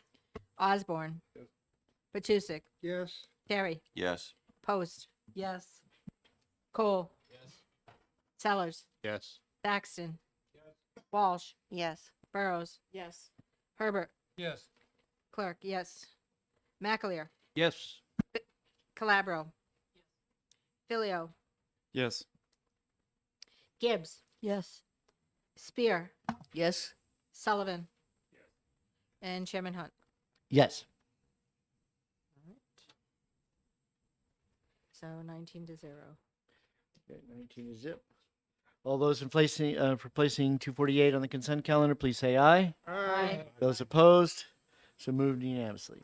Osborne, Matusik, Yes. Terry, Yes. Post, Yes. Cole, Sellers, Yes. Thaxton, Walsh, Yes. Burrows, Yes. Herbert, Yes. Clerk, yes. McAleer, Yes. Calabro, Filio, Yes. Gibbs, Yes. Spear, Yes. Sullivan, and Chairman Hunt. Yes. So 19 to 0. Okay, 19 is zip. All those in placing, for placing 248 on the consent calendar, please say aye. Aye. Those opposed, so moved unanimously.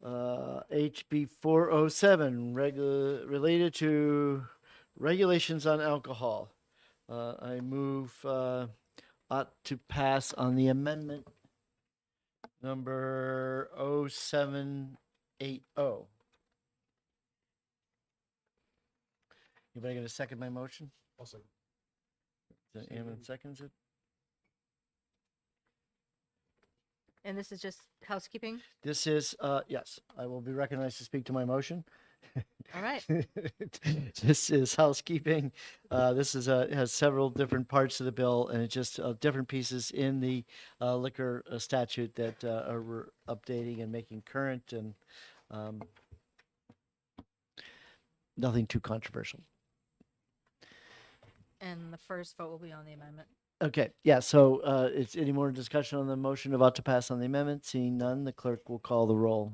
HB 407, related to regulations on alcohol. I move ought to pass on the amendment number 0780. Anybody gonna second my motion? I'll second. Ammon seconds it. And this is just housekeeping? This is, yes, I will be recognized to speak to my motion. All right. This is housekeeping. This is, has several different parts of the bill, and it's just different pieces in the liquor statute that we're updating and making current, and nothing too controversial. And the first vote will be on the amendment. Okay, yeah, so it's any more discussion on the motion about to pass on the amendment? Seeing none, the clerk will call the roll.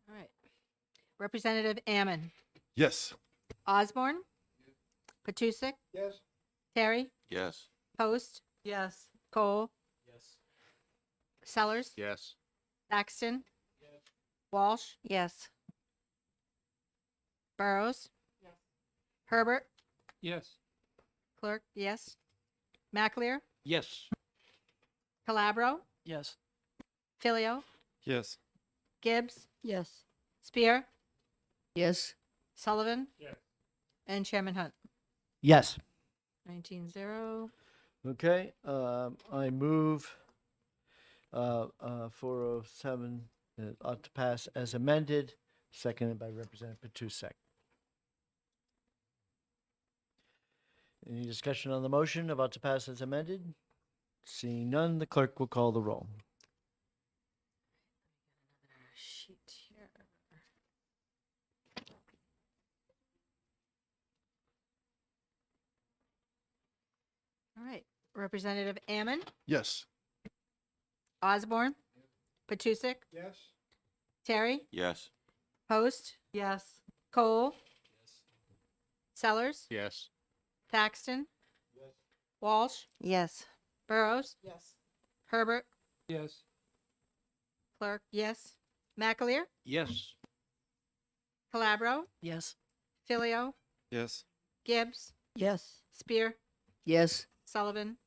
All right. Representative Ammon, Yes. Osborne, Matusik, Yes. Terry, Yes. Post, Yes. Cole, Yes. Sellers, Yes. Thaxton, Walsh, Yes. Burrows, Herbert, Yes. Clerk, yes. McAleer, Yes. Calabro, Yes. Filio, Yes. Gibbs, Yes. Spear, Yes. Sullivan, Yes. and Chairman Hunt. Yes. 19-0. Okay, I move 407 ought to pass as amended, seconded by Representative Patusek. Any discussion on the motion about to pass as amended? Seeing none, the clerk will call the roll. Sheet here. All right. Representative Ammon, Yes. Osborne, Patusik, Yes. Terry, Yes. Post, Yes. Cole, Sellers, Yes. Thaxton, Walsh, Yes. Burrows, Yes. Herbert, Yes. Clerk, yes. McAleer, Yes. Calabro, Yes. Filio, Yes. Gibbs, Yes. Spear, Yes. Sullivan,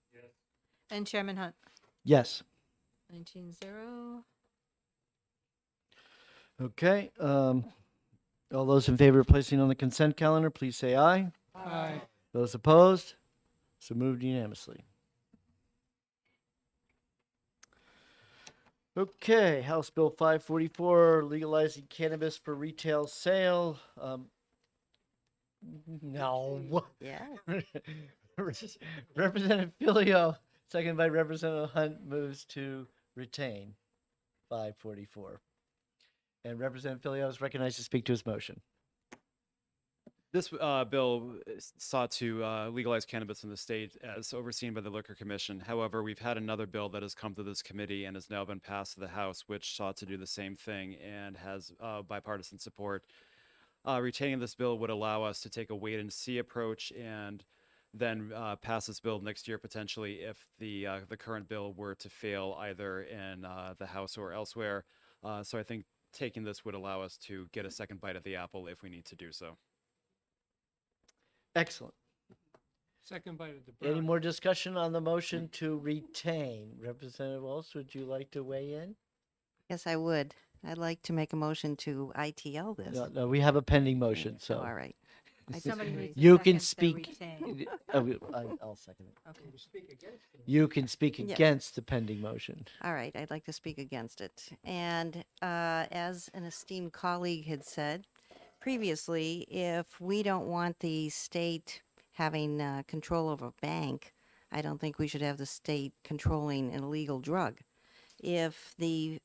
and Chairman Hunt. Yes. 19-0. Okay, all those in favor of placing on the consent calendar, please say aye. Aye. Those opposed? So moved unanimously. Okay, House Bill 544, legalizing cannabis for retail sale. No. Yeah. Representative Filio, seconded by Representative Hunt, moves to retain 544. And Representative Filio is recognized to speak to his motion. This bill sought to legalize cannabis in the state as overseen by the Liquor Commission. However, we've had another bill that has come to this committee and has now been passed to the House, which sought to do the same thing and has bipartisan support. Retaining this bill would allow us to take a wait and see approach and then pass this bill next year potentially if the current bill were to fail either in the House or elsewhere. So I think taking this would allow us to get a second bite at the apple if we need to do so. Excellent. Second bite of the Any bird. more discussion on the motion to retain? Representative Walsh, would you like to weigh in? Yes, I would. I'd like to make a motion to ITL this. No, we have a pending motion, so. All right. Somebody needs to You can second the speak. retain. I'll second it. Okay. You can speak Yeah. against the pending motion. All right, I'd like to speak against it. And as an esteemed colleague had said previously, if we don't want the state having control over a bank, I don't think we should have the state controlling an illegal drug. If the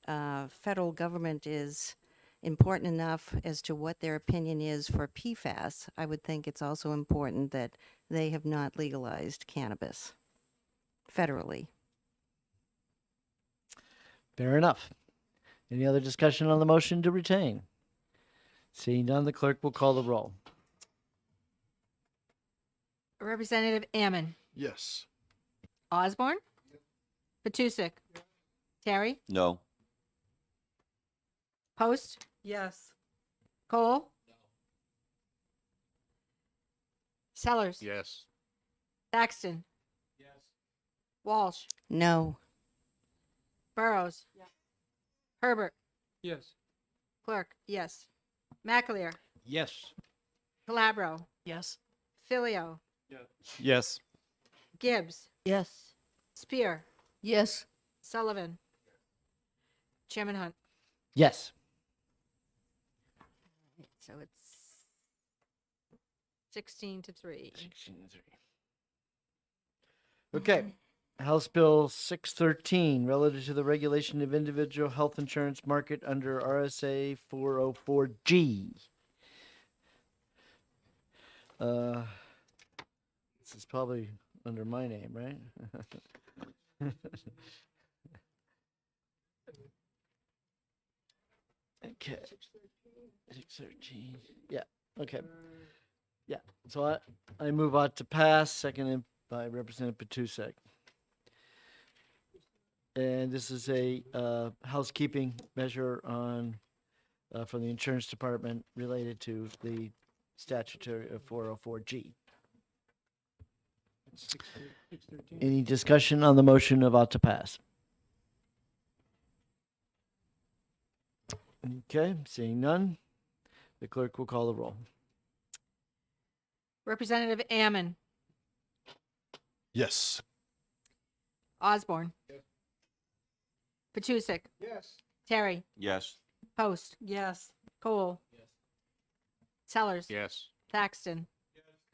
federal government is important enough as to what their opinion is for PFAS, I would think it's also important that they have not legalized cannabis federally. Fair enough. Any other discussion on the motion to retain? Seeing none, the clerk will call the roll. Representative Ammon, Yes. Osborne, Matusik, Terry, No. Post, Yes. Cole, Sellers, Yes. Thaxton, Walsh, No. Burrows, Herbert, Yes. Clerk, yes. McAleer, Yes. Calabro, Yes. Filio, Yes. Gibbs, Yes. Spear, Yes. Sullivan, Chairman Hunt. Yes. So it's 16-3. Okay. House Bill 613, relative to the regulation of individual health insurance market under RSA 404G. This is probably under my name, right? Okay. 613. Yeah. Okay. Yeah. So I move on to pass, seconded by Representative Patusek. And this is a housekeeping measure on from the insurance department related to the statutory of 404G. Any discussion on the motion of ought to pass? Okay, seeing none, the clerk will call the roll. Representative Ammon, Yes. Osborne, Patusik, Yes. Terry, Yes. Post, yes. Cole, Sellers, Yes. Thaxton,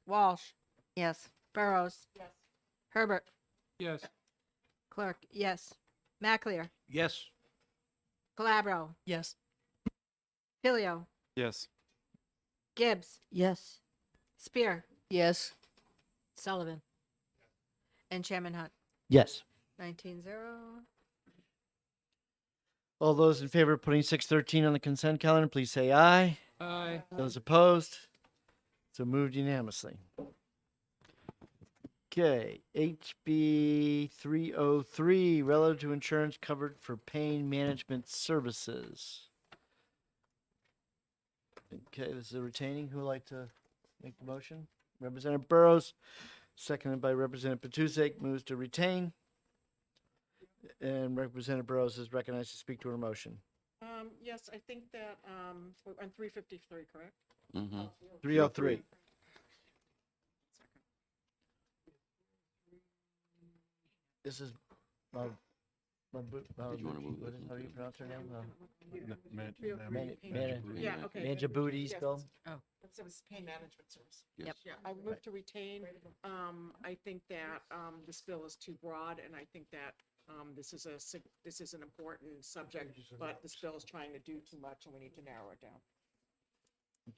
Walsh, Yes. Burrows, Herbert, Yes. Clerk, yes. McAleer, Yes. Calabro, Yes. Filio, Yes. Gibbs, Yes. Spear, Yes. Sullivan, and Chairman Hunt. Yes. 19-0. All those in favor of putting 613 on the consent calendar, please say aye. Aye. Those opposed? So moved unanimously. Okay, HB 303, relative to insurance covered for pain management services. Okay, this is a retaining. Who would like to make the motion? Representative Burrows, seconded by Representative Patusek, moves to retain. And Representative Burrows is recognized to speak to her motion. Yes, I think that, we're on 353, correct? Mm-hmm. 303. This is, Did you wanna move this how do you into- pronounce her name? Yeah, okay. Manjabudi's bill? Oh. It was pain management service. Yes. Yeah, I move to retain. I think that, this bill is too broad, and I think that, this is an important subject, but this bill is trying to do too much, and we need to narrow it down.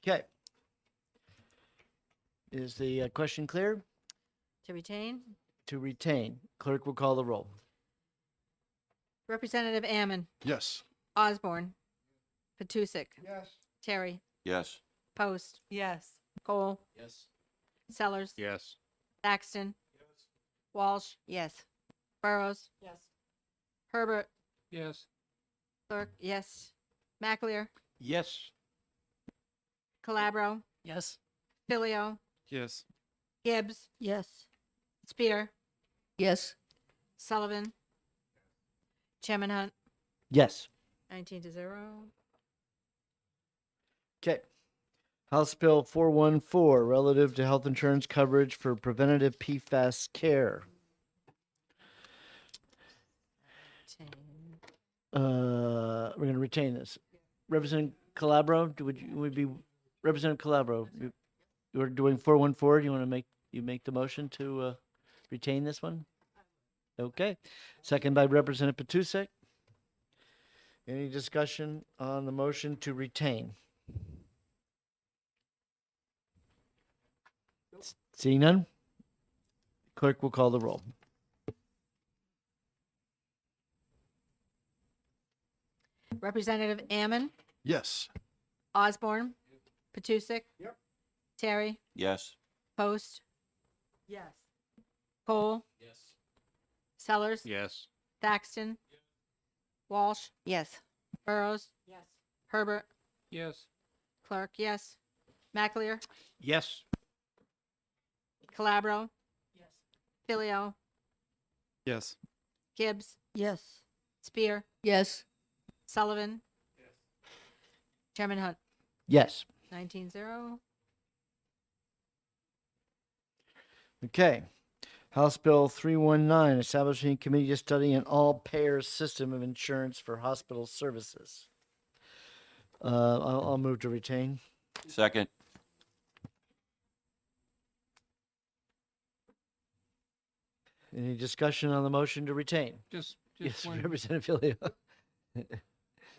Okay. Is the question clear? To retain, To retain, clerk will call the roll. Representative Ammon, Yes. Osborne, Petusic, Yes. Terry, Yes. Post, Yes. Cole, Yes. Sellers, Yes. Thaxton, Walsh, Yes. Burrows, Yes. Herbert, Yes. Clerk, yes. Maclear, Yes. Calabro, Yes. Filio, Yes. Gibbs, Yes. Spear, Yes. Sullivan, Chairman Hunt, Yes. 19-0. Okay. House Bill 414, relative to health insurance coverage for preventative PFAS care. We're going to retain this. Representative Calabro, would be Representative Calabro? You're doing 414. You want to make the motion to retain this one? Okay. Second by Representative Petusic. Any discussion on the motion to retain? Seeing none, clerk will call the roll. Representative Ammon, Yes. Osborne, Petusic, Terry, Yes. Post, Yes. Cole, Yes. Sellers, Yes. Thaxton, Walsh, Yes. Burrows, Yes. Herbert, Yes. Clerk, yes. Maclear, Yes. Calabro, Yes. Filio, Yes. Gibbs, Yes. Spear, Yes. Sullivan, Chairman Hunt, Yes. 19-0. Okay. House Bill 319, establishing a committee to study an all-payer system of insurance for hospital services. I'll move to retain. Second. Any discussion on the motion to retain? Just Yes, one. Representative Filio.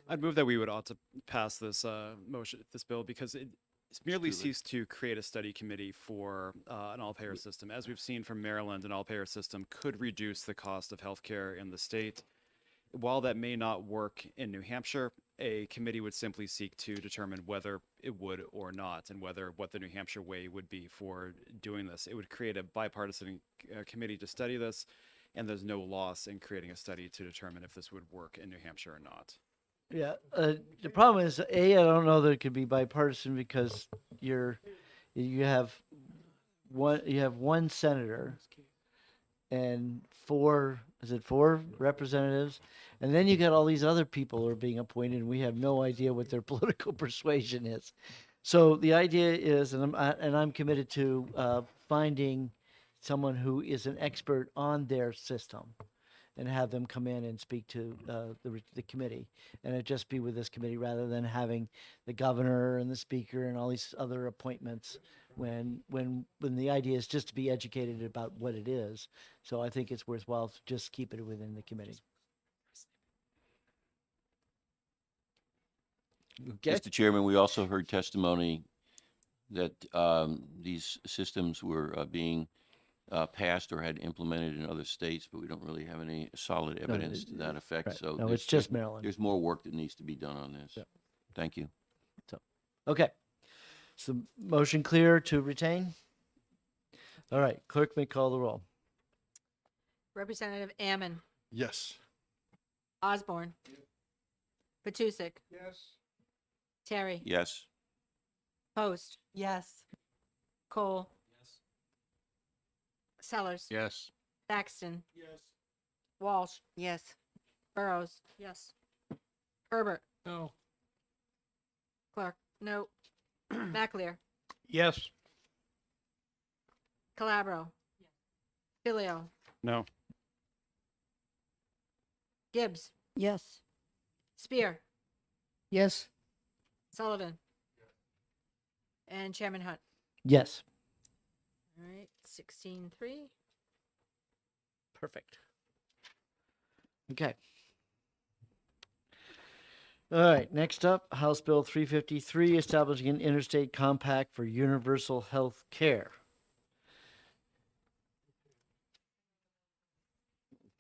I'd move that we would ought to pass this this bill because it merely Truly. seeks to create a study committee for an all-payer system. As we've seen from Maryland, an all-payer system could reduce the cost of healthcare in the state. While that may not work in New Hampshire, a committee would simply seek to determine whether it would or not, and what the New Hampshire way would be for doing this. It would create a bipartisan committee to study this, and there's no loss in creating a study to determine if this would work in New Hampshire or not. Yeah, the problem is, I don't know that it could be bipartisan because you have one senator and four representatives, and then you got all these other people who are being appointed, and we have no idea what their political persuasion is. So the idea is, and I'm committed to finding someone who is an expert on their system, and have them come in and speak to the committee, and it just be with this committee rather than having the governor and the speaker and all these other appointments. When the idea is just to be educated about what it is, so I think it's worthwhile to just keep it within the committee. Okay. Mr. Chairman, we also heard testimony that these systems were being passed or had implemented in other states, but we don't really have any solid evidence to that effect. right. So No, there's- it's just Maryland. There's more work that needs to be done on this. Yep. Thank you. Okay. So motion clear to retain? All right, clerk may call the roll. Representative Ammon, Yes. Osborne, Petusic, Yes. Terry, Yes. Post, Yes. Cole, Sellers, Yes. Thaxton, Yes. Walsh, Yes. Burrows, Yes. Herbert, No. Clark, no. Maclear, Yes. Calabro, Filio, No. Gibbs, Yes. Spear, Yes. Sullivan, And Chairman Hunt. Yes. All right, 16-3. Perfect. Okay. All right, next up, House Bill 353, establishing an interstate compact for universal health care.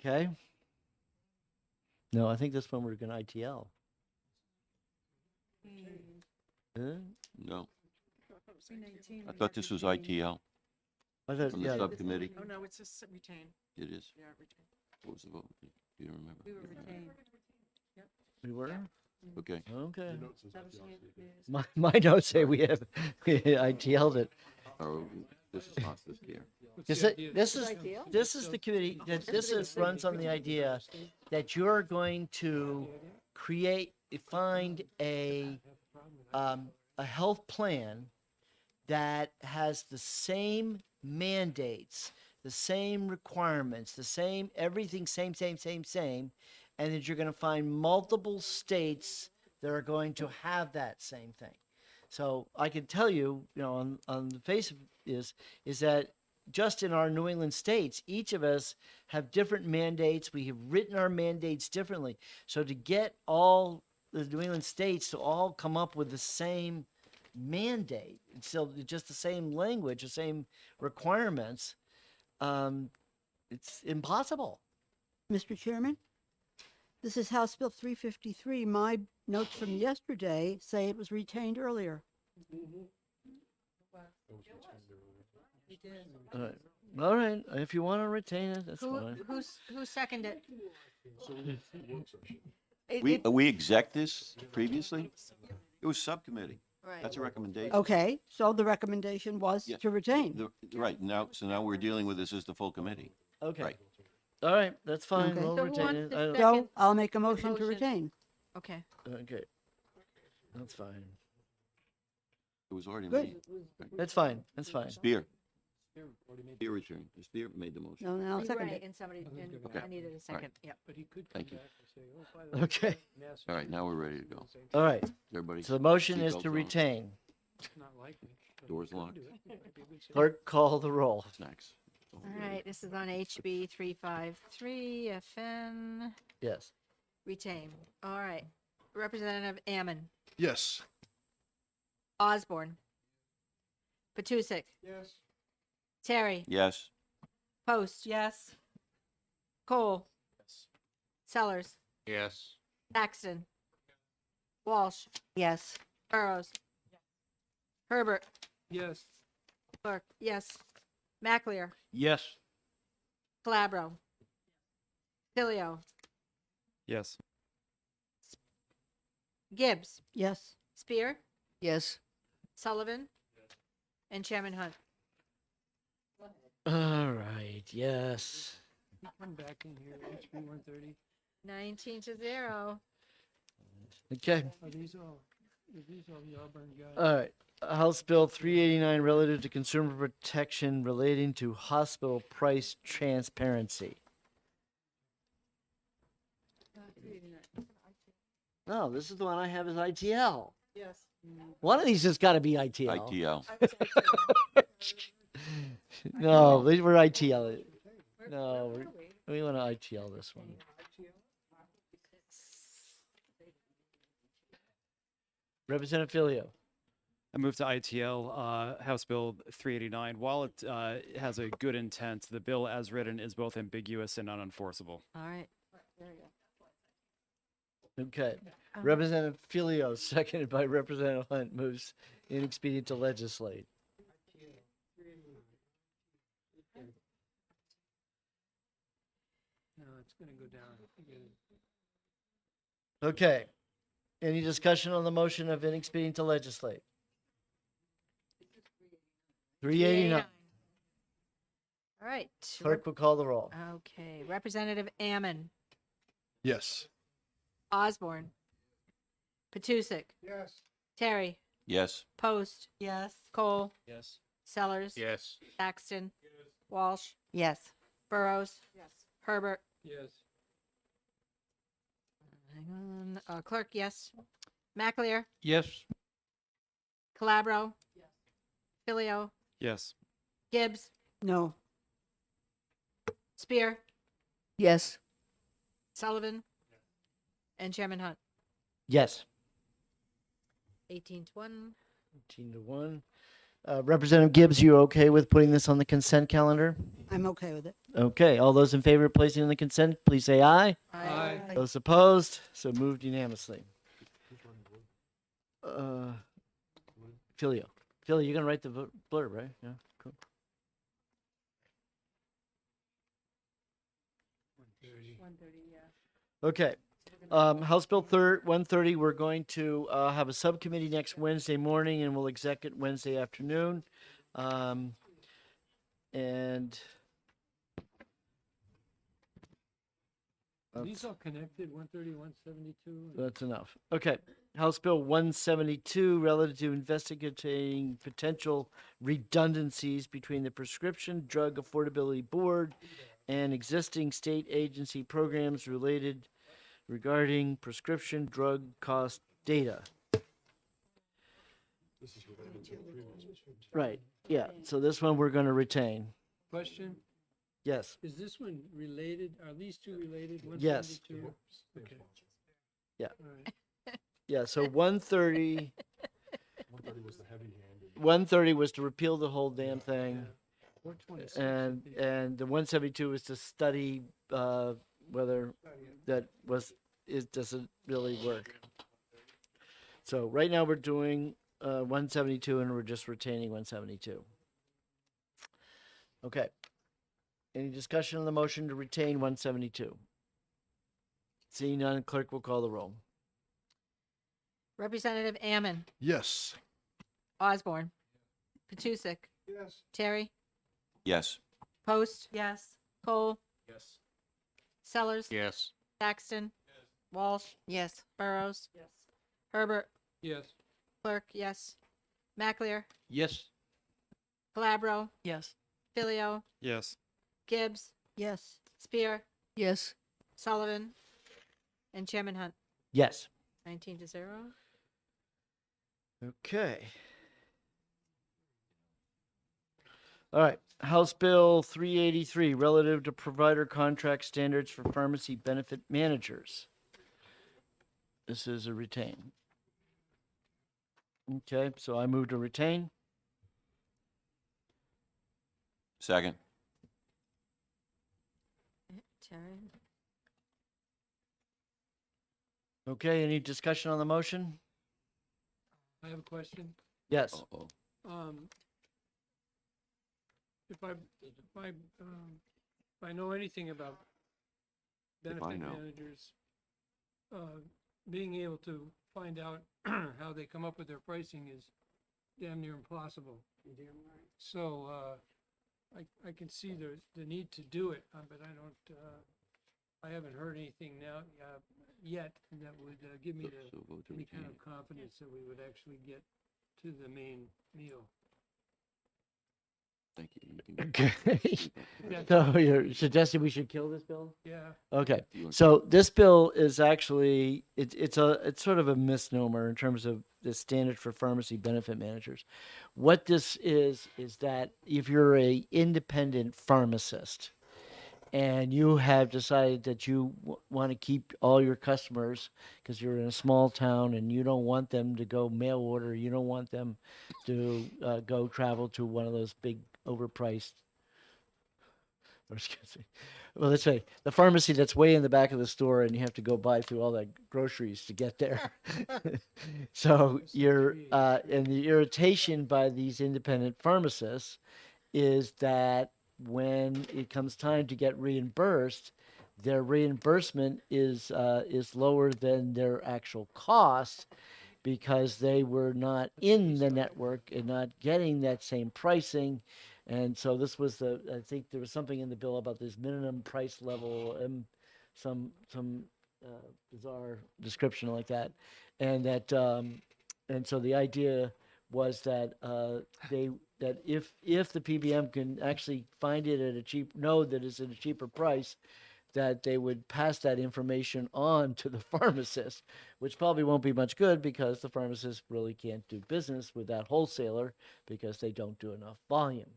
Okay. No, I think this one we're going to ITL. No. I thought this was ITL I thought, from the yeah, subcommittee. Oh, no, it's just retain. It is. Yeah, retain. What was the vote? You don't remember? We were retained. we were? Okay. Okay. Substitute is- My notes say we ITL'd it. Oh, this is hospice care. This is the committee, that this is, runs on the idea that you're going to find a health plan that has the same mandates, the same requirements, the same, everything, same, and that you're going to find multiple states that are going to have that same thing. So I can tell you, on the face of it is that just in our New England states, each of us have different mandates. We have written our mandates differently. So to get all the New England states to all come up with the same mandate, it's still just the same language, the same requirements, it's impossible. Mr. Chairman, this is House Bill 353. My notes from yesterday say it was retained earlier. All right. If you want to retain it, that's Who, fine. who seconded it? We exec this previously? It was subcommittee. Right. That's a recommendation. Okay, so the recommendation was Yeah. to retain. Right, now we're dealing with this as the full committee. Okay. Right. All right. That's fine. Okay. We'll So who retain wants it. to I don't- So Second. I'll make a motion to Motion. retain. Okay. Okay. That's fine. It was already Good. made. That's fine. That's fine. Spear. Spear returned. Spear made the motion. No, now I'll second Right, it. and somebody, and Okay. I needed a second, yep. But he could Thank you. Okay. All right, now we're ready to go. All right. Everybody. So the motion is seatbelts to on. retain. Not like me. Doors locked. Clerk, call the roll. Snacks. All right, this is on HB 353, FN, Yes. retain. All right. Representative Ammon, Yes. Osborne, Patusik. Yes. Terry, Yes. Post. Yes. Cole. Sellers, Yes. Axton, Walsh, Yes. Burrows, Herbert, Yes. Clerk, yes. Maclear, Yes. Calabro, Tilio, Yes. Gibbs, Yes. Spear, Yes. Sullivan, and Chairman Hunt. All right. Yes. Come back in here, HB 130. 19-0. Okay. Are these all the Auburn guys? All right. House Bill 389 relative to consumer protection relating to hospital price transparency. No, this is the one I have as ITL. Yes. One of these has got to be ITL. ITL. No, we're ITL. it. No, we want to ITL this one. Representative Filio. I move to ITL, House Bill 389. While it has a good intent, the bill as written is both ambiguous and unenforceable. All right. Okay. Representative Filio, seconded by Representative Hunt, moves inexpedient to legislate. No, it's gonna go down. Forget it. Okay. Any discussion on the motion of inexpedient to legislate? 389. All right. Clerk will call the roll. Okay. Representative Ammon, Yes. Osborne, Patusik, Yes. Terry, Yes. Post. Yes. Cole, Yes. Sellers. Yes. Axton, Walsh, Yes. Burrows. Yes. Herbert. Yes. Hang on. Clerk, yes. Maclear, Yes. Calabro. Yes. Filio, Yes. Gibbs, No. Spear, Yes. Sullivan, and Chairman Hunt. Yes. 18-1. 18-1. Representative Gibbs, you okay with putting this on the consent calendar? I'm okay with it. Okay, all those in favor of placing on the consent, please say aye. Aye. Those opposed, so moved unanimously. Filio, you're gonna write the blurb, right? Yeah, cool. Okay, House Bill 130, we're going to have a subcommittee next Wednesday morning, and we'll exec it Wednesday afternoon. And Are these all connected, 130, 172? that's enough. Okay, House Bill 172, relative to investigating potential redundancies between the Prescription Drug Affordability Board and existing state agency programs regarding prescription drug cost data. Right, yeah, so this one we're gonna retain. Question, Yes, is this one related, are these two related? Yes. 172? Okay. yeah, All right. yeah, so 130. 130 was to repeal the whole damn thing. 126. And the 172 is to study whether it doesn't really work. So right now we're doing 172 and we're just retaining 172. Okay. Any discussion on the motion to retain 172? Seeing none, clerk will call the roll. Representative Ammon, Yes. Osborne, Petusik, Yes. Terry, Yes. Post. Yes. Cole, Yes. Sellers, Yes. Paxton, Walsh, Yes. Burrows, Herbert, Yes. Clerk, yes. Maclear, Yes. Calabro, Yes. Filio, Yes. Gibbs, Yes. Spear, Yes. Sullivan, and Chairman Hunt. Yes. 19-0. Okay. All right, House Bill 383, relative to provider contract standards for pharmacy benefit managers. This is a retain. Okay, so I move to retain. Second. Terry. Okay, any discussion on the motion? I have a question. Yes. Uh-oh. If I know anything about benefit managers, being able to find out how they come up with their pricing is damn near impossible. So, I can see the need to do it, but I haven't heard anything yet that would give me any kind of confidence that we would actually get to the main meal. Thank you. Okay. So you're suggesting we should kill this bill? Yeah. Okay, so this bill is actually, it's sort of a misnomer in terms of the standard for pharmacy benefit managers. What this is that if you're a independent pharmacist and you have decided that you want to keep all your customers because you're in a small town and you don't want them to go mail order, you don't want them to go travel to one of those big overpriced, or excuse me, well, let's say the pharmacy that's way in the back of the store and you have to go buy through all the groceries to get there. So and the irritation by these independent pharmacists is that when it comes time to get reimbursed, their reimbursement is lower than their actual cost because they were not in the network and not getting that same pricing. And so this was I think there was something in the bill about this minimum price level and some bizarre description like that. And that, and so the idea was that that if the PBM can actually find it at know that it's at a cheaper price, that they would pass that information on to the pharmacist, which probably won't be much good because the pharmacist really can't do business with that wholesaler because they don't do enough volume.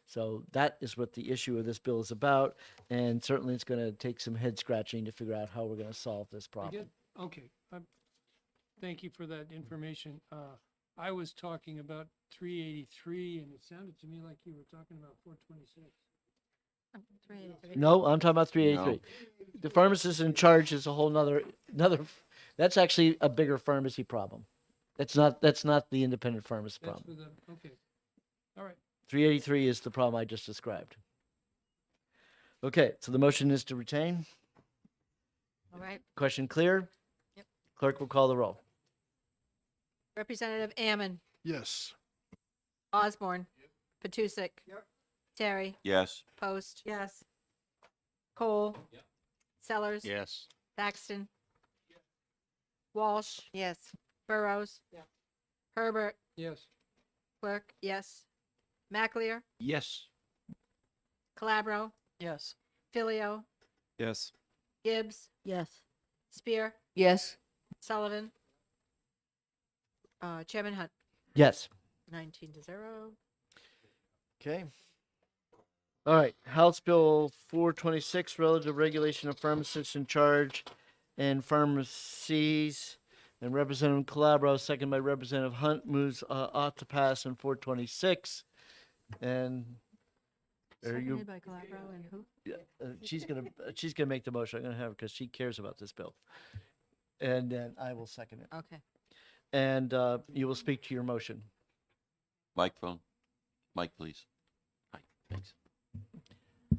So that is what the issue of this bill is about, and certainly it's going to take some head scratching to figure out how we're going to solve this I problem. get, okay, thank you for that information. I was talking about 383, and it sounded to me like you were talking about 426. No, I'm talking about 383. The pharmacist in charge is a whole another, that's actually a bigger pharmacy problem. That's not the independent pharmacy That's problem. for the, okay, all right. 383 is the problem I just described. Okay, so the motion is to retain. All right. Question clear? Yep. Clerk will call the roll. Representative Ammon, Yes. Osborne, Petusic, Terry, Yes. Post. Yes. Cole. Sellers. Yes. Thaxton. Walsh. Yes. Burrows. Herbert. Yes. Clerk. Yes. Maclear. Yes. Calabro. Yes. Filio. Yes. Gibbs. Yes. Spear. Yes. Sullivan. Chairman Hunt. Yes. 19-0. Okay. All right, House Bill 426, relative regulation of pharmacists in charge and pharmacies. And Representative Calabro, second by Representative Hunt, moves ought to pass on 426. And are you? Seconded by Calabro and who? Yeah, she's gonna make the motion. I'm gonna have her because she cares about this bill. And then I will second it. Okay. And you will speak to your motion. Microphone. Mic, please. Hi, thanks.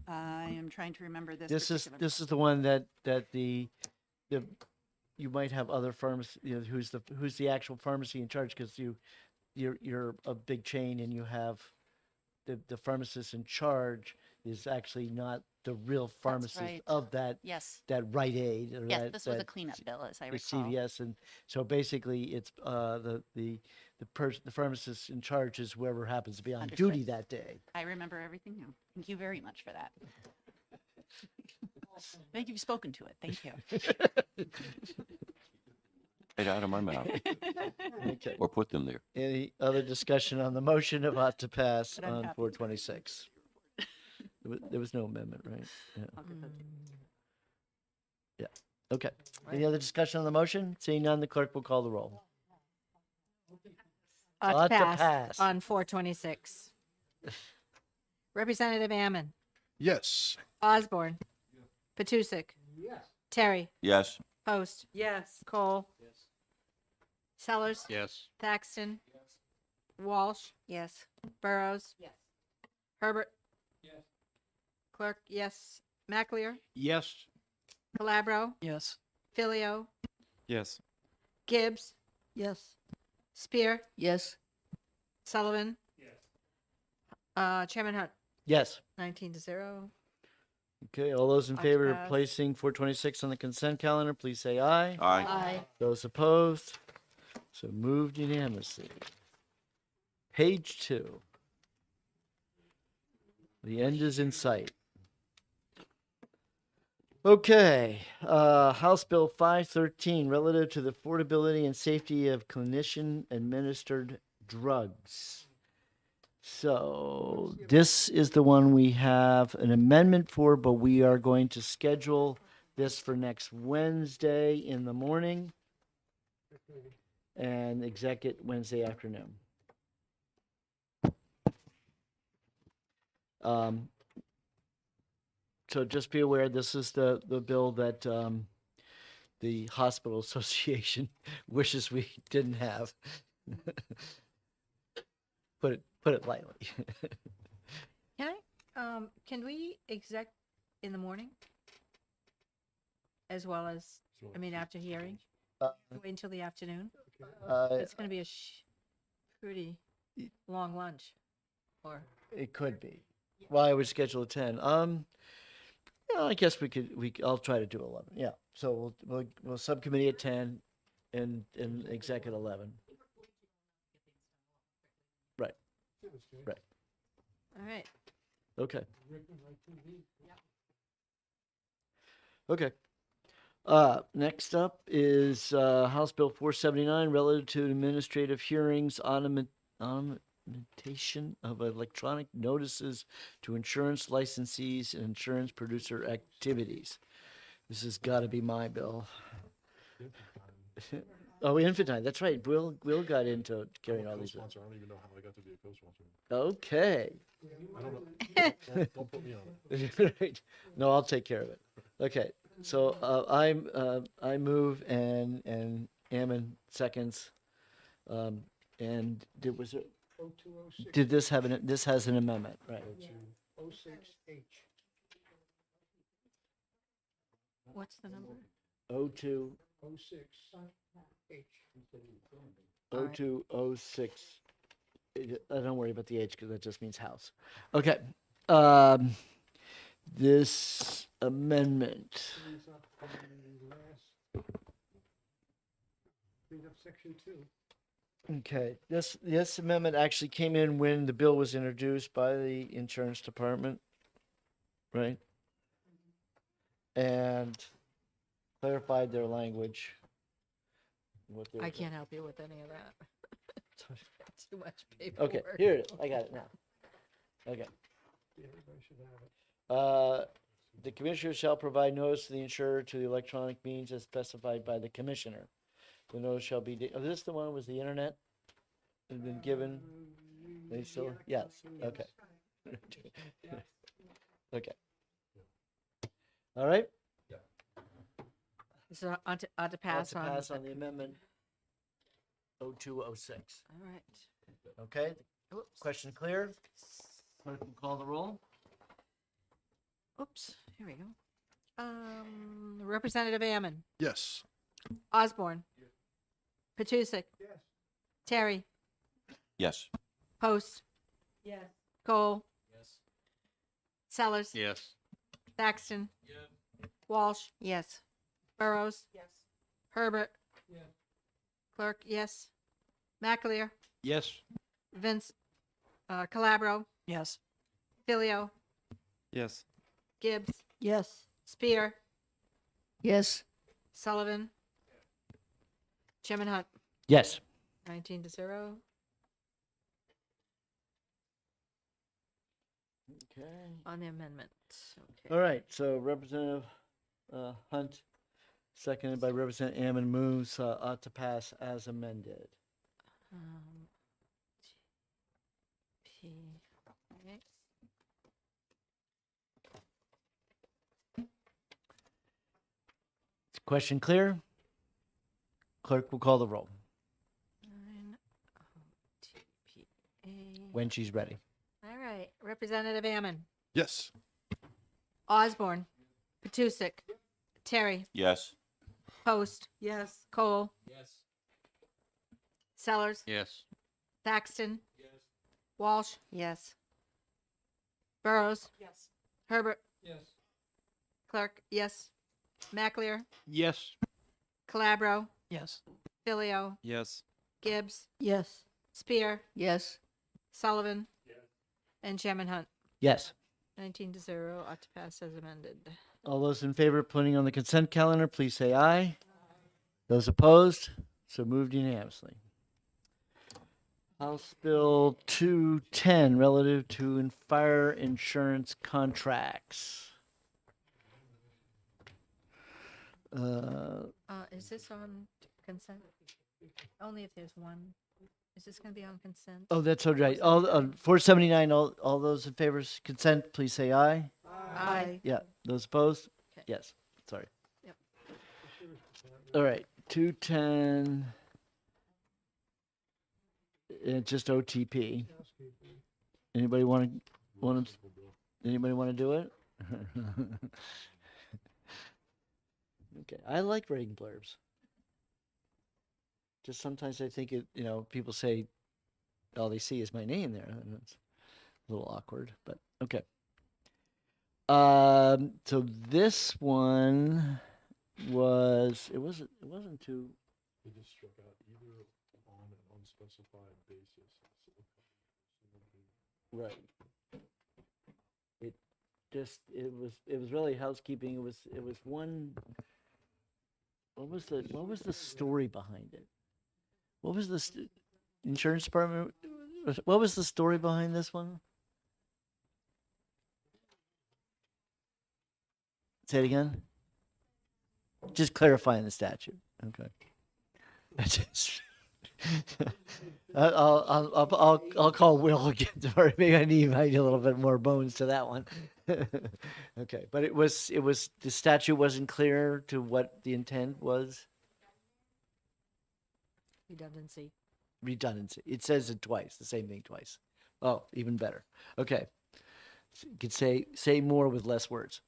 I am trying to remember this. This is the one that the you might have other pharmacy, who's the actual pharmacy in charge, because you're a big chain and you have the pharmacist in charge is actually not the real pharmacist right. of that Yes. that Rite Aid or Yes, that, this was a that cleanup bill, as I the recall. CVS, and so basically it's the pharmacist in charge is whoever happens to be on Understood. duty that day. I remember everything now. Thank you very much for that. Thank you. You've spoken to it. Thank you. Right out of my mouth. Okay. Or put them there. Any other discussion on the motion of ought to pass But I'm on happy. 426? There was no amendment, right? Yeah. I'll get that. Yeah. Okay. Any other discussion on the motion? Seeing none, the clerk will call the roll. Ought to pass pass. on 426. Representative Ammon, Yes. Osborne, Petusic, Terry, Yes. Post. Yes. Cole. Sellers. Yes. Thaxton. Walsh. Yes. Burrows. Yes. Herbert. Yes. Clerk. Yes. Maclear. Yes. Calabro. Yes. Filio. Yes. Gibbs. Yes. Spear. Yes. Sullivan. Chairman Hunt. Yes. 19-0. Okay, all those in Ought to favor of pass. placing 426 on the consent calendar, please say aye. Aye. Aye. Those opposed? So moved unanimously. Page 2. The end is in sight. Okay, House Bill 513, relative to the affordability and safety of clinician-administered drugs. So this is the one we have an amendment for, but we are going to schedule this for next Wednesday in the morning and exec it Wednesday afternoon. So just be aware, this is the bill that the Hospital Association wishes we didn't have. Put it lightly. Can we exec in the morning? As well as, I mean, after hearing? Wait until the afternoon? It's gonna be a pretty long lunch, or? It could be. Well, I would schedule 10. Yeah, I guess I'll try to do 11. Yeah. So we'll subcommittee at 10 and exec at 11. Right. Right. All right. Okay. Okay. Next up is House Bill 479 relative to administrative hearings automation of electronic notices to insurance licensees and insurance producer activities. This has got to be my bill. Oh, infantile. That's right. Will got into carrying all these. I don't even know how I got to be a co-sponsor. Okay. I don't know. Don't put me on it. Right. No, I'll take care of it. Okay. So I move and Ammon seconds. And was it? 0206. Did this have this has an amendment, right? 06H. What's the number? 02 06H. 0206. Don't worry about the H because that just means house. Okay. This amendment. Cleaned up section 2. Okay. This amendment actually came in when the bill was introduced by the insurance department, right? And clarified their language. What they were I doing. can't help you with any of that. Too much paperwork. Okay, here it is. I got it now. Okay. Everybody should have it. The commissioner shall provide notice to the insurer to the electronic means as specified by the commissioner. The notice shall be, is this the one was the internet? Has been given? They still, yes, okay. Okay. All right? So on to pass on. Pass on the amendment 0206. All right. Okay? Oops. Question clear? Clerk will call the roll. Oops. Here we go. Representative Ammon. Yes. Osborne. Petusic. Yes. Terry. Yes. Post. Yes. Cole. Yes. Sellers. Yes. Thaxton. Walsh. Yes. Burrows. Yes. Herbert. Yes. Clerk, yes. McAleer. Yes. Vince. Calabro. Yes. Filio. Yes. Gibbs. Yes. Spear. Yes. Sullivan. Chairman Hunt. Yes. 19-0. Okay. On the amendment. Okay. All right, so Representative Hunt, seconded by Representative Ammon, moves ought to pass as amended. P. Okay. Question clear? Clerk will call the roll 9 OTPA. when she's ready. All right. Representative Ammon. Yes. Osborne. Petusic. Terry. Yes. Post. Yes. Cole. Yes. Sellers. Yes. Thaxton. Walsh. Yes. Burrows. Yes. Herbert. Yes. Clerk, yes. McAleer. Yes. Calabro. Yes. Filio. Yes. Gibbs. Yes. Spear. Yes. Sullivan. And Chairman Hunt. Yes. 19-0. Ought to pass as amended. All those in favor of putting on the consent calendar, please say aye. Those opposed? So moved unanimously. House Bill 210 relative to fire insurance contracts. Is this on consent? Only if there's one. Is this going to be on consent? Oh, that's all right. All 479. All those in favor of consent, please say aye. Aye. Yeah. Those opposed? Okay. Yes. Sorry. Yep. All right. 210. Just OTP. Anybody want to? Anybody want to do it? Okay. I like writing blurbs. Just sometimes I think it. People say all they see is my name there, and it's a little awkward. But okay. So this one was. It wasn't too. They just struck out either on an unspecified basis. Right. just, it was really housekeeping. It was one, what was the story behind it? What was the insurance department, what was the story behind this one? Say it again? Just clarifying the statute, okay. I'll call Will again. Or maybe I need a little bit more bones to that one. Okay, but it was the statute wasn't clear to what the intent was. Redundancy. Redundancy. It says it twice, the same thing twice. Oh, even better. Okay, you could say more with less words.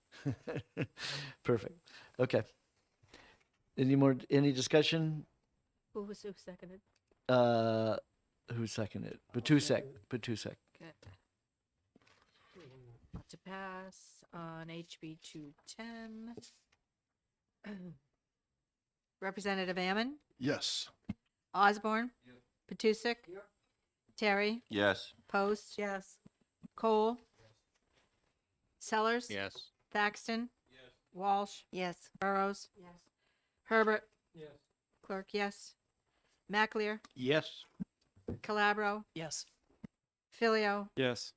Perfect. Okay. Any discussion? Who seconded? Who seconded? Batusek. Okay. To pass on HB 210. Representative Ammon, Yes. Osborne, Patusek, Terry, Yes. Post, yes, Cole, Sellers, Yes. Thaxton, Walsh, Yes. Burrows, Herbert, Clerk, yes, Maclear, Yes. Calabro, Yes. Filio, Yes.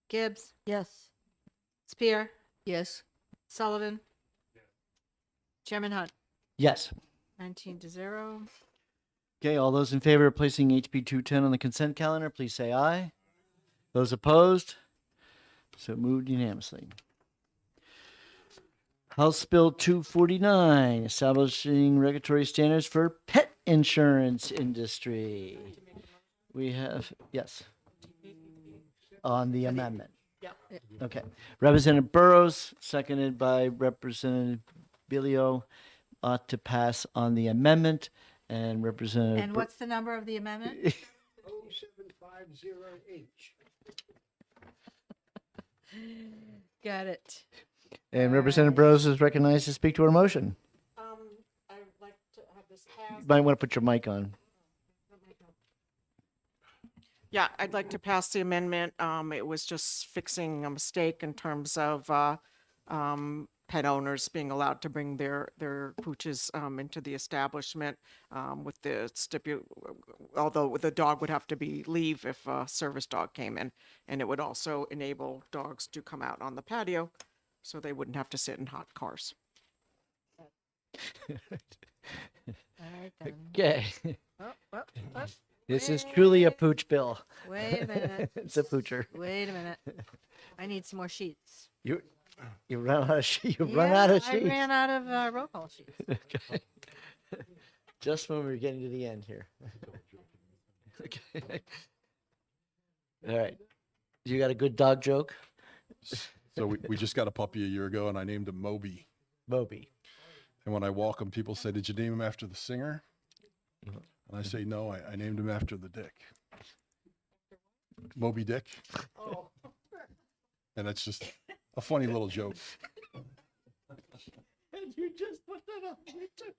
Gibbs, Yes. Spear, Yes. Sullivan, Chairman Hunt, Yes. 19-0. Okay, all those in favor of placing HB 210 on the consent calendar, please say aye. Those opposed? So moved unanimously. House Bill 249, establishing regulatory standards for pet insurance industry. We have, yes, on the amendment. Okay. Representative Burrows, seconded by Representative Bilio, ought to pass on the amendment, and Representative. And what's the number of the amendment? 07508. Got it. And Representative Burrows is recognized to speak to her motion. I'd like to have this passed. You might want to put your mic on. Yeah, I'd like to pass the amendment. It was just fixing a mistake in terms of pet owners being allowed to bring their pooches into the establishment with the although the dog would have to be leave if a service dog came in, and it would also enable dogs to come out on the patio, so they wouldn't have to sit in hot cars. All right then. Okay. Oh, This is truly a pooch bill. Wait a minute. It's a poocher. Wait a minute. I need some more sheets. You run out of sheets. You run out of sheets. I ran out of roll call sheets. Okay. Just when we were getting to the end here. Okay. All right. You got a good dog joke? So we just got a puppy a year ago, and I named him Moby. Moby. And when I walk him, people say, "Did you name him after the singer?" And I say, "No, I named him after the dick." Moby Dick. And it's just a funny little joke. And you just put that on YouTube.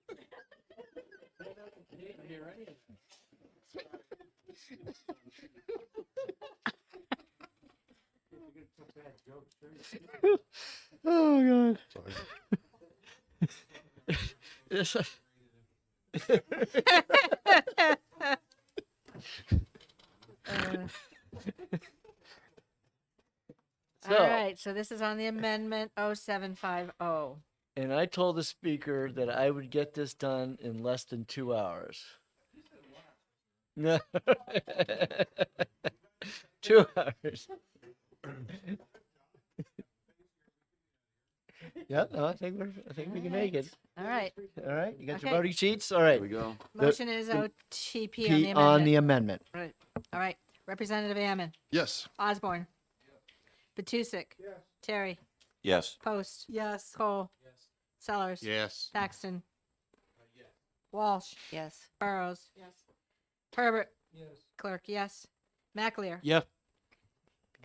Oh God. Yes. All right, so this is on the amendment 0750. And I told the speaker that I would get this done in less than 2 hours. No. 2 hours. Yeah, no, I think we can make it. All right. All right, you got Okay. your voting sheets? All right. Here we go. Motion is OTP on the P amendment. on the amendment. Right. All right. Representative Ammon, Yes. Osborne, Batusik, Terry, Yes. Post, Yes. Cole, Sellers, Yes. Thaxton, Walsh, Yes. Burrows, Herbert, Clerk, yes, Maclear, Yes.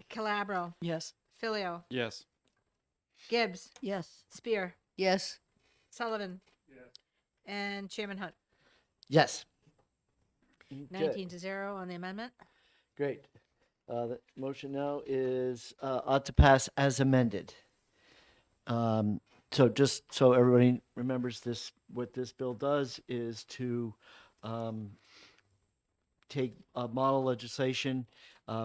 Calabro, Yes. Filio, Yes. Gibbs, Yes. Spear, Yes. Sullivan, and Chairman Hunt. Yes. 19-0 on the amendment. Great. The motion now is ought to pass as amended. So just so everybody remembers this, what this bill does is to take model legislation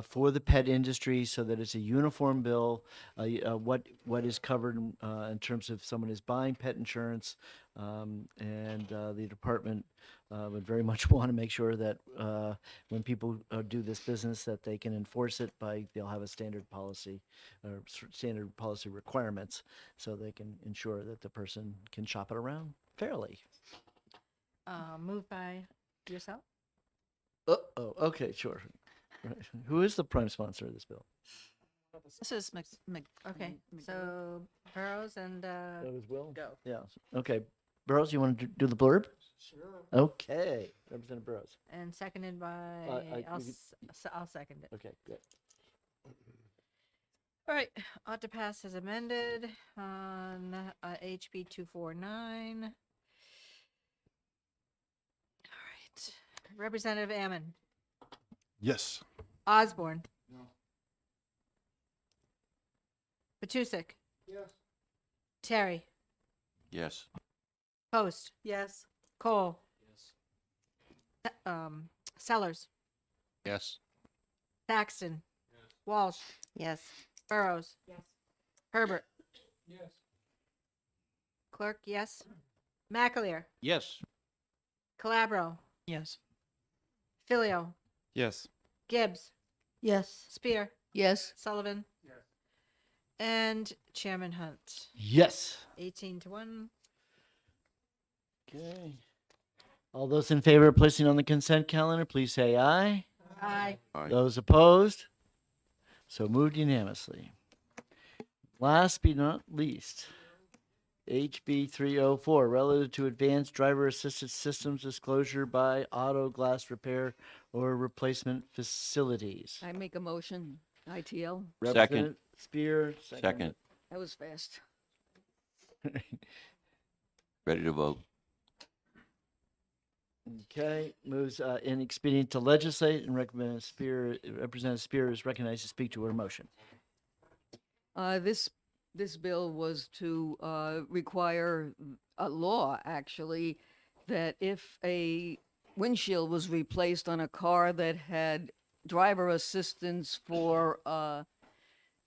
for the pet industry so that it's a uniform bill, what is covered in terms of someone is buying pet insurance, and the department would very much want to make sure that when people do this business that they can enforce it by, they'll have a standard policy or standard policy requirements so they can ensure that the person can shop it around fairly. Moved by yourself? Oh, okay, sure. Right. Who is the prime sponsor of this bill? This is Okay, so Burrows and, That was Will? go. Yeah, okay. Burrows, you want to do the blurb? Sure. Okay, Representative Burrows. And seconded by, I'll second it. Okay, good. All right, ought to pass as amended on HB 249. All right, Representative Ammon, Yes. Osborne. Matusik. Yes. Terry. Yes. Post. Yes. Cole. Sellers. Yes. Thaxton. Walsh. Yes. Burrows. Herbert. Yes. Clerk, yes. McAleer. Yes. Calabro. Yes. Filio. Yes. Gibbs. Yes. Spear. Yes. Sullivan. And Chairman Hunt. Yes. 18-1. Okay. All those in favor of placing on the consent calendar, please say aye. Aye. Aye. Those opposed? So moved unanimously. Last but not least, HB 304, relative to advanced driver assisted systems disclosure by auto glass repair or replacement facilities. I make a motion. ITL. Representative Spear. Second. That was fast. Ready to vote. Okay, moves inexpedient to legislate, and Representative Spear is recognized to speak to her motion. This bill was to require a law, actually, that if a windshield was replaced on a car that had driver assistance for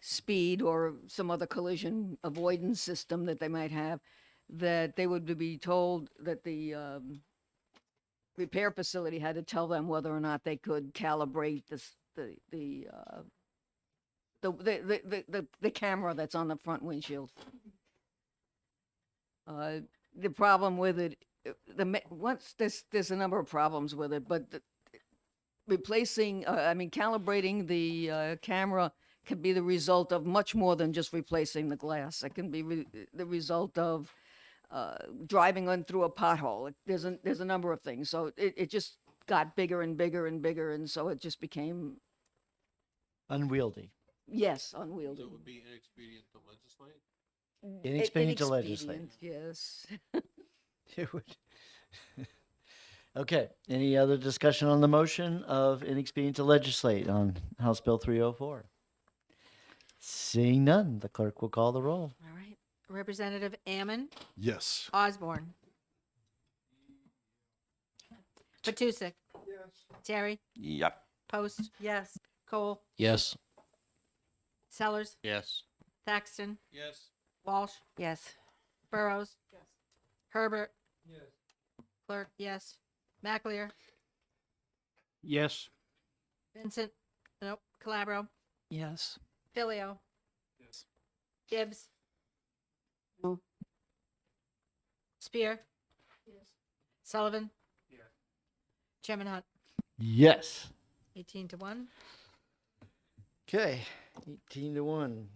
speed or some other collision avoidance system that they might have, that they would be told that the repair facility had to tell them whether or not they could calibrate the camera that's on the front windshield. The problem with it, there's a number of problems with it, but calibrating the camera can be the result of much more than just replacing the glass. It can be the result of driving on through a pothole. There's a number of things. So it just got bigger and bigger and bigger, and so it just became Unwieldy. unwieldy. So it would be inexpedient to legislate? Inexpedient to legislate. Yes. It would. Okay, any other discussion on the motion of inexpedient to legislate on House Bill 304? Seeing none, the clerk will call the roll. All right. Representative Ammon, Yes. Osborne. Matusik. Terry. Yep. Post. Yes. Cole. Yes. Sellers. Yes. Thaxton. Yes. Walsh. Yes. Burrows. Herbert. Yes. Clerk, yes. McAleer. Yes. Vincent. Nope. Calabro. Yes. Filio. Yes. Gibbs. No. Spear. Sullivan. Chairman Hunt. Yes. 18-1. Okay, 18-1.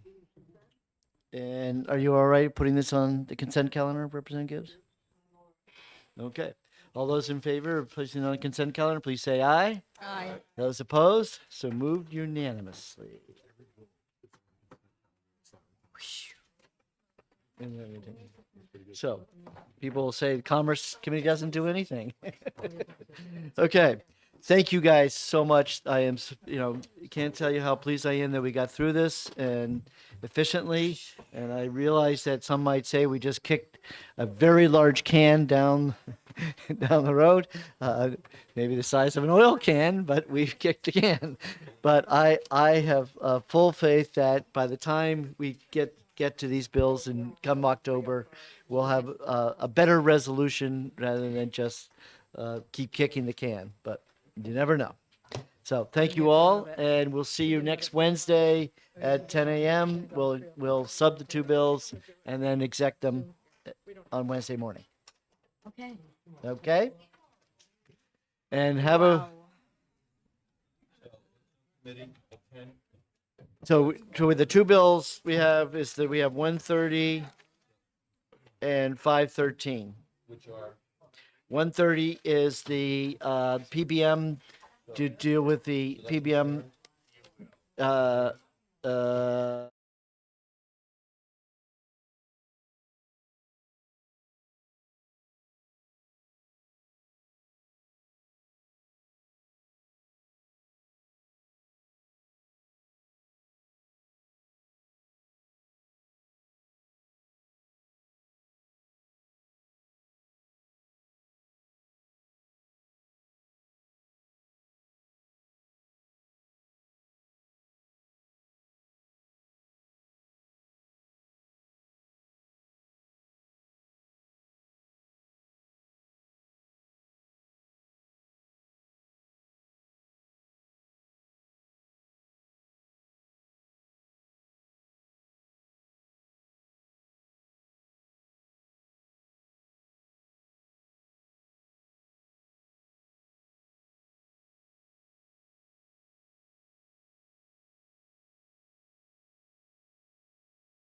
And are you all right putting this on the consent calendar, Representative Gibbs? Okay. All those in favor of placing it on the consent calendar, please say aye. Aye. Those opposed? So moved unanimously. So, people will say the Commerce Committee doesn't do anything. Okay, thank you guys so much. I am, can't tell you how pleased I am that we got through this and efficiently. And I realize that some might say we just kicked a very large can down down the road, maybe the size of an oil can, but we've kicked a can. But I have full faith that by the time we get to these bills and come October, we'll have a better resolution rather than just keep kicking the can. But you never know. So thank you all, and we'll see you next Wednesday at 10 a.m. We'll sub the two bills and then exec them on Wednesday morning. Okay. Okay? And have a. So with the two bills we have is that we have 130 and 513. Which are? 130 is the PBM to deal with the PBM